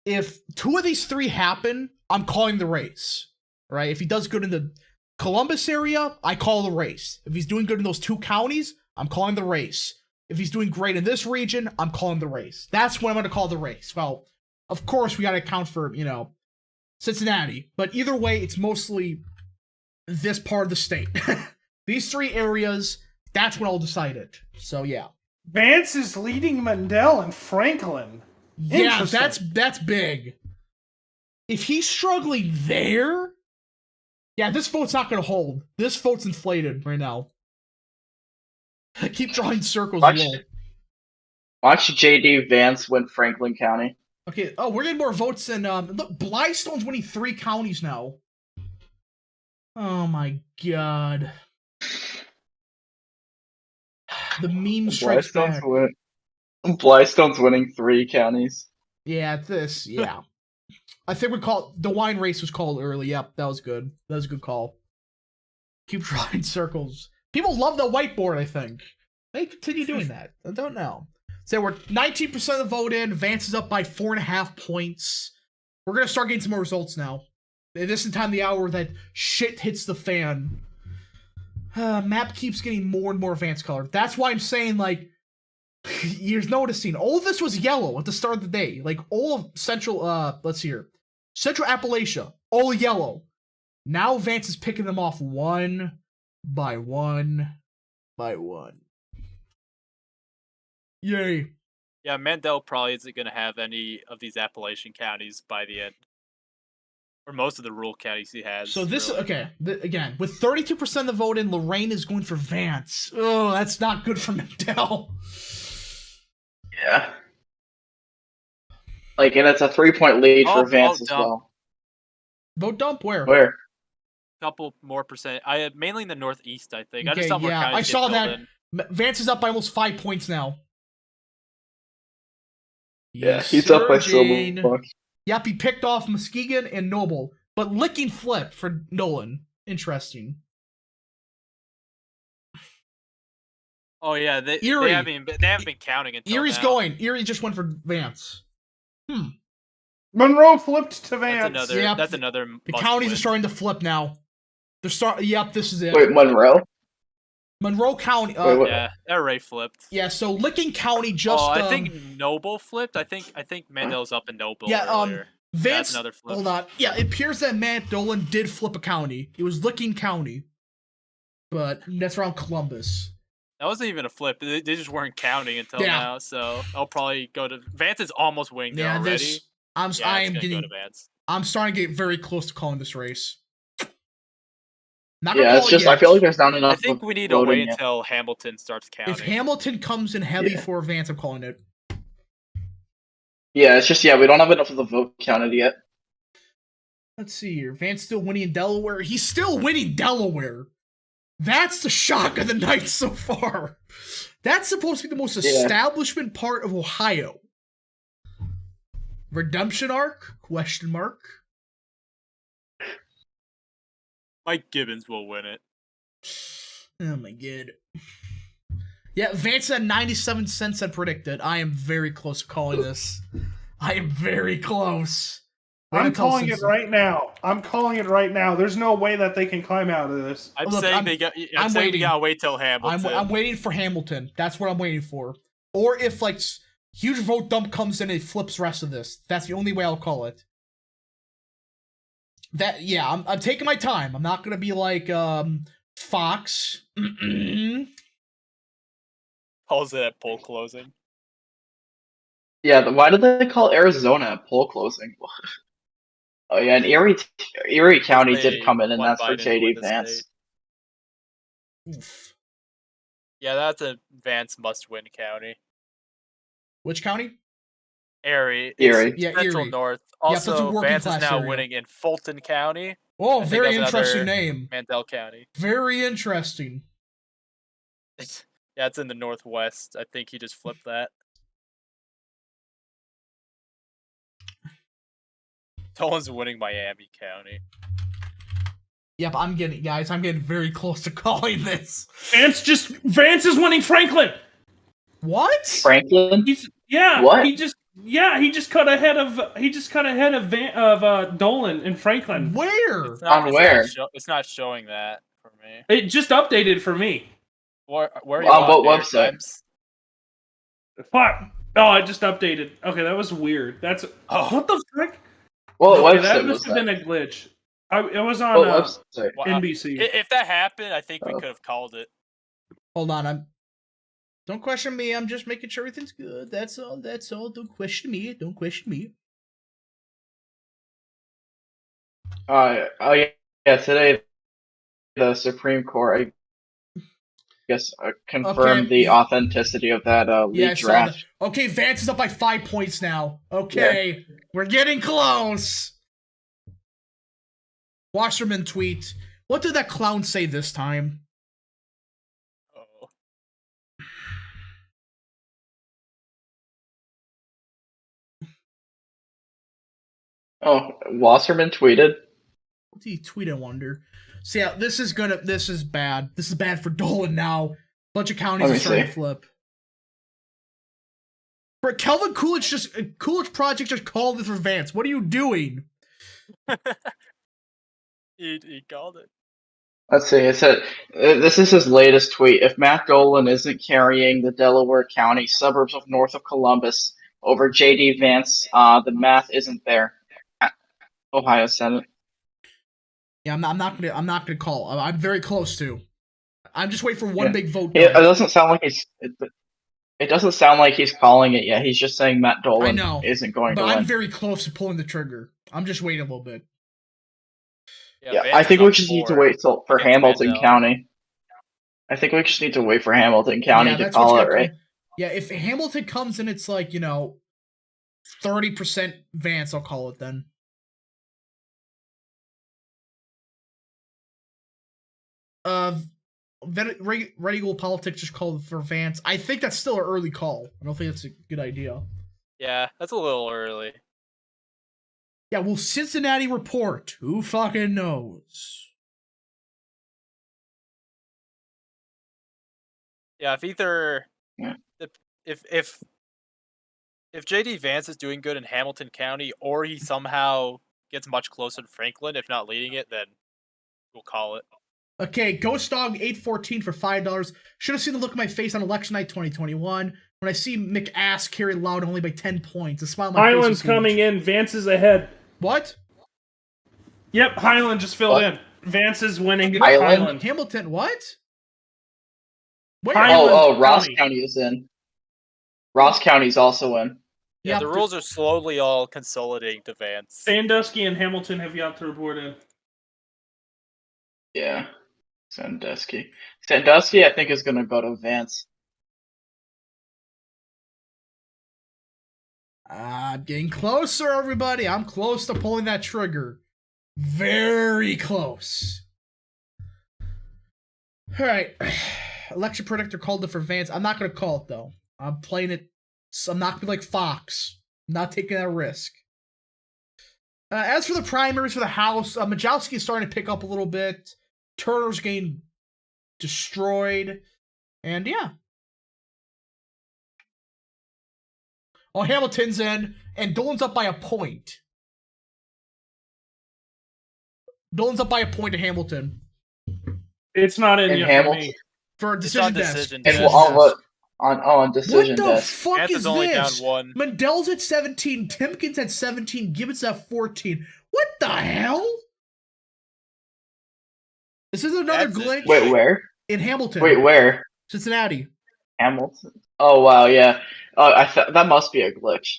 If 2 of these 3 happen, I'm calling the race, right? If he does good in the Columbus area, I call the race. If he's doing good in those 2 counties, I'm calling the race. If he's doing great in this region, I'm calling the race. That's when I'm going to call the race. Well, Of course, we got to account for, Cincinnati. But either way, it's mostly this part of the state. These 3 areas, that's what I'll decide it. So, yeah. Vance is leading Mandel and Franklin. Yeah, that's big. If he's struggling there, yeah, this vote's not going to hold. This vote's inflated right now. Keep drawing circles. Watch JD Vance win Franklin County. Okay, we're getting more votes than, look, Blystone's winning 3 counties now. Oh my god. The meme strikes back. Blystone's winning 3 counties. Yeah, yeah. I think the wine race was called early. Yep, that was good. That was a good call. Keep drawing circles. People love the whiteboard, I think. They continue doing that. I don't know. So we're 19% of the vote in. Vance is up by 4.5 points. We're going to start getting some more results now. This is the time of the hour that shit hits the fan. Map keeps getting more and more Vance color. That's why I'm saying, like, you're noticing all of this was yellow at the start of the day. Like, all of Central, let's see here. Central Appalachia, all yellow. Now Vance is picking them off one by one by one. Yay. Yeah, Mandel probably isn't going to have any of these Appalachian counties by the end. Or most of the rural counties he has. So this, really. Okay, again, with 32% of the vote in, Lorraine is going for Vance. Oh, that's not good for Mandel. Yeah. Like, and it's a 3-point lead for Vance as well. Vote dump? Where? Where? Couple more percent. Mainly in the Northeast, I think. Okay, I just saw more counties. I saw that. In. Vance is up by almost 5 points now. Yeah, he's up by so much. Yep, he picked off Muskegon and Noble, but licking flip for Nolan. Interesting. Oh yeah, they haven't been counting until Erie's now. Going. Erie just went for Vance. Monroe flipped to Vance. That's another. The counties are starting to flip now. Yep, this is it. Wait, Monroe County. Yeah, that already flipped. Yeah, so Licking County just. I think Noble flipped. I think Mandel's up in Noble. Yeah, earlier. Vance. That's another flip. Hold on. Yeah, it appears that Matt Dolan did flip a county. It was Licking County, but that's around Columbus. That wasn't even a flip. They just weren't counting until now. So I'll probably go to Vance. Is almost winning there already. I'm starting to get very close to calling this race. It's just I feel like there's not enough. I think we need to wait until Hamilton starts counting. If Hamilton comes in heavy for Vance, I'm calling it. Yeah, it's just we don't have enough of the vote counted yet. Let's see here. Vance still winning in Delaware. He's still winning Delaware. That's the shock of the night so far. That's supposed to be the most establishment part of Ohio. Redemption arc? Question mark. Mike Gibbons will win it. Oh my god. Yeah, Vance at 97 cents had predicted. I am very close to calling this. I am very close. I'm calling it right now. There's no way that they can climb out of this. I'm saying we gotta wait till Hamilton. I'm waiting for Hamilton. That's what I'm waiting for. Or if like huge vote dump comes in and it flips the rest of this. That's the only way I'll call it. I'm taking my time. I'm not gonna be like Fox. Calls it at poll closing. Yeah, why did they call Arizona at poll closing? Oh yeah, and Erie County did come in, and that's for JD Vance. Yeah, that's a Vance must-win county. Which county? Erie. Erie. Central Erie. North. Also, Vance is now area. winning in Fulton County. Oh, very interesting name. Mandel County. Very interesting. Yeah, it's in the Northwest. I think he just flipped that. Dolan's winning Miami County. Yep, I'm getting very close to calling this. Vance is winning Franklin. What? Franklin? What? He just cut ahead of Dolan and Franklin. Where? It's not showing that for me. It just updated for me. Where are you on what website? Fuck. Oh, I just updated. Okay, that was weird. That's what the frick? What Okay, website that was must have that? been a glitch. It was on What website? NBC. If that happened, I think we could have called it. Hold on, don't question me. I'm just making sure everything's good. That's all. That's all. Don't question me. Don't question me. Oh yeah. Today, the Supreme Court, I guess, confirmed the authenticity of that leaked draft. Okay, Vance is up by 5 points now. Okay, we're getting close. Wasserman tweet. What did that clown say this time? Oh, Wasserman tweeted. What did he tweet? I wonder. So yeah, this is bad. This is bad for Dolan now. Bunch of counties are starting to flip. Bro, Kelvin Coolidge Project just called it for Vance. What are you doing? He called it. Let's see. It said this is his latest tweet. If Matt Dolan isn't carrying the Delaware County suburbs of north of Columbus over J.D. Vance, the math isn't there. Ohio Senate. Yeah, I'm not gonna call. I'm very close to. I'm just waiting for one big vote. It doesn't sound like he's. It doesn't sound like he's calling it yet. He's just saying Matt Dolan isn't going to win. But I'm very close to pulling the trigger. I'm just waiting a little bit. Yeah, I think we just need to wait for Hamilton County. I think we just need to wait for Hamilton County to call it, right? Yeah, if Hamilton comes in, it's like 30% Vance. I'll call it then. Regular politics just called for Vance. I think that's still an early call. I don't think that's a good idea. Yeah, that's a little early. Yeah, will Cincinnati report? Who fucking knows? Yeah, if JD Vance is doing good in Hamilton County, or he somehow gets much closer to Franklin, if not leading it, then we'll call it. Okay, Ghost Dog 814 for $5. Should have seen the look on my face on election night 2021 when I see McAss carry Loud only by 10 points. A smile on my face. Highland's coming in. Vance is ahead. What? Yep, Highland just filled in. Vance is winning. Highland? Hamilton, what? Ross County is in. Ross County's also in. Yeah, the rules are slowly all consolidating to Vance. Sandusky and Hamilton have yet to report in. Yeah. Sandusky, I think, is going to go to Vance. I'm getting closer, everybody. I'm close to pulling that trigger. Very close. All right. Election predictor called it for Vance. I'm not going to call it, though. I'm playing it. I'm not going to be like Fox. I'm not taking that risk. As for the primaries for the House, Majowski is starting to pick up a little bit. Turner's getting destroyed. And yeah. Oh, Hamilton's in, and Dolan's up by a point. Dolan's up by a point to Hamilton. It's not in yet Hamilton for decision desk. On decision desk. What the fuck Vance is only this? Down 1. Mandell's at 17, Timken's at 17, Gibbons at 14. What the hell? This is another glitch. Wait, where? In Hamilton. Wait, where? Cincinnati. Hamilton. Oh wow, yeah. That must be a glitch.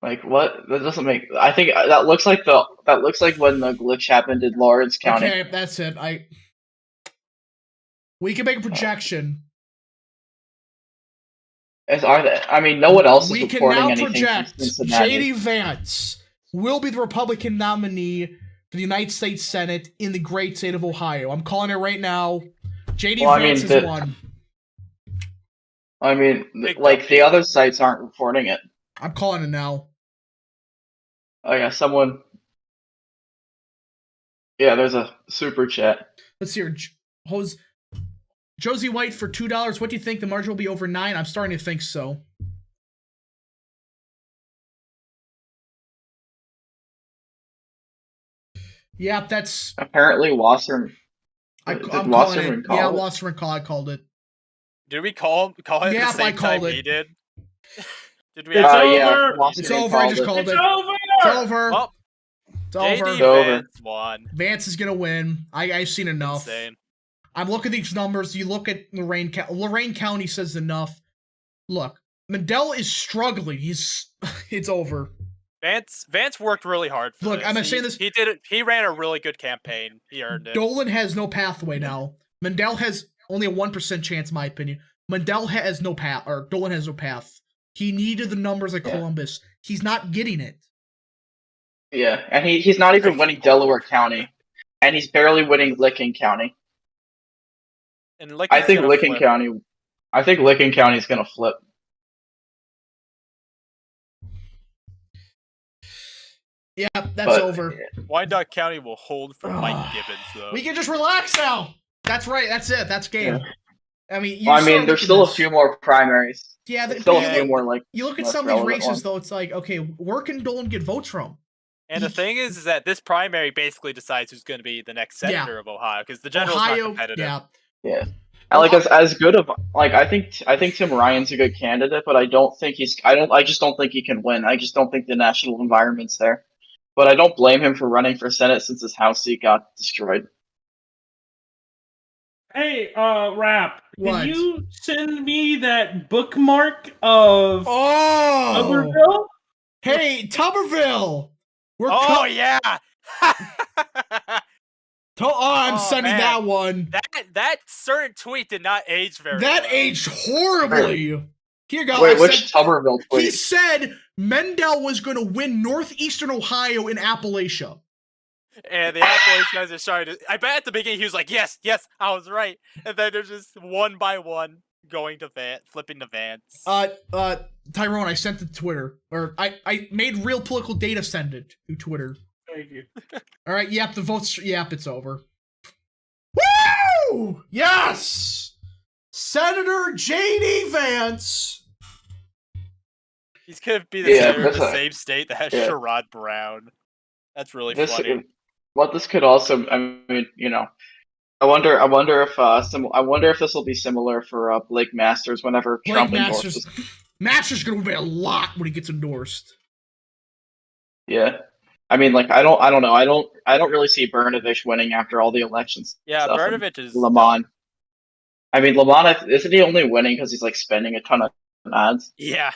Like what? That doesn't make. I think that looks like when the glitch happened in Lawrence County. Okay, that's it. We can make a projection. I mean, no one else is reporting anything. We can now project J.D. Vance will be the Republican nominee for the United States Senate in the great state of Ohio. I'm calling it right now. J.D. Vance has won. I mean, like, the other sites aren't reporting it. I'm calling it now. Oh, yeah, someone... Yeah, there's a super chat. Let's see here. Josie White for $2. What do you think? The margin will be over 9? I'm starting to think so. Yeah, that's... Apparently Wasserman... Wasserman call it? Yeah, Wasserman called it. Did we call it the same time he did? Did we? It's over. Yeah, it's over. I just called it. It's over. Oh, it's over. JD Vance won. Vance is gonna win. I've seen enough. Insane. I'm looking at these numbers. You look at Lorain County says enough. Look, Mandel is struggling. It's over. Vance worked really hard for Look, this. I'm saying this. He did it. He ran a really good campaign. He earned it. Dolan has no pathway now. Mandel has only a 1% chance, in my opinion. Mandel has no path, or Dolan has no path. He needed the numbers like Columbus. He's not getting it. Yeah, and he's not even winning Delaware County, and he's barely winning Licking County. And I think Licking County is gonna flip. Yeah, that's over. Wyandotte County will hold for Mike Gibbons, though. We can just relax now. That's right. That's it. That's game. Yeah. I mean, there's still a few more primaries. Yeah, still a few more you look at some of these races though. It's like, okay, where can Dolan get votes from? And the thing is that this primary basically decides who's going to be the next senator of Ohio, because the general's not competitive. Yeah. And like as good of I think Tim Ryan's a good candidate, but I just don't think he can win. I just don't think the national environment's there. But I don't blame him for running for Senate since his House seat got destroyed. Hey, Rap, can you send me that bookmark of Tuberville? Hey, Tuberville! Yeah! I'm sending that one. That certain tweet did not age very well. That aged horribly. Here, guys. Wait, which Tuberville tweet? He said Mendel was going to win northeastern Ohio in Appalachia. And the Appalachian guys are starting to... I bet at the beginning he was like, yes, I was right. And then they're just one by one going to Vance, flipping to Vance. Tyrone, I sent it to Twitter. Or I made real political data send it to Twitter. Thank you. All right, the votes... it's over. Woo! Yes! Senator J.D. Vance. He's going to be the senator of the same state that has Sherrod Brown. That's really funny. What this could also, I mean, I wonder if this will be similar for Blake Masters whenever Trump endorses. Masters is going to win a lot when he gets endorsed. Yeah, I mean, I don't know. I don't really see Brnovich winning after all the elections. Yeah, Brnovich is Lamont. I mean, Lamont, isn't he only winning because he's spending a ton of ads? Yeah.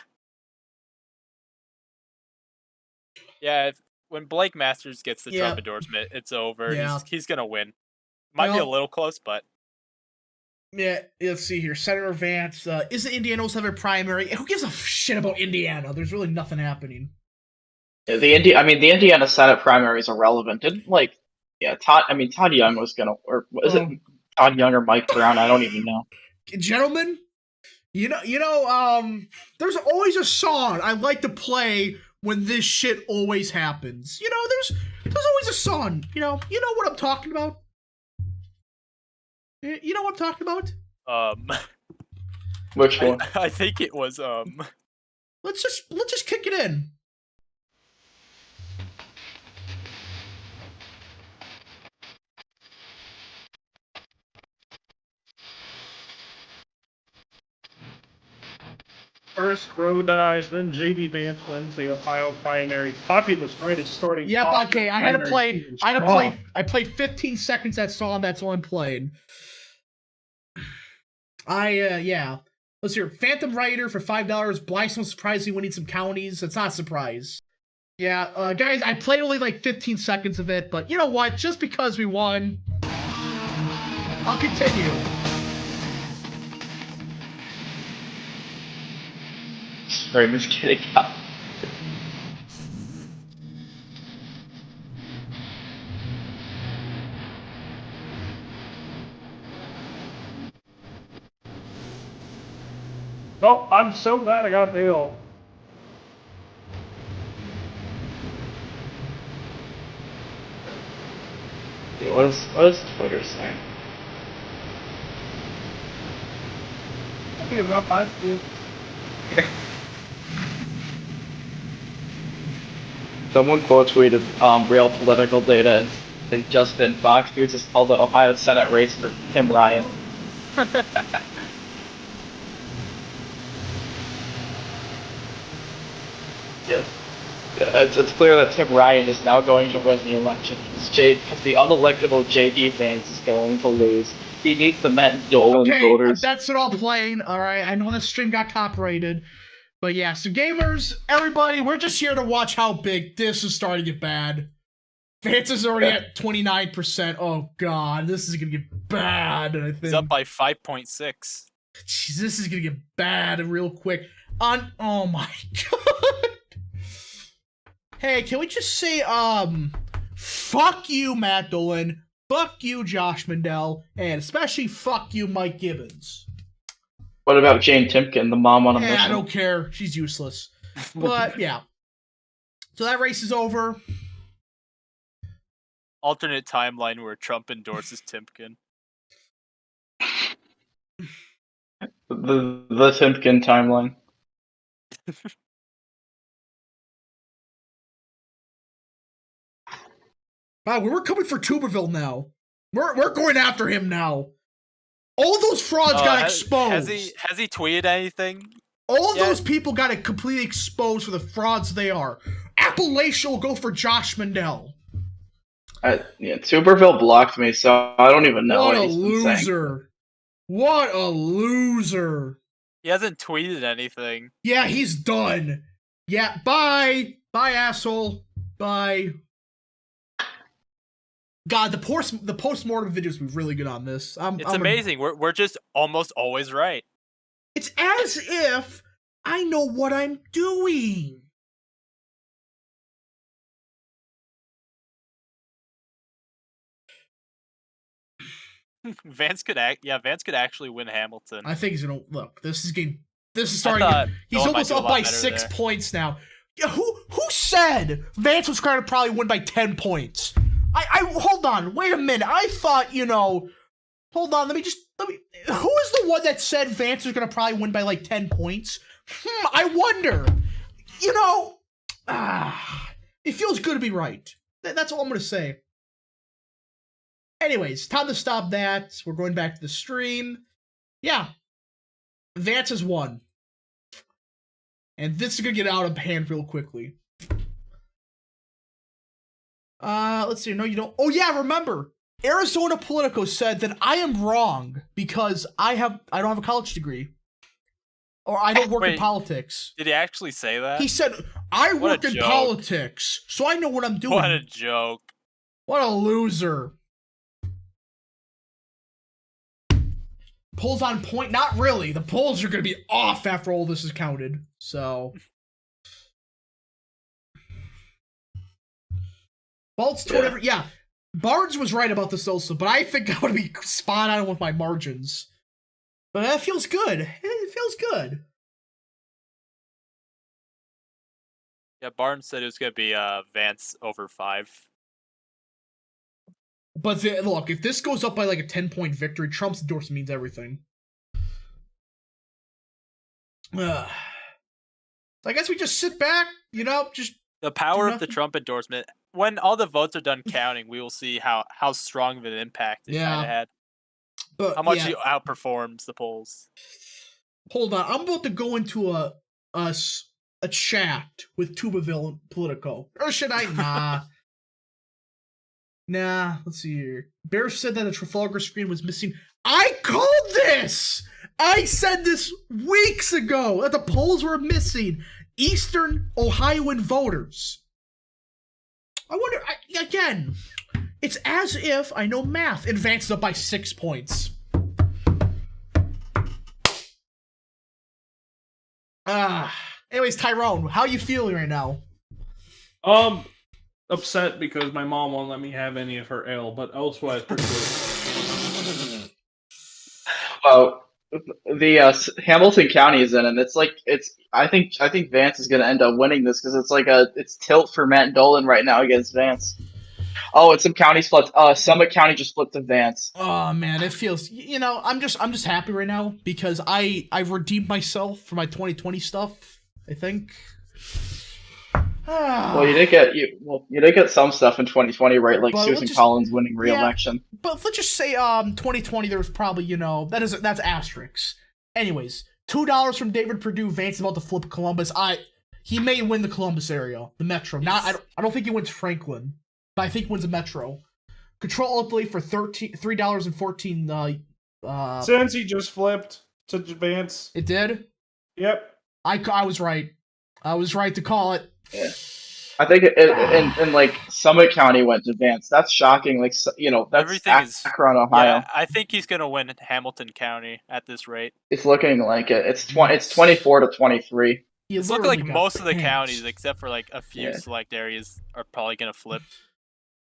Yeah. When Blake Masters gets the Trump endorsement, it's over. Yeah. He's going to win. Might be a little close, but... Yeah, let's see here. Senator Vance. Isn't Indiana also have a primary? Who gives a shit about Indiana? There's really nothing happening. Yeah, the Indiana Senate primary is irrelevant. Todd Young was going to... Or is it Todd Young or Mike Brown? I don't even know. Gentlemen, there's always a song I like to play... when this shit always happens. There's always a song. You know what I'm talking about? You know what I'm talking about? Which one? I think it was Let's just kick it in. First, Roe dies, then J.D. Vance wins the Ohio primary. Populist right is starting. Yep, okay, I played 15 seconds that song, that's all I'm playing. Let's hear Phantom Rider for $5. Blyson surprisingly winning some counties. It's not a surprise. Yeah, guys, I played only 15 seconds of it, but you know what? Just because we won, I'll continue. Sorry, just kidding. Oh, I'm so glad I got the hill. What does Twitter say? Someone quote tweeted real political data and Justin Fox News just called the Ohio Senate race for Tim Ryan. Yes. It's clear that Tim Ryan is now going to win the election. The unelectable J.D. Vance is going to lose. He needs the Matt Dolan voters. That's it all playing. All right, I know this stream got copyrighted. But yeah, so gamers, everybody, we're just here to watch how big this is starting to get bad. Vance is already at 29%. Oh god, this is gonna get bad, I think. He's up by 5.6. Jeez, this is gonna get bad real quick. Oh my god. Hey, can we just say, fuck you, Matt Dolan, fuck you, Josh Mandel, and especially fuck you, Mike Gibbons. What about Jane Timken, the mom on a mission? I don't care. She's useless. But, yeah. So that race is over. Alternate timeline where Trump endorses Timken. The Timken timeline. Wow, we're coming for Tuberville now. We're going after him now. All those frauds got exposed. Has he tweeted anything? All those people got it completely exposed for the frauds they are. Appalachian will go for Josh Mandel. Tuberville blocked me, so I don't even know what a loser. What a loser. He hasn't tweeted anything. Yeah, he's done. Yeah, bye. Bye, asshole. Bye. God, the post-mortem videos would be really good on this. It's amazing. We're just almost always right. It's as if I know what I'm doing. Vance could actually win Hamilton. I think he's gonna look. This is starting. He's almost up by 6 points now. Yeah, who said Vance was going to probably win by 10 points? I hold on. Wait a minute. I thought, hold on. Let me. Who is the one that said Vance was going to probably win by like 10 points? I wonder. It feels good to be right. That's all I'm going to say. Anyways, time to stop that. We're going back to the stream. Yeah. Vance has won. And this is going to get out of hand real quickly. Let's see. No, you don't. Oh, yeah, remember. Arizona Politico said that I am wrong because I don't have a college degree. Or I don't work in politics. Did he actually say that? He said, I work in politics, so I know what I'm doing. What a joke. What a loser. Polls on point? Not really. The polls are going to be off after all this is counted. So. Bolt's whatever. Yeah. Barnes was right about this also, but I think I'm going to be spot on with my margins. But that feels good. It feels good. Yeah, Barnes said it was going to be Vance over 5. But look, if this goes up by like a 10-point victory, Trump's endorsement means everything. So I guess we just sit back, just... The power of the Trump endorsement. When all the votes are done counting, we will see how strong of an impact it kind of had. But, how much he outperforms the polls. Hold on, I'm about to go into a chat with Tubaville and Politico. Or should I? Nah. Nah, let's see here. Bear said that a Trafalgar screen was missing. I called this! I said this weeks ago that the polls were missing Eastern Ohioan voters. I wonder, again, it's as if I know math. Advances up by 6 points. Anyways, Tyrone, how are you feeling right now? Upset because my mom won't let me have any of her ale, but elsewise pretty good. The Hamilton County is in, and I think Vance is going to end up winning this because it's tilt for Matt Dolan right now against Vance. Oh, and some counties flipped. Summit County just flipped to Vance. Oh man, it feels. I'm just happy right now because I've redeemed myself for my 2020 stuff. I think. Well, you did get some stuff in 2020, right? Like Susan Collins winning re-election. Yeah, but let's just say 2020 there was probably that's asterisks. Anyways, $2 from David Perdue. Vance about to flip Columbus. He may win the Columbus area, the Metro. I don't think he wins Franklin, but I think he wins the Metro. Control ultimately for $3.14. Since he just flipped to Vance. It did? Yep. I was right. I was right to call it. Yeah. I think in like Summit County went to Vance. That's shocking. Like, you know, that's Akron, Ohio. Yeah, I think he's gonna win Hamilton County at this rate. It's looking like it. It's 24 to 23. It's looking like most of the counties, except for like a few select areas, are probably gonna flip.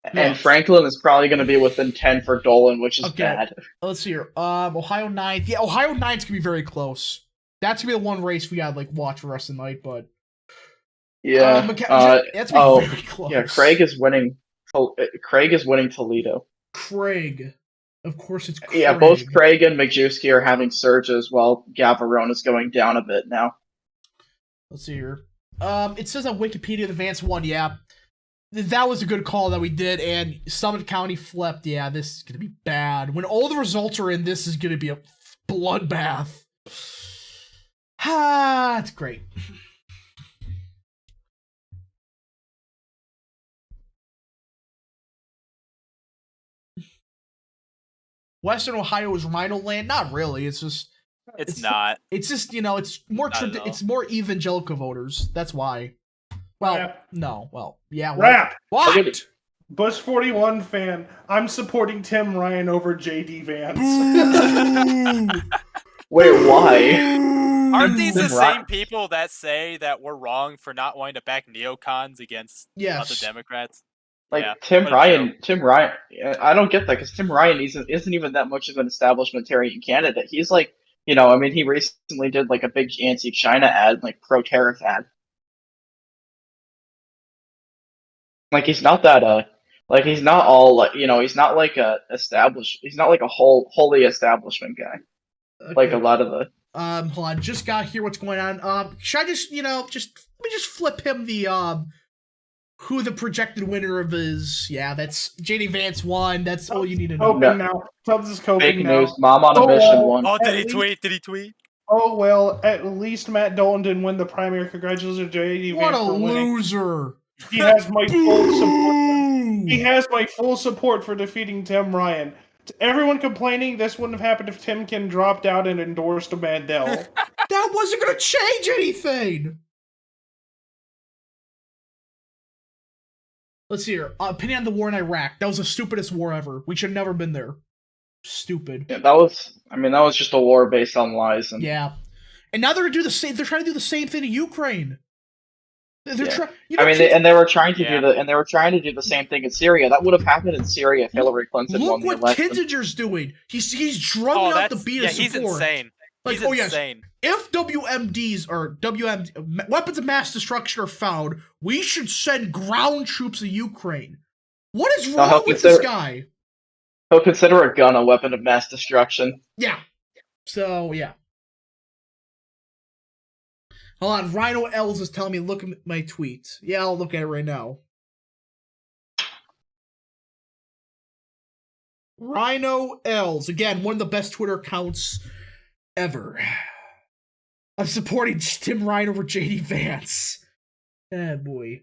And Franklin is probably going to be within 10 for Dolan, which is bad. Let's see here. Ohio 9th. Yeah, Ohio 9th going to be very close. That's going to be the one race we got to, like, watch for the rest of the night, but... Yeah. That's very close. Yeah, Craig is winning Toledo. Craig. Of course it's Craig. Yeah, both Craig and McJewski are having surges while Gavarone is going down a bit now. Let's see here. It says on Wikipedia the Vance won, yeah. That was a good call that we did, and Summit County flipped. Yeah, this is going to be bad. When all the results are in, this is going to be a bloodbath. Ah, it's great. Western Ohio is Rhino land? Not really. It's just... It's not. It's just, you know, it's more it's more evangelical voters. That's why. Well, Rap. No. Well, yeah. Rap. What? Bush 41 fan. I'm supporting Tim Ryan over JD Vance. Wait, why? Aren't these the same people that say that we're wrong for not wanting to back neocons against other Democrats? Like Tim Ryan. I don't get that because Tim Ryan isn't even that much of an establishmentarian candidate. He's like, you know, I mean, he recently did like a big anti-China ad, like pro-tariff ad. Like he's not that like he's not all like, you know, he's not like he's not like a wholly establishment guy. Okay. Like a lot of the hold on, just got here what's going on. Should I just, you know, let me just flip him the who the projected winner of is. Yeah, that's JD Vance won. That's all you need to know. Now. Tubbs is coping Fake now. News. Mom on a mission won. Oh, did he tweet? Did he tweet? Oh well, at least Matt Dolan didn't win the primary. Congratulations to JD Vance. What a for loser. He has my full support. He has my full support for defeating Tim Ryan. To everyone complaining this wouldn't have happened if Timken dropped out and endorsed Mandel. That wasn't going to change anything. Let's see here. Opinion on the war in Iraq. That was the stupidest war ever. We should have never been there. Stupid. Yeah, that was just a war based on lies. And... Yeah. And now they're going to do the same. They're trying to do the same thing to Ukraine. They were trying to do the same thing in Syria. That would have happened in Syria if Hillary Clinton won the election. Look what Kinzinger's doing. He's drumming up the beat of support. He's insane. Like, he's insane. If WMDs or weapons of mass destruction are found, we should send ground troops to Ukraine. What is wrong with this guy? He'll consider a gun a weapon of mass destruction. Yeah. So, yeah. Hold on, Rhino L's is telling me look at my tweets. Yeah, I'll look at it right now. Rhino L's, again, one of the best Twitter accounts ever. I'm supporting Tim Ryan over JD Vance. Ah, boy.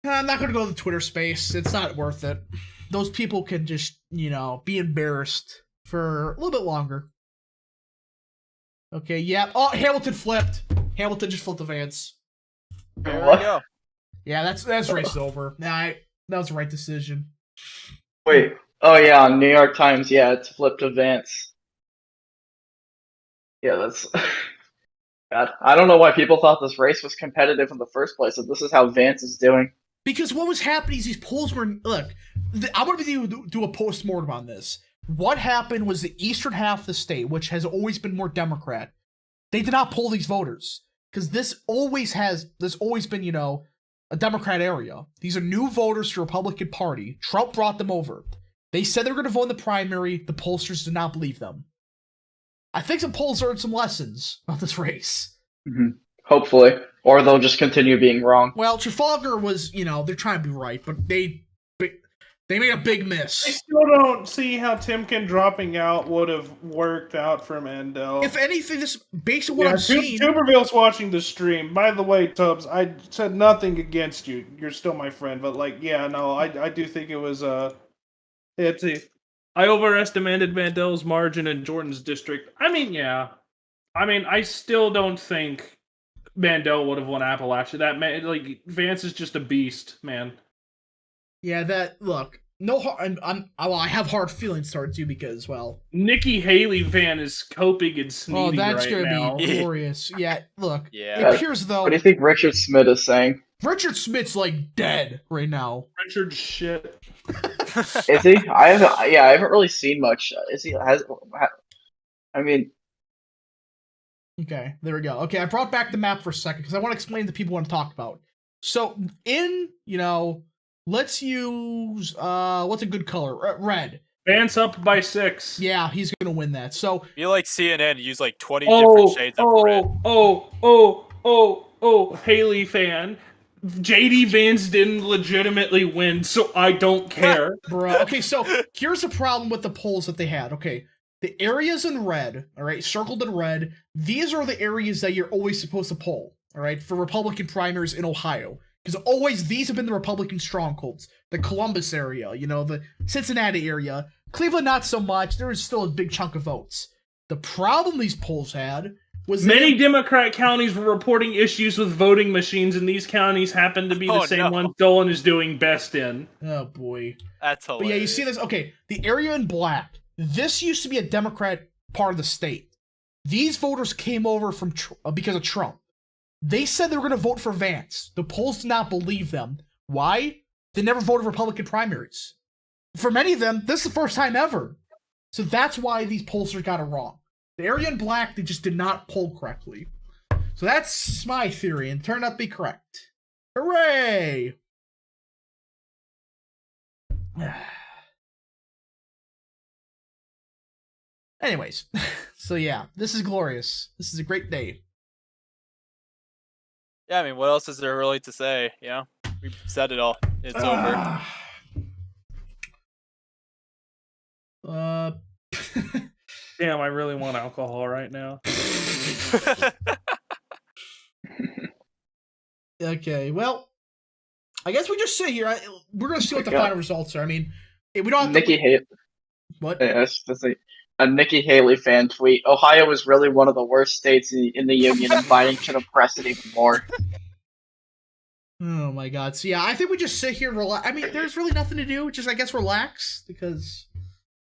I'm not going to go to the Twitter space. It's not worth it. Those people can just, you know, be embarrassed for a little bit longer. Okay, yeah. Oh, Hamilton flipped. Hamilton just flipped the Vance. There we go. Yeah, that's race over. That was the right decision. Wait. Oh yeah, New York Times. Yeah, it's flipped to Vance. Yeah, that's. God, I don't know why people thought this race was competitive in the first place. If this is how Vance is doing. Because what was happening is these polls were... Look, I want to do a post-mortem on this. What happened was the eastern half of the state, which has always been more Democrat, they did not poll these voters. Because there's always been, you know, a Democrat area. These are new voters to the Republican Party. Trump brought them over. They said they were going to vote in the primary. The pollsters did not believe them. I think some polls learned some lessons about this race. Mm-hmm. Hopefully. Or they'll just continue being wrong. Well, Trafalgar was, you know, they're trying to be right, but they They made a big I miss. still don't see how Timken dropping out would have worked out for Mandel. If anything, this based on what I'm seeing. Tuberville's watching the stream. By the way, Tubbs, I said nothing against you. You're still my friend, but I do think it was I overestimated Mandel's margin in Jordan's district. I still don't think Mandel would have won Appalachia. Vance is just a beast, man. Yeah, I have hard feelings towards you because, well, Nikki Haley fan is coping and sneezing that's right now. Be glorious. Yeah, look. Yeah. It appears though. What do you think Richard Smith is saying? Richard Smith's like dead right now. Richard shit. Is he? I haven't really seen much. Is he? Okay, there we go. Okay, I brought back the map for a second because I want to explain to people what I'm talking about. So, let's use what's a good color? Red. Vance up by 6. Yeah, he's gonna win that. So you like CNN use like 20 different shades of red. Haley fan. JD Vance didn't legitimately win, so I don't care. Bro. Okay, so here's the problem with the polls that they had. Okay, the areas in red, all right, circled in red, these are the areas that you're always supposed to poll, all right, for Republican primaries in Ohio. Because always these have been the Republican strongholds. The Columbus area, the Cincinnati area. Cleveland, not so much. There is still a big chunk of votes. The problem these polls had was many Democrat counties were reporting issues with voting machines, and these counties happen to be the same ones Dolan is doing best in. Oh, boy. That's hilarious. But yeah, you see this? Okay, the area in black. This used to be a Democrat part of the state. These voters came over from because of Trump. They said they were going to vote for Vance. The polls did not believe them. Why? They never voted Republican primaries. For many of them, this is the first time ever. So that's why these pollsters got it wrong. The area in black, they just did not poll correctly. So that's my theory, and turned out to be correct. Hooray! Anyways, so yeah, this is glorious. This is a great day. Yeah, I mean, what else is there really to say? We've said it all. It's over. Damn, I really want alcohol right now. Okay, well, I guess we just sit here. We're gonna see what the final results are. I mean, we don't have Nikki Haley. What? Yeah, that's a Nikki Haley fan tweet. Ohio is really one of the worst states in the union, and Biden should have pressed it even more. Oh my God! So yeah, I think we just sit here and relax. I mean, there's really nothing to do. Just I guess relax because,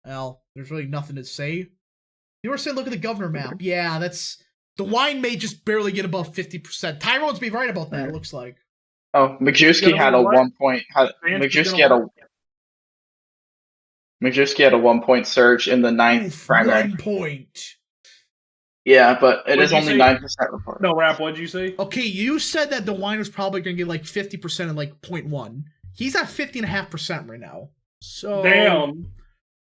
well, there's really nothing to say. You were saying, look at the governor map. Yeah, the wine may just barely get above 50%. Tyrone's be right about that. It looks like. Oh, Majewski had a 1 point. Majewski had a 1 point surge in the 9th primary. 1 point. Yeah, but it is only 9% reported. No, Rap, what'd you say? Okay, you said that the wine was probably going to get like 50% in like 0.1. He's at 50.5% right now. So damn.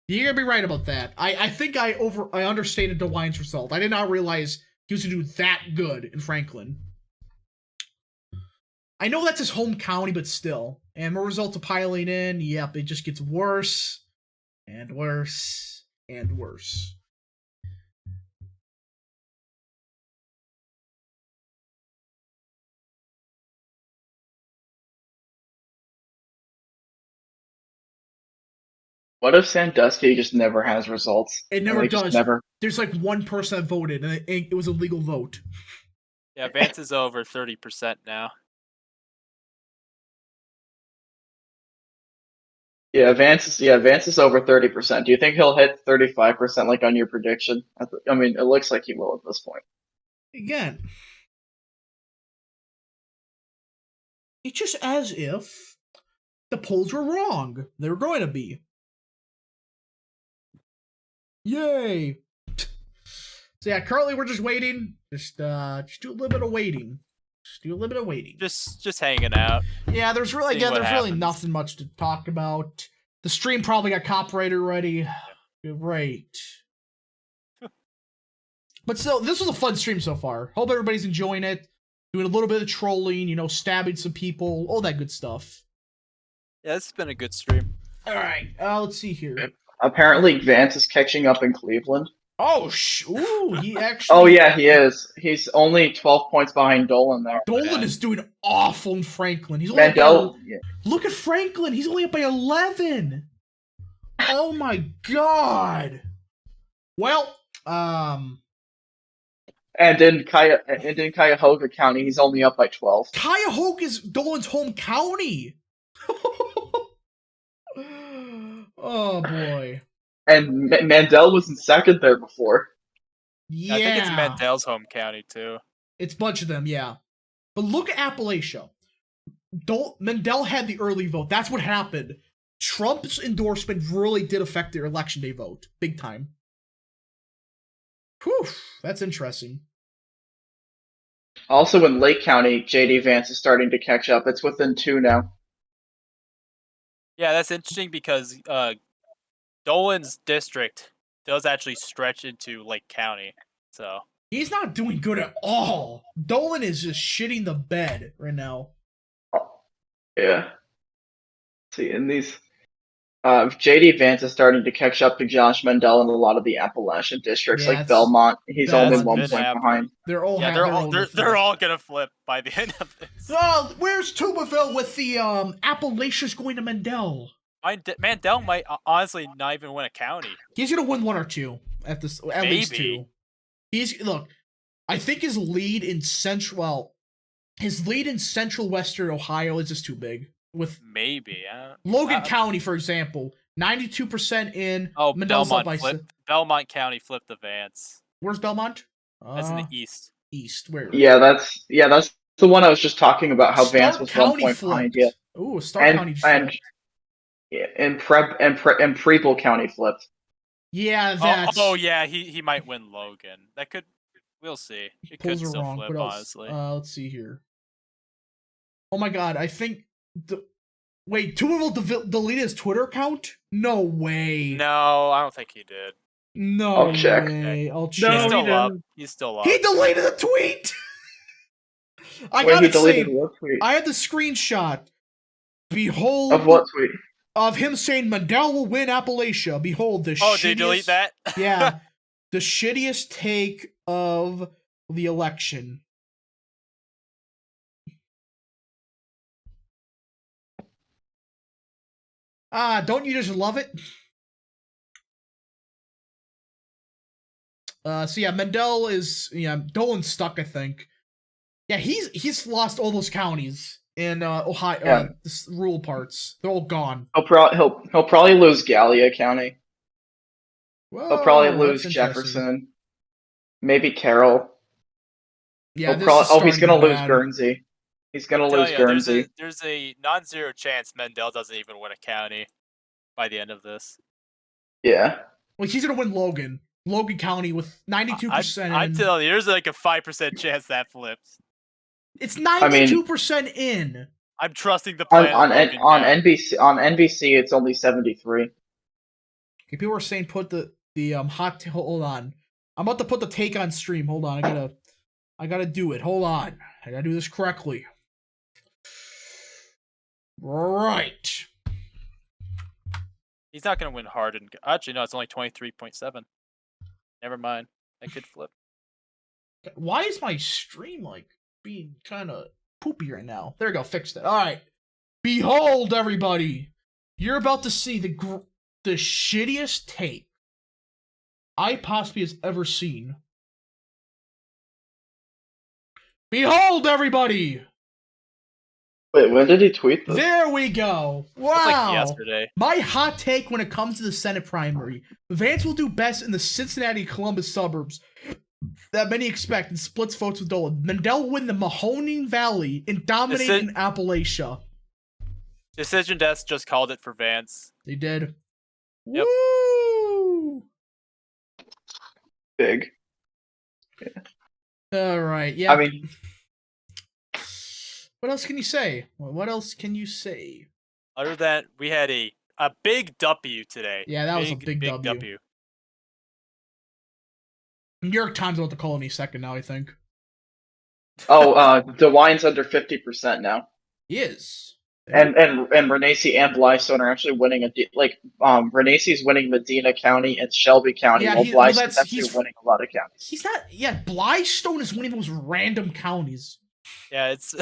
You're going to be right about that. I think I understated DeWine's result. I did not realize he was going to do that good in Franklin. I know that's his home county, but still. And more results are piling in. Yep, it just gets worse and worse and worse. What if Sandusky just never has results? It never does. There's like one person that voted, and it was a legal vote. Yeah, Vance is over 30% now. Yeah, Vance is over 30%. Do you think he'll hit 35% like on your prediction? I mean, it looks like he will at this point. Again, it's just as if the polls were wrong. They were going to be. Yay! So yeah, currently we're just waiting. Just do a little bit of waiting. Just hanging out. Yeah, there's really nothing much to talk about. The stream probably got copyrighted already. Great. But still, this was a fun stream so far. Hope everybody's enjoying it. Doing a little bit of trolling, stabbing some people, all that good stuff. Yeah, this has been a good stream. All right. Let's see here. Apparently, Vance is catching up in Cleveland. Oh, ooh, he actually. Oh yeah, he is. He's only 12 points behind Dolan there. Dolan is doing awful in Franklin. He's only Mandel. Look at Franklin. He's only up by 11. Oh my god. Well, And in Cuyahoga County, he's only up by 12. Cuyahoga is Dolan's home county. Oh boy. And Mandel was in second there before. Yeah. I think it's Mandel's home county too. It's a bunch of them, yeah. But look at Appalachia. Mandel had the early vote. That's what happened. Trump's endorsement really did affect their election day vote. Big time. Whew, that's interesting. Also in Lake County, J.D. Vance is starting to catch up. It's within 2 now. Yeah, that's interesting because Dolan's district does actually stretch into Lake County. So he's not doing good at all. Dolan is just shitting the bed right now. Yeah. See, in these, J.D. Vance is starting to catch up to Josh Mandel in a lot of the Appalachian districts, like Belmont. He's only 1 point behind. They're all gonna flip by the end of this. Well, where's Tubaville with the Appalachians going to Mandel? Mandel might honestly not even win a county. He's gonna win 1 or 2 at least 2. I think his lead in central western Ohio is just too big. With maybe Logan County, for example, 92% in. Oh, Belmont County flipped the Vance. Where's Belmont? That's in the east. East, where? Yeah, that's the one I was just talking about. How Stark Vance was County 1 point behind. Yeah. Ooh, Stark County flipped. And Preble County flipped. Yeah, that's. Oh yeah, he might win Logan. That could. We'll see. It could still wrong. flip, honestly. Let's see here. Oh my god, I think. Wait, Tubaville deleted his Twitter account? No way. No, I don't think he did. No I'll check. way. I'll check. He's still up. He's still up. He deleted the tweet! I had the screenshot. Behold. Of what tweet? Of him saying Mandel will win Appalachia. Behold, the shittiest... did you delete that? Yeah. The shittiest take of the election. Don't you just love it? So yeah, Mandel is Dolan's stuck, I think. Yeah, he's lost all those counties in Ohio, the rural parts. They're all gone. He'll probably lose Gallia County. Whoa, he'll probably lose Jefferson. Maybe Carroll. Yeah, he's gonna lose Guernsey. He's gonna lose Guernsey. There's a non-zero chance Mandel doesn't even win a county by the end of this. Yeah. Well, he's gonna win Logan County with 92%. I'm telling you, there's like a 5% chance that flips. It's 92% in. I'm trusting the plan on NBC. On NBC, it's only 73. Okay, people are saying put the hot. Hold on, I'm about to put the take on stream. Hold on, I gotta do it. Hold on, I gotta do this correctly. Right. He's not gonna win hard. Actually, no, it's only 23.7. Never mind. That could flip. Why is my stream being kind of poopy right now? There we go. Fixed it. All right. Behold, everybody, you're about to see the shittiest take I possibly has ever seen. Behold, everybody. Wait, when did he tweet this? There we go. Wow. It's like yesterday. My hot take when it comes to the Senate primary. Vance will do best in the Cincinnati-Columbus suburbs that many expect and splits votes with Dolan. Mandel will win the Mahoning Valley and dominate in Appalachia. Decision Desk just called it for Vance. They did. Yep. Woo! Big. Yeah. All right. Yeah. I mean, what else can you say? What else can you say? Other than we had a big W today. Yeah, that was a big W. New York Times about to call any second now, I think. Oh, DeWine's under 50% now. He is. And Renacy and Blystone are actually winning Renacy's winning Medina County and Shelby County, while Blystone's actually winning a lot of counties. He's not. Yeah, Blystone is winning those random counties. Yeah, it's.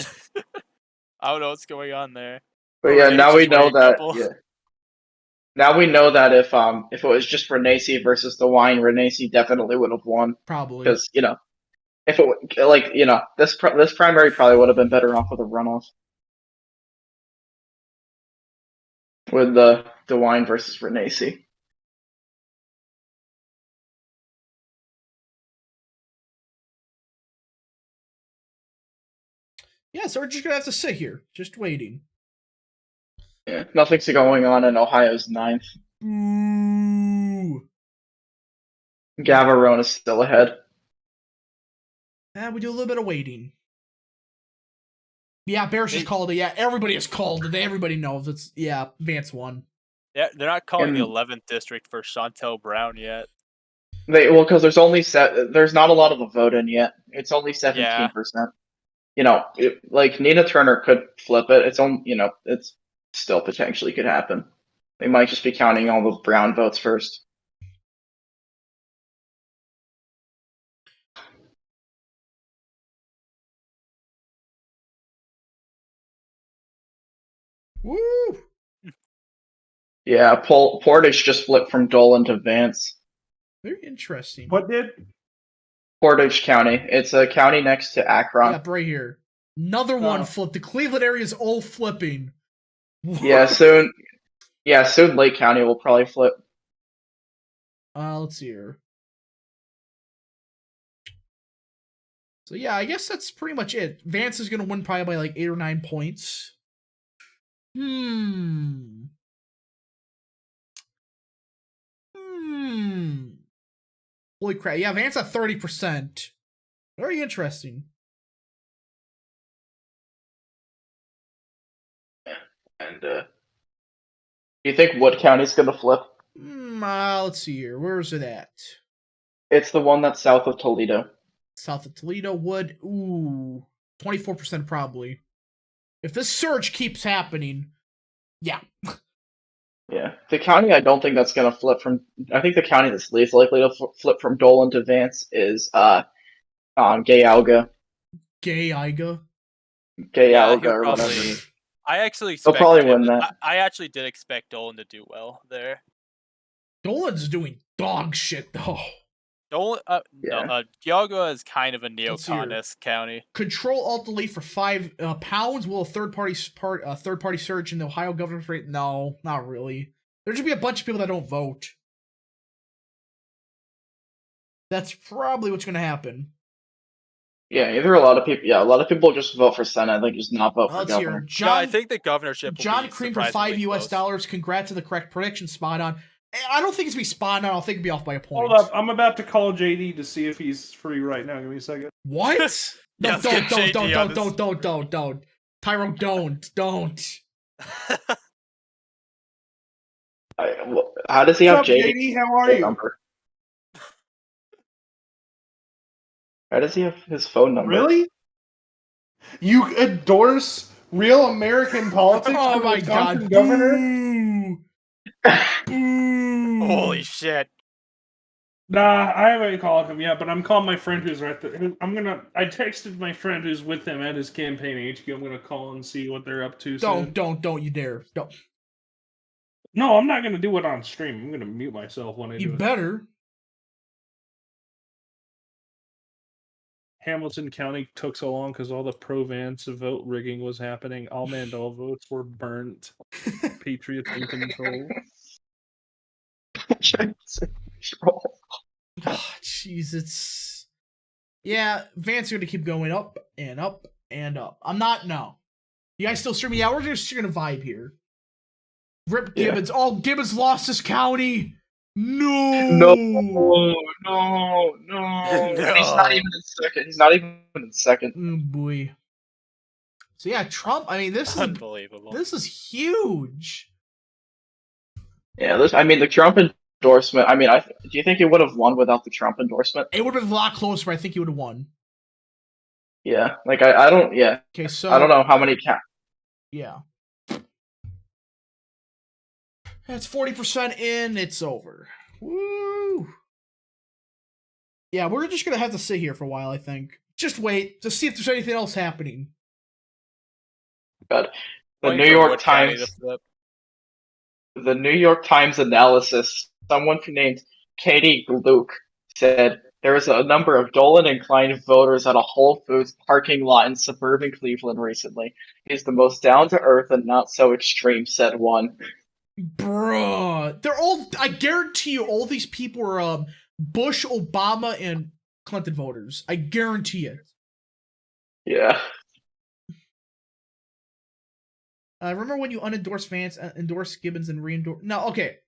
I don't know what's going on there. But yeah, now we know that. Yeah. Now we know that if it was just Renacy versus the Wine, Renacy definitely would have won. Probably because if it this primary probably would have been better off with a runoff. With the Wine versus Renacy. Yeah, so we're just gonna have to sit here, just waiting. Yeah, nothing's going on in Ohio's 9th. Ooh. Gavarone is still ahead. We do a little bit of waiting. Yeah, Bears just called it. Yeah, everybody has called it. Everybody knows it's. Yeah, Vance won. Yeah, they're not calling the 11th district for Chantel Brown yet. Because there's not a lot of a vote in yet. It's only 17%. Nina Turner could flip it. It's still potentially could happen. They might just be counting all the Brown votes first. Woo! Yeah, Portage just flipped from Dolan to Vance. Very interesting. What did? Portage County. It's a county next to Akron. Yep, right here. Another one flipped. The Cleveland area is all flipping. Yeah, soon. Yeah, soon Lake County will probably flip. Let's see here. So yeah, I guess that's pretty much it. Vance is gonna win probably by like 8 or 9 points. Holy crap! Yeah, Vance at 30%. Very interesting. And do you think Wood County's gonna flip? Let's see here. Where is it at? It's the one that's south of Toledo. South of Toledo, Wood. Ooh, 24% probably. If this surge keeps happening, yeah. Yeah, the county I don't think that's gonna flip from. I think the county that's least likely to flip from Dolan to Vance is Gayauga. Gayauga. Gayauga or whatever. I actually expect they'll probably win that. I actually did expect Dolan to do well there. Dolan's doing dog shit though. Dolan, Gayauga is kind of a neocon-esque county. Control Alt Delete for £5. Will a third party surge in the Ohio governor's rate? No, not really. There's gonna be a bunch of people that don't vote. That's probably what's gonna happen. Yeah, either a lot of people just vote for Senate, they just not vote for governor. I think the governorship. John Cream for $5. Congrats to the correct prediction, spot on. I don't think it's gonna be spot on. I think it'll be off by a point. Hold up, I'm about to call JD to see if he's free right now. Give me a second. What? No, don't. Tyro, don't. How does he have JD? How are you? Number? How does he have his phone number? Really? You endorse real American politics for the Wisconsin governor? Holy shit. Nah, I haven't called him yet, but I'm calling my friend who's right there. I texted my friend who's with him at his campaign HQ. I'm gonna call and see what they're up to. Don't you dare. Don't. No, I'm not gonna do it on stream. I'm gonna mute myself when I do it. You better. Hamilton County took so long because all the pro-Vance vote rigging was happening. All Mandel votes were burnt. Patriots in control. Oh, jeez, it's... Yeah, Vance is going to keep going up and up and up. No. You guys still streaming? Yeah, we're just going to vibe here. Rip Gibbons. Oh, Gibbons lost his county. No. He's not even in second. Oh, boy. So, yeah, Trump, I mean, this is... Unbelievable. This is huge. Yeah, the Trump endorsement, do you think he would have won without the Trump endorsement? It would have been a lot closer, but I think he would have won. Yeah, I don't, yeah. Okay, so... I don't know how many Yeah. That's 40% in. It's over. Woo! Yeah, we're just gonna have to sit here for a while, I think. Just wait to see if there's anything else happening. God. The New York Times analysis, someone named Katie Gluck said there was a number of Dolan-inclined voters at a Whole Foods parking lot in suburban Cleveland recently. He's the most down-to-earth and not so extreme, said one. Bruh. They're all, I guarantee you, all these people are Bush, Obama, and Clinton voters. I guarantee it. Yeah. Remember when you unendorsed Vance, endorsed Gibbons, and re-endorsed? No, okay.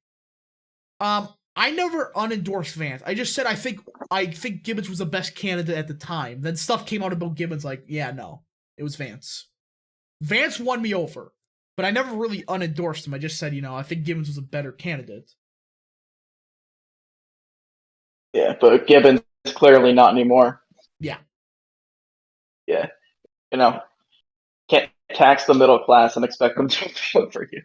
I never unendorsed Vance. I just said I think Gibbons was the best candidate at the time. Then stuff came out about Gibbons, like, yeah, no, it was Vance. Vance won me over, but I never really unendorsed him. I just said, I think Gibbons was a better candidate. Yeah, but Gibbons is clearly not anymore. Yeah. Yeah. Can't tax the middle class and expect them to vote for you.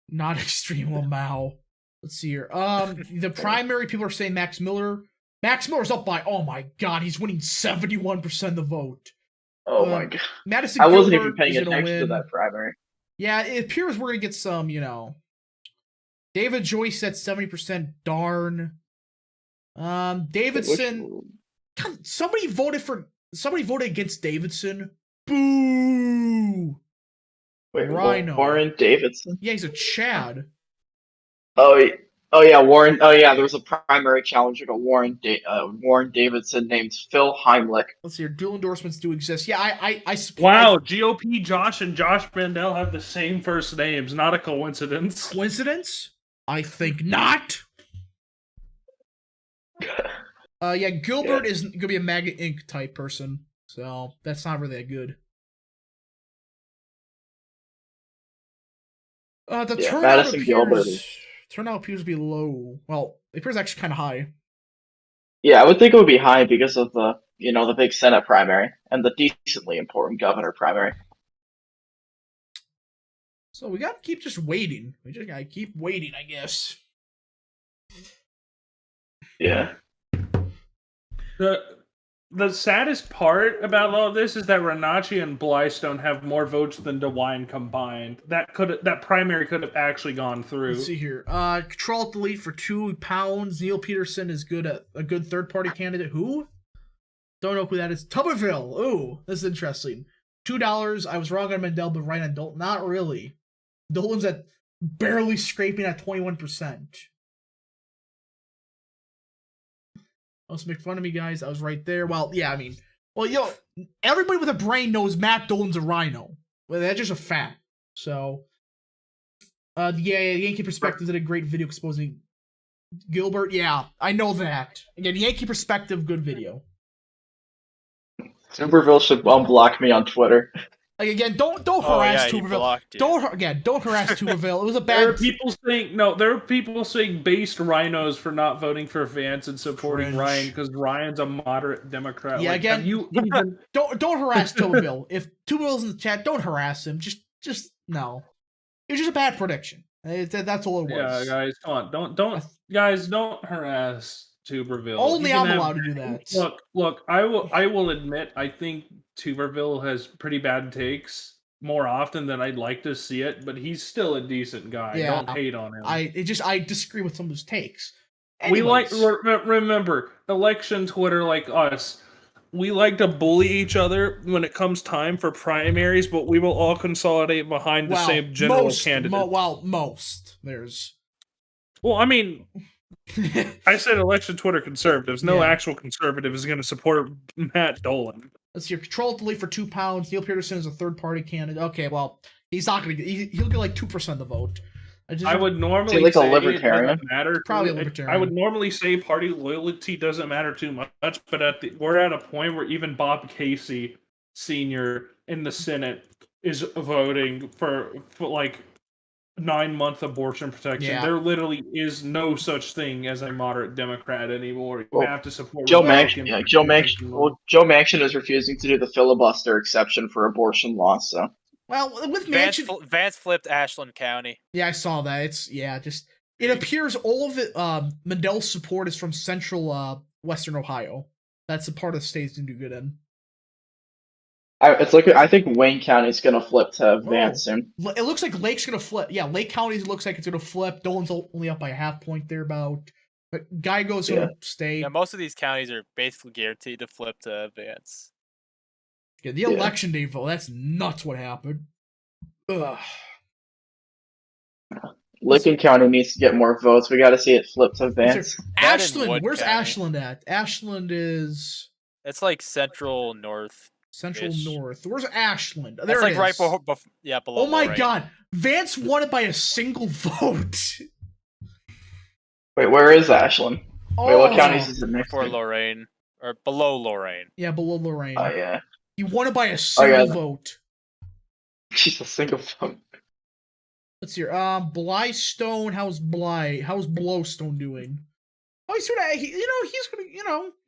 Not extreme Lamau. Let's see here. The primary, people are saying Max Miller. Max Miller's up by, oh my god, he's winning 71% of the vote. Oh my god. Madison I wasn't Gilbert even paying attention to that primary. Yeah, it appears we're gonna get some, David Joyce at 70%, darn. Davidson. God, somebody voted against Davidson. Boo! Wait, Rhino. Warren Davidson? Yeah, he's a Chad. Oh yeah, Warren. Oh yeah, there was a primary challenger to Warren Davidson named Phil Heimlich. Let's see here. Dual endorsements do exist. Yeah, I Wow, GOP Josh and Josh Mandel have the same first names. Not a coincidence. Coincidence? I think not. Yeah, Gilbert is gonna be a MAGA Inc. type person, so that's not really that good. The turnout appears to be low. Well, it appears actually kind of high. Yeah, I would think it would be high because of the big Senate primary and the decently important governor primary. So we gotta keep just waiting. We just gotta keep waiting, I guess. Yeah. The saddest part about all of this is that Renacci and Blystone have more votes than DeWine combined. That primary could have actually gone through. Let's see here. Control delete for £2. Neil Peterson is a good third party candidate. Who? Don't know who that is. Tuberville. Ooh, this is interesting. $2. I was wrong on Mandel, but right on Dolan. Not really. Dolan's at barely scraping at 21%. Don't make fun of me, guys. I was right there. Well, yeah, everybody with a brain knows Matt Dolan's a rhino. Well, that's just a fact. So, Yankee Perspective did a great video exposing Gilbert. Yeah, I know that. Again, Yankee Perspective, good video. Tuberville should unblock me on Twitter. Like, again, don't harass Tuberville. Don't harass Tuberville. It was a bad. There are people saying based rhinos for not voting for Vance and supporting Ryan because Ryan's a moderate Democrat. Yeah, again, don't harass Tuberville. If Tuberville's in the chat, don't harass him. Just no. It was just a bad prediction. That's all it was. Yeah, guys, come on, don't harass Tuberville. Only I'm allowed to do that. Look, I will admit I think Tuberville has pretty bad takes more often than I'd like to see it, but he's still a decent guy. Yeah, don't hate on him. I disagree with some of his takes. Anyways. Remember, election Twitter like us. We like to bully each other when it comes time for primaries, but we will all consolidate behind the same general candidate. Well, I mean, I said election Twitter conservatives. No actual conservative is going to support Matt Dolan. Let's see. Control delete for £2. Neil Peterson is a third-party candidate. Okay, well, he's not going to get. He'll get like 2% of the vote. I would normally like say a libertarian. It doesn't matter. Probably a libertarian. I would normally say party loyalty doesn't matter too much, but we're at a point where even Bob Casey, Sr. in the Senate, is voting for like 9-month abortion protection. Yeah. There literally is no such thing as a moderate Democrat anymore. You have to support Joe Republican. Joe Manchin is refusing to do the filibuster exception for abortion laws. So, well, with Manchin, Vance flipped Ashland County. Yeah, I saw that. It appears all of it. Mandela's support is from central Western Ohio. That's the part of the state he's gonna do good in. I think Wayne County's gonna flip to Vance soon. It looks like Lake's gonna flip. Yeah, Lake County looks like it's gonna flip. Dolan's only up by a half point there about. But Geigo's gonna stay. Yeah, most of these counties are basically guaranteed to flip to Vance. Yeah, the election day vote. That's nuts. What happened? Ugh. Lincoln County needs to get more votes. We got to see it flip to Vance. Ashland. Where's Ashland at? Ashland is. It's like central north. Central north. Where's Ashland? There it is. Right below. Oh my God! Vance won it by a single vote. Wait, where is Ashland? Wait, what counties is it next to? Lorain or below Lorain? Yeah, below Lorain. Oh yeah. He won it by a single vote. She's a single vote. Let's see. Blystone. How's Blowstone doing? Oh, he's gonna.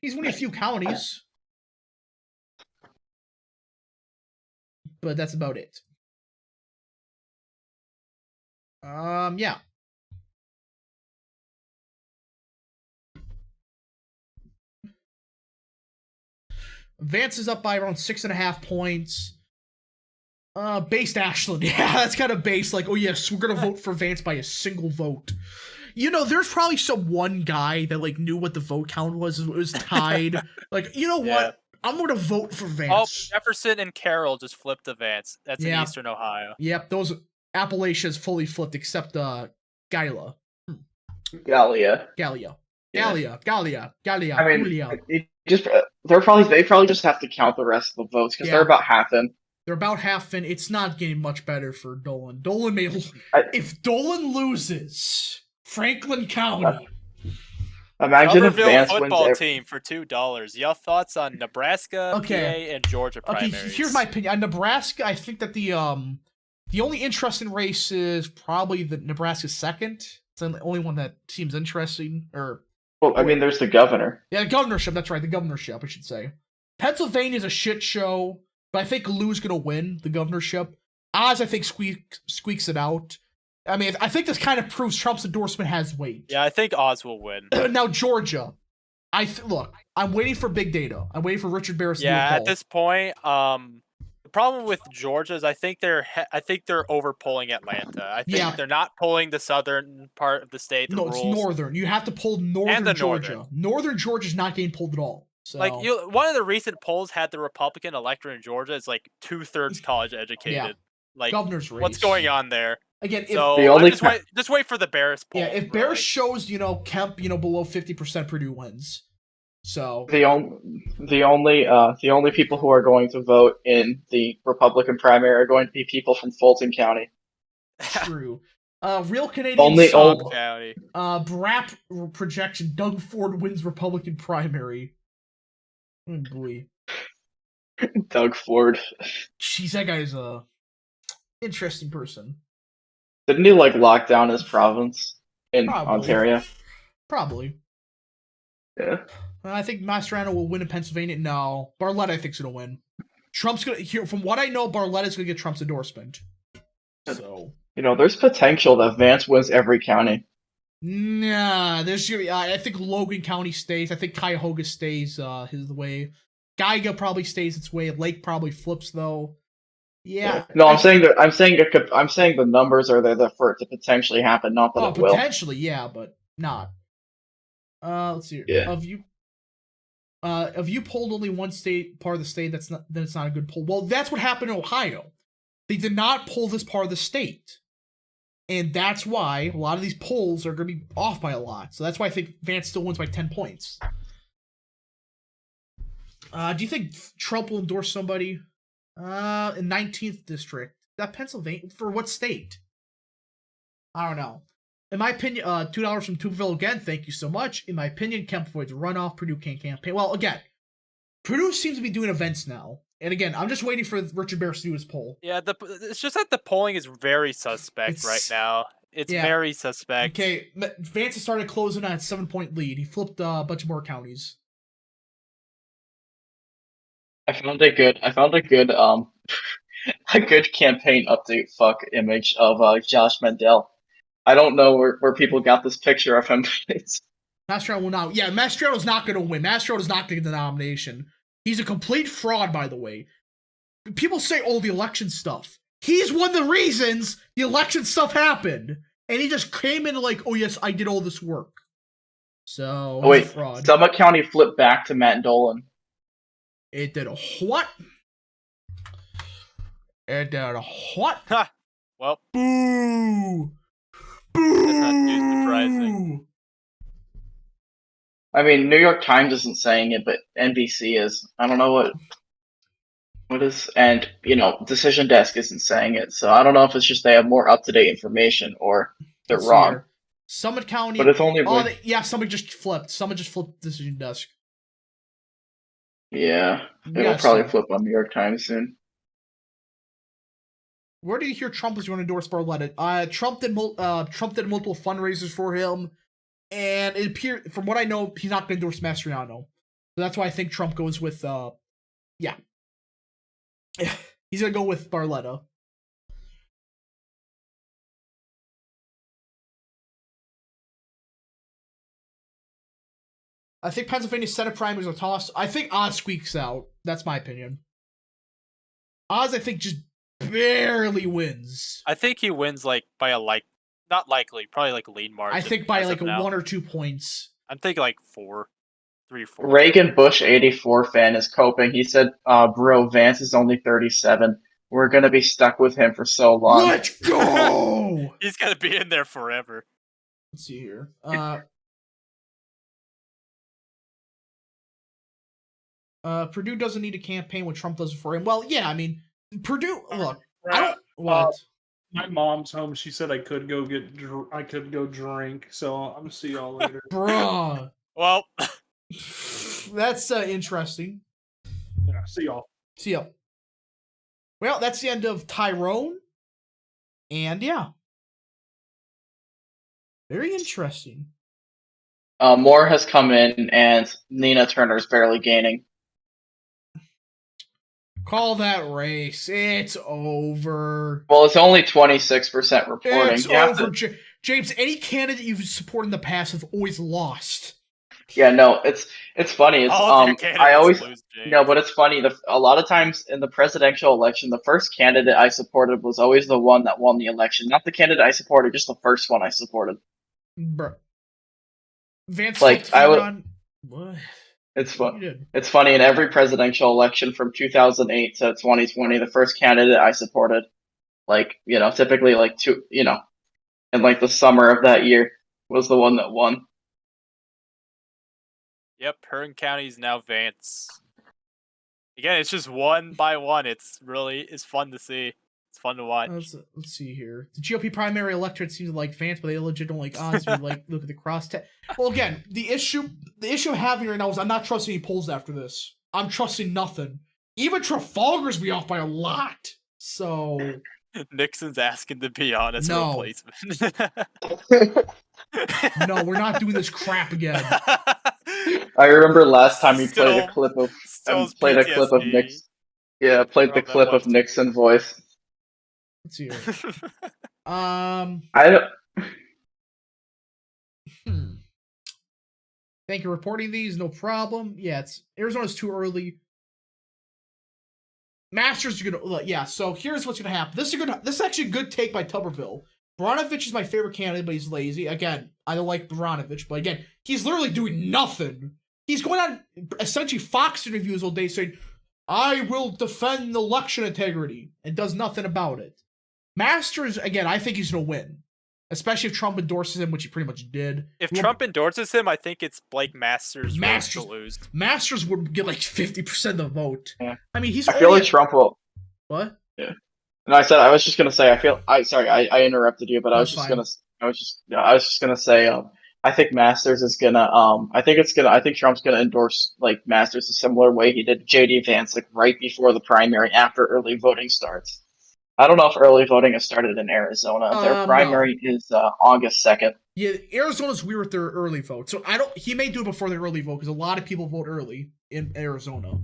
He's winning a few counties. But that's about it. Yeah. Vance is up by around 6.5 points. Based Ashland. Yeah, that's kind of based. Like, oh yes, we're gonna vote for Vance by a single vote. There's probably some one guy that like knew what the vote count was. It was tied. Like, you know what? I'm gonna vote for Vance. Oh, Jefferson and Carroll just flipped to Vance. That's in Eastern Ohio. Yep, those Appalachia's fully flipped except Gallia. Gallia. I mean, they probably just have to count the rest of the votes because they're about half in. They're about half in. It's not getting much better for Dolan. If Dolan loses Franklin County. Imagine if Vance football wins team for $2. Your thoughts on Nebraska, PA, and Georgia primaries? Okay, here's my opinion. On Nebraska, I think that the only interesting race is probably the Nebraska second. It's the only one that seems interesting. Well, I mean, there's the governor. Yeah, the governorship. That's right, the governorship, I should say. Pennsylvania's a shit show, but I think Lou's gonna win the governorship. Oz, I think, squeaks it out. I mean, I think this kind of proves Trump's endorsement has weight. Yeah, I think Oz will win. Now, Georgia. Look, I'm waiting for big data. I'm waiting for Richard Barris to do a poll. At this point, the problem with Georgia is I think they're over-polling Atlanta. I think they're not polling the southern part of the state. No, it's northern. You have to poll northern Georgia. Northern Georgia's not getting polled at all. So. Like one of the recent polls had the Republican electorate in Georgia is like 2/3 college educated. Yeah. Like governor's race. What's going on there? Again, just wait for the Barris poll. Yeah, if Barris shows Kemp below 50%, Purdue wins. So the only people who are going to vote in the Republican primary are going to be people from Fulton County. True. Real Canadian County. BRAP projection: Doug Ford wins Republican primary. Oh boy. Doug Ford. Jeez, that guy's a interesting person. Didn't he lock down his province in Ontario? Probably. Yeah. I think Mastriano will win in Pennsylvania. No, Barletta I think's gonna win. Trump's gonna from what I know, Barletta's gonna get Trump's endorsement. So there's potential that Vance wins every county. Nah, I think Logan County stays. I think Cuyahoga stays his way. Geiga probably stays its way. Lake probably flips though. Yeah. No, I'm saying the numbers are there for it to potentially happen, not that it will. Potentially, yeah, but not. Let's see. Yeah. If you polled only one part of the state, then it's not a good poll. Well, that's what happened in Ohio. They did not poll this part of the state. And that's why a lot of these polls are going to be off by a lot. So that's why I think Vance still wins by 10 points. Do you think Trump will endorse somebody? In 19th district. That Pennsylvania? For what state? I don't know. In my opinion, $2 from Tubeville again, thank you so much. In my opinion, Kemp avoids runoff, Purdue can't campaign. Well, again, Purdue seems to be doing events now. And again, I'm just waiting for Richard Barris to do his poll. Yeah, it's just that the polling is very suspect right now. It's very suspect. Okay, Vance has started closing on a 7-point lead. He flipped a bunch more counties. I found a good a good campaign update image of Josh Mandel. I don't know where people got this picture of him. Mastriano will not. Yeah, Mastriano's not going to win. Mastriano's not going to get the nomination. He's a complete fraud, by the way. People say, oh, the election stuff. He's one of the reasons the election stuff happened. And he just came in like, oh, yes, I did all this work. So, wait, fraud. Summit County flipped back to Matt Dolan. It did a what? It did a what? Ha! Well. Boo! Boo! That's not too surprising. I mean, New York Times isn't saying it, but NBC is. I don't know what is, and Decision Desk isn't saying it, so I don't know if it's just they have more up-to-date information or they're wrong. Here. Summit County. But it's only. Somebody just flipped. Someone just flipped Decision Desk. Yeah, it'll probably flip on New York Times soon. Where do you hear Trump was going to endorse Barletta? Trump did multiple fundraisers for him, and it appeared, from what I know, he's not going to endorse Mastriano. So that's why I think Trump goes with, yeah. He's going to go with Barletta. I think Pennsylvania Senate primaries are tossed. I think Oz squeaks out. That's my opinion. Oz, I think, just barely wins. I think he wins by not likely, probably lean margin. I think by 1 or 2 points. I'm thinking 4. 3 or 4. Reagan Bush 84 fan is coping. He said, bro, Vance is only 37. We're gonna be stuck with him for so long. Let's go! He's gonna be in there forever. Let's see here. Purdue doesn't need a campaign when Trump does it for him. Well, yeah, I mean, Purdue. Look, I don't. What? My mom's home. She said I could go drink. So I'm gonna see y'all later, bruh. Well, that's interesting. Yeah, see y'all. See ya. Well, that's the end of Tyrone, and yeah, very interesting. Moore has come in, and Nina Turner's barely gaining. Call that race. It's over. Well, it's only 26% reporting. It's over. James, any candidate you've supported in the past have always lost. Yeah, no, it's funny. It's I always lose, no, but it's funny. A lot of times in the presidential election, the first candidate I supported was always the one that won the election. Not the candidate I supported, just the first one I supported. Bruh. Vance, what? It's fun. It's funny in every presidential election from 2008 to 2020, the first candidate I supported, typically in the summer of that year, was the one that won. Yep, Hearn County is now Vance. Again, it's just one by one. It's fun to see. It's fun to watch. Let's see here. The GOP primary electorate seems to like Vance, but they legit don't like Oz. Look at the cross test. Well, again, the issue I'm having right now is I'm not trusting any polls after this. I'm trusting nothing. Even Trafalgar's be off by a lot. So Nixon's asking to be on as a replacement. No, we're not doing this crap again. I remember last time he played a clip of Nixon. Yeah, played the clip of Nixon voice. Let's see here. I don't. Thank you for reporting these. No problem. Yeah, Arizona's too early. Masters are gonna. Yeah. So here's what's gonna happen. This is actually a good take by Tuberville. Baranovich is my favorite candidate, but he's lazy. Again, I don't like Baranovich, but again, he's literally doing nothing. He's going on essentially Fox interviews all day saying, I will defend election integrity, and does nothing about it. Masters, again, I think he's going to win. Especially if Trump endorses him, which he pretty much did. If Trump endorses him, I think it's Blake Masters to lose. Masters would get 50% of the vote. Yeah. I mean, I feel like Trump will. What? Yeah. No, I was just gonna say. I interrupted you, but I was just gonna say. I think Masters is gonna. I think Trump's gonna endorse like Masters a similar way he did JD Vance, like right before the primary, after early voting starts. I don't know if early voting has started in Arizona. Their primary is August 2nd. Yeah, Arizona's weird with their early vote. So he may do it before the early vote because a lot of people vote early in Arizona.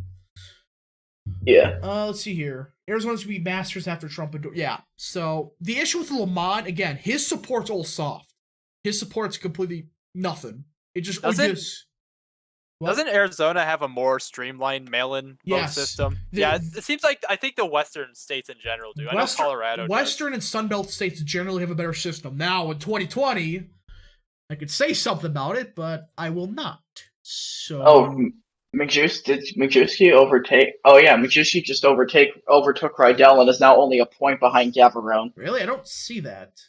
Yeah. Let's see here. Arizona's going to be Masters after Trump. Yeah. So the issue with Lamont, again, his support's all soft. His support's completely nothing. It just doesn't Arizona have a more streamlined mail-in vote system? It seems like I think the Western states in general do. I know Colorado does. Western and Sunbelt states generally have a better system. Now, in 2020, I could say something about it, but I will not. So. Did Majewski overtake? Oh yeah, Majewski just overtook Rydell and is now only a point behind Gavarone. Really? I don't see that.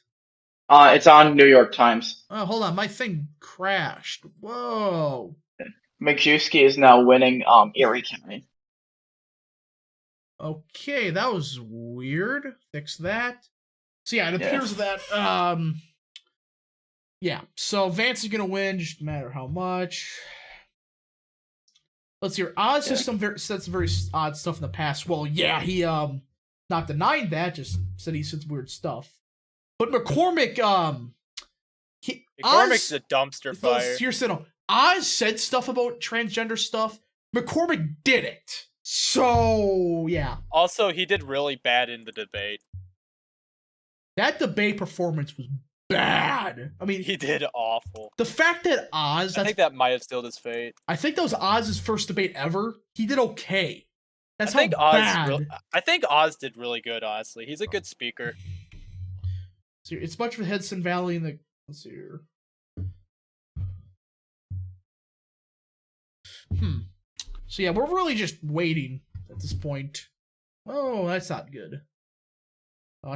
It's on New York Times. Oh, hold on, my thing crashed. Whoa. Majewski is now winning Erie County. Okay, that was weird. Fix that. So yeah, it appears that so Vance is gonna win, just no matter how much. Let's see. Oz has said some very odd stuff in the past. Well, yeah, he not denying that, just said he said weird stuff. But McCormick, McCormick's a dumpster fire. Here's the Oz said stuff about transgender stuff. McCormick did it. So yeah. Also, he did really bad in the debate. That debate performance was bad. I mean, he did awful. The fact that Oz, I think that might have sealed his fate. I think that was Oz's first debate ever. He did okay. That's bad. I think Oz did really good. Honestly, he's a good speaker. So it's much of Hudson Valley in the. Let's see here. So yeah, we're really just waiting at this point. Oh, that's not good.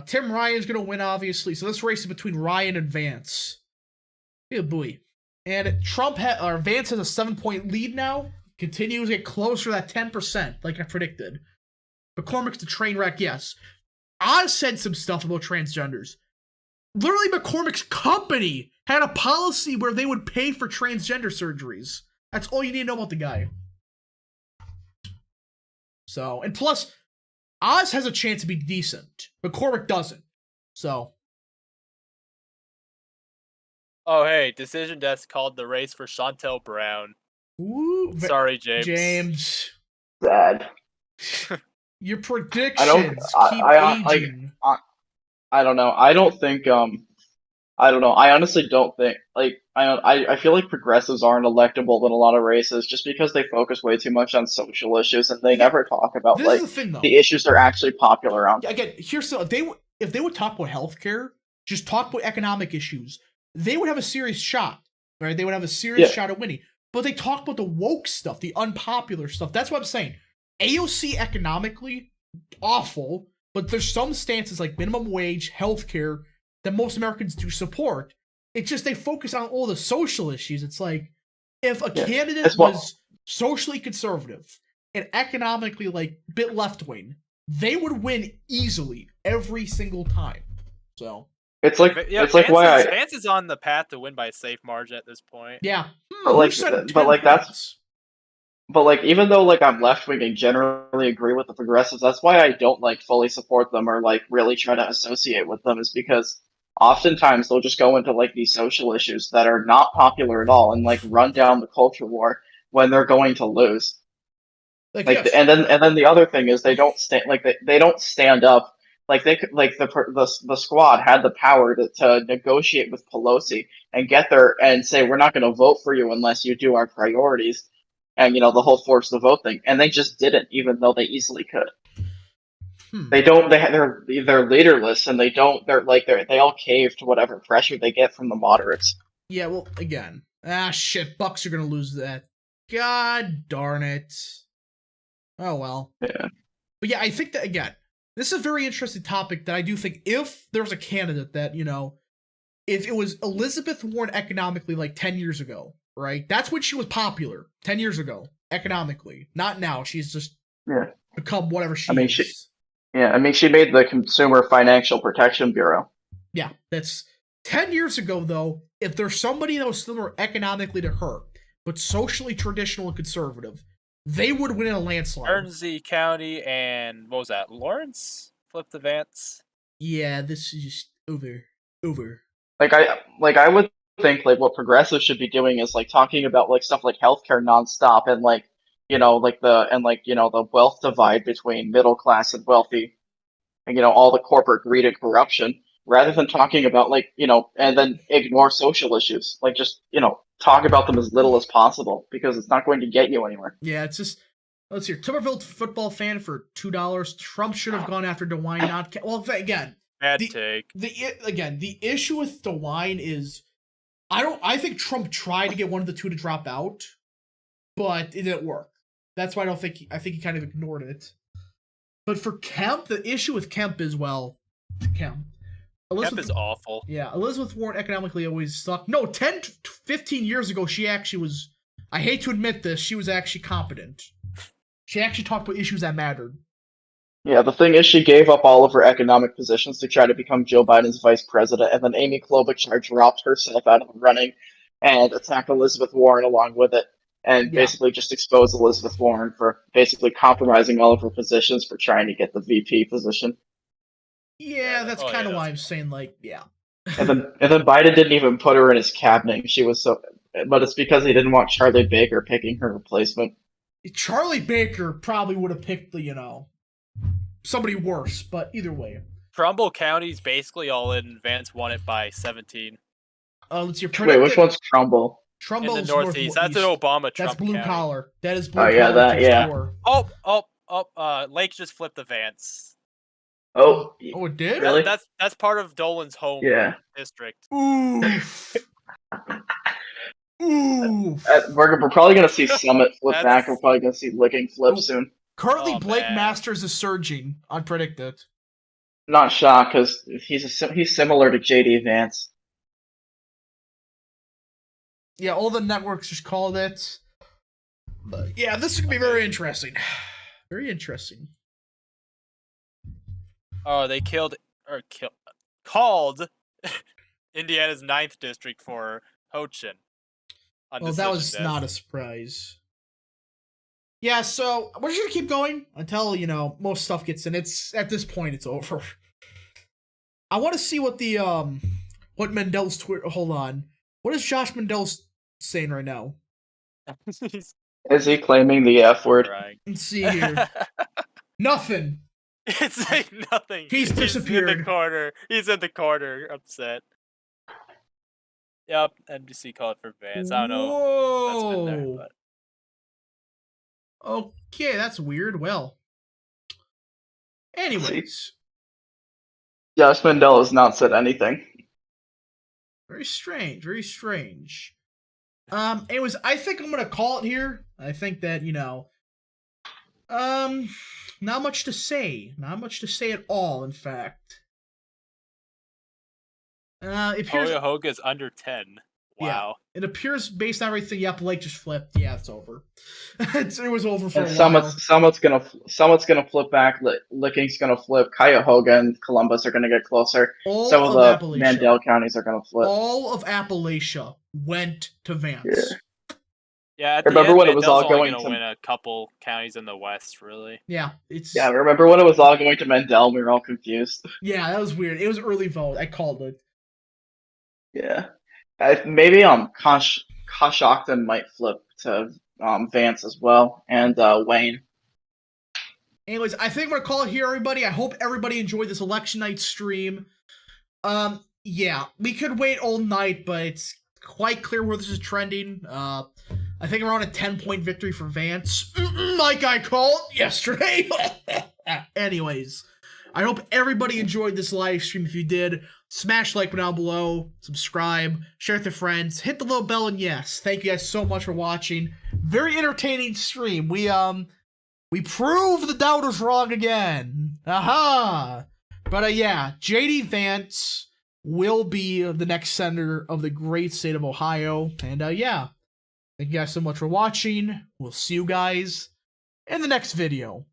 Tim Ryan's going to win, obviously. So this race is between Ryan and Vance. Good boy. And Vance has a 7-point lead now. Continues to get closer to that 10%, like I predicted. McCormick's the train wreck, yes. Oz said some stuff about transgenders. Literally, McCormick's company had a policy where they would pay for transgender surgeries. That's all you need to know about the guy. So, and plus, Oz has a chance to be decent. McCormick doesn't. So. Oh, hey, Decision Desk called the race for Chantel Brown. Ooh, sorry, James. James. Sad. Your predictions keep aging. I don't know. I don't think. I don't know. I honestly don't think. I feel like progressives aren't electable in a lot of races just because they focus way too much on social issues and they never talk about the issues they're actually popular on. Again, here's if they would talk about healthcare, just talk about economic issues, they would have a serious shot, right? They would have a serious shot at winning. But they talk about the woke stuff, the unpopular stuff. That's what I'm saying. AOC economically awful, but there's some stances like minimum wage, healthcare that most Americans do support. It's just they focus on all the social issues. It's like if a candidate was socially conservative and economically like bit left wing, they would win easily every single time. So it's like Vance is on the path to win by a safe margin at this point. Yeah, even though I'm left wing and generally agree with the progressives, that's why I don't fully support them or really try to associate with them, is because oftentimes they'll just go into these social issues that are not popular at all and run down the culture war when they're going to lose. And then the other thing is they don't stand up. The squad had the power to negotiate with Pelosi and get there and say, we're not going to vote for you unless you do our priorities. And, the whole force the vote thing. And they just didn't, even though they easily could. They're leaderless, and they all cave to whatever pressure they get from the moderates. Yeah, well, again, Bucks are going to lose that. God darn it. Oh, well. Yeah. But yeah, I think that, again, this is a very interesting topic that I do think if there was a candidate that, if it was Elizabeth Warren economically 10 years ago, right? That's when she was popular 10 years ago, economically. Not now. She's just become whatever she is. She made the Consumer Financial Protection Bureau. Yeah, that's 10 years ago, though. if there's somebody that was similar economically to her, but socially traditional and conservative, they would win in a landslide. Guernsey County and what was that? Lawrence flip the Vance. Yeah, this is just over. I would think like what progressives should be doing is like talking about like stuff like healthcare nonstop and like the wealth divide between middle class and wealthy, and all the corporate greed and corruption, rather than talking about and then ignore social issues. Like just talk about them as little as possible, because it's not going to get you anywhere. Yeah, it's just, let's hear. Tuberville football fan for $2. Trump should have gone after DeWine, not well. Again, bad take. The issue with DeWine is, I think Trump tried to get one of the two to drop out, but it didn't work. That's why I think he kind of ignored it. But for Kemp, the issue with Kemp is, Kemp is awful. Yeah, Elizabeth Warren economically always sucked. No, 10, 15 years ago, she actually was, I hate to admit this, she was actually competent. She actually talked about issues that mattered. Yeah, the thing is, she gave up all of her economic positions to try to become Joe Biden's vice president, and then Amy Klobuchar dropped herself out of the running and attacked Elizabeth Warren along with it, and basically just exposed Elizabeth Warren for basically compromising all of her positions for trying to get the VP position. Yeah, that's kind of why I'm saying, and then Biden didn't even put her in his cabinet. But it's because he didn't want Charlie Baker picking her replacement. Charlie Baker probably would have picked somebody worse, but either way. Trumbull County's basically all in. Vance won it by 17. Let's hear. Wait, which one's Trumbull? Trumbull's in the Northeast. That's an Obama Trump. That's blue County. collar. That is blue collar. Lake just flipped the Vance. Oh, it did? Really? That's part of Dolan's home district. Ooh. Ooh. We're probably going to see Summit flip back. We're probably going to see Licking flip soon. Currently, Blake Masters is surging. Unpredicted. Not shocked, because he's similar to JD Vance. Yeah, all the networks just called it. But yeah, this is going to be very interesting. Very interesting. Oh, they called Indiana's 9th district for Ho-Chin. Well, that was not a surprise. Yeah, so we're just gonna keep going until most stuff gets in. It's at this point it's over. I want to see what what Mandel's Twitter. Hold on, what is Josh Mandel saying right now? Is he claiming the F word? Let's see here. Nothing. It's like nothing. He's disappeared. He's in the corner, upset. Yep, NBC called for Vance. I don't know. That's been there, but. Okay, that's weird. Well, anyways. Josh Mandel has not said anything. Very strange. Very strange. Anyways, I think I'm gonna call it here. I think that not much to say. Not much to say at all, in fact. Cuyahoga's under 10. Wow. Yeah, it appears based on everything. Yep, Blake just flipped. Yeah, it's over. It was over for a while. Summit's gonna flip back. Licking's gonna flip. Cuyahoga and Columbus are gonna get closer. Some of the Mandel counties are gonna flip. All of Appalachia went to Vance. Yeah, at remember when it was all going to win a couple counties in the West, really. Yeah, remember when it was all going to Mandel? We were all confused. Yeah, that was weird. It was early vote. I called it. Yeah, maybe Coshocton might flip to Vance as well, and Wayne. Anyways, I think we're gonna call it here, everybody. I hope everybody enjoyed this election night stream. Yeah, we could wait all night, but it's quite clear where this is trending. I think around a 10-point victory for Vance, like I called yesterday. Anyways, I hope everybody enjoyed this live stream. If you did, smash like down below, subscribe, share with your friends, hit the little bell, and yes, thank you guys so much for watching. Very entertaining stream. We proved the doubters wrong again. Aha! But yeah, JD Vance will be the next senator of the great state of Ohio. And yeah, thank you guys so much for watching. We'll see you guys in the next video.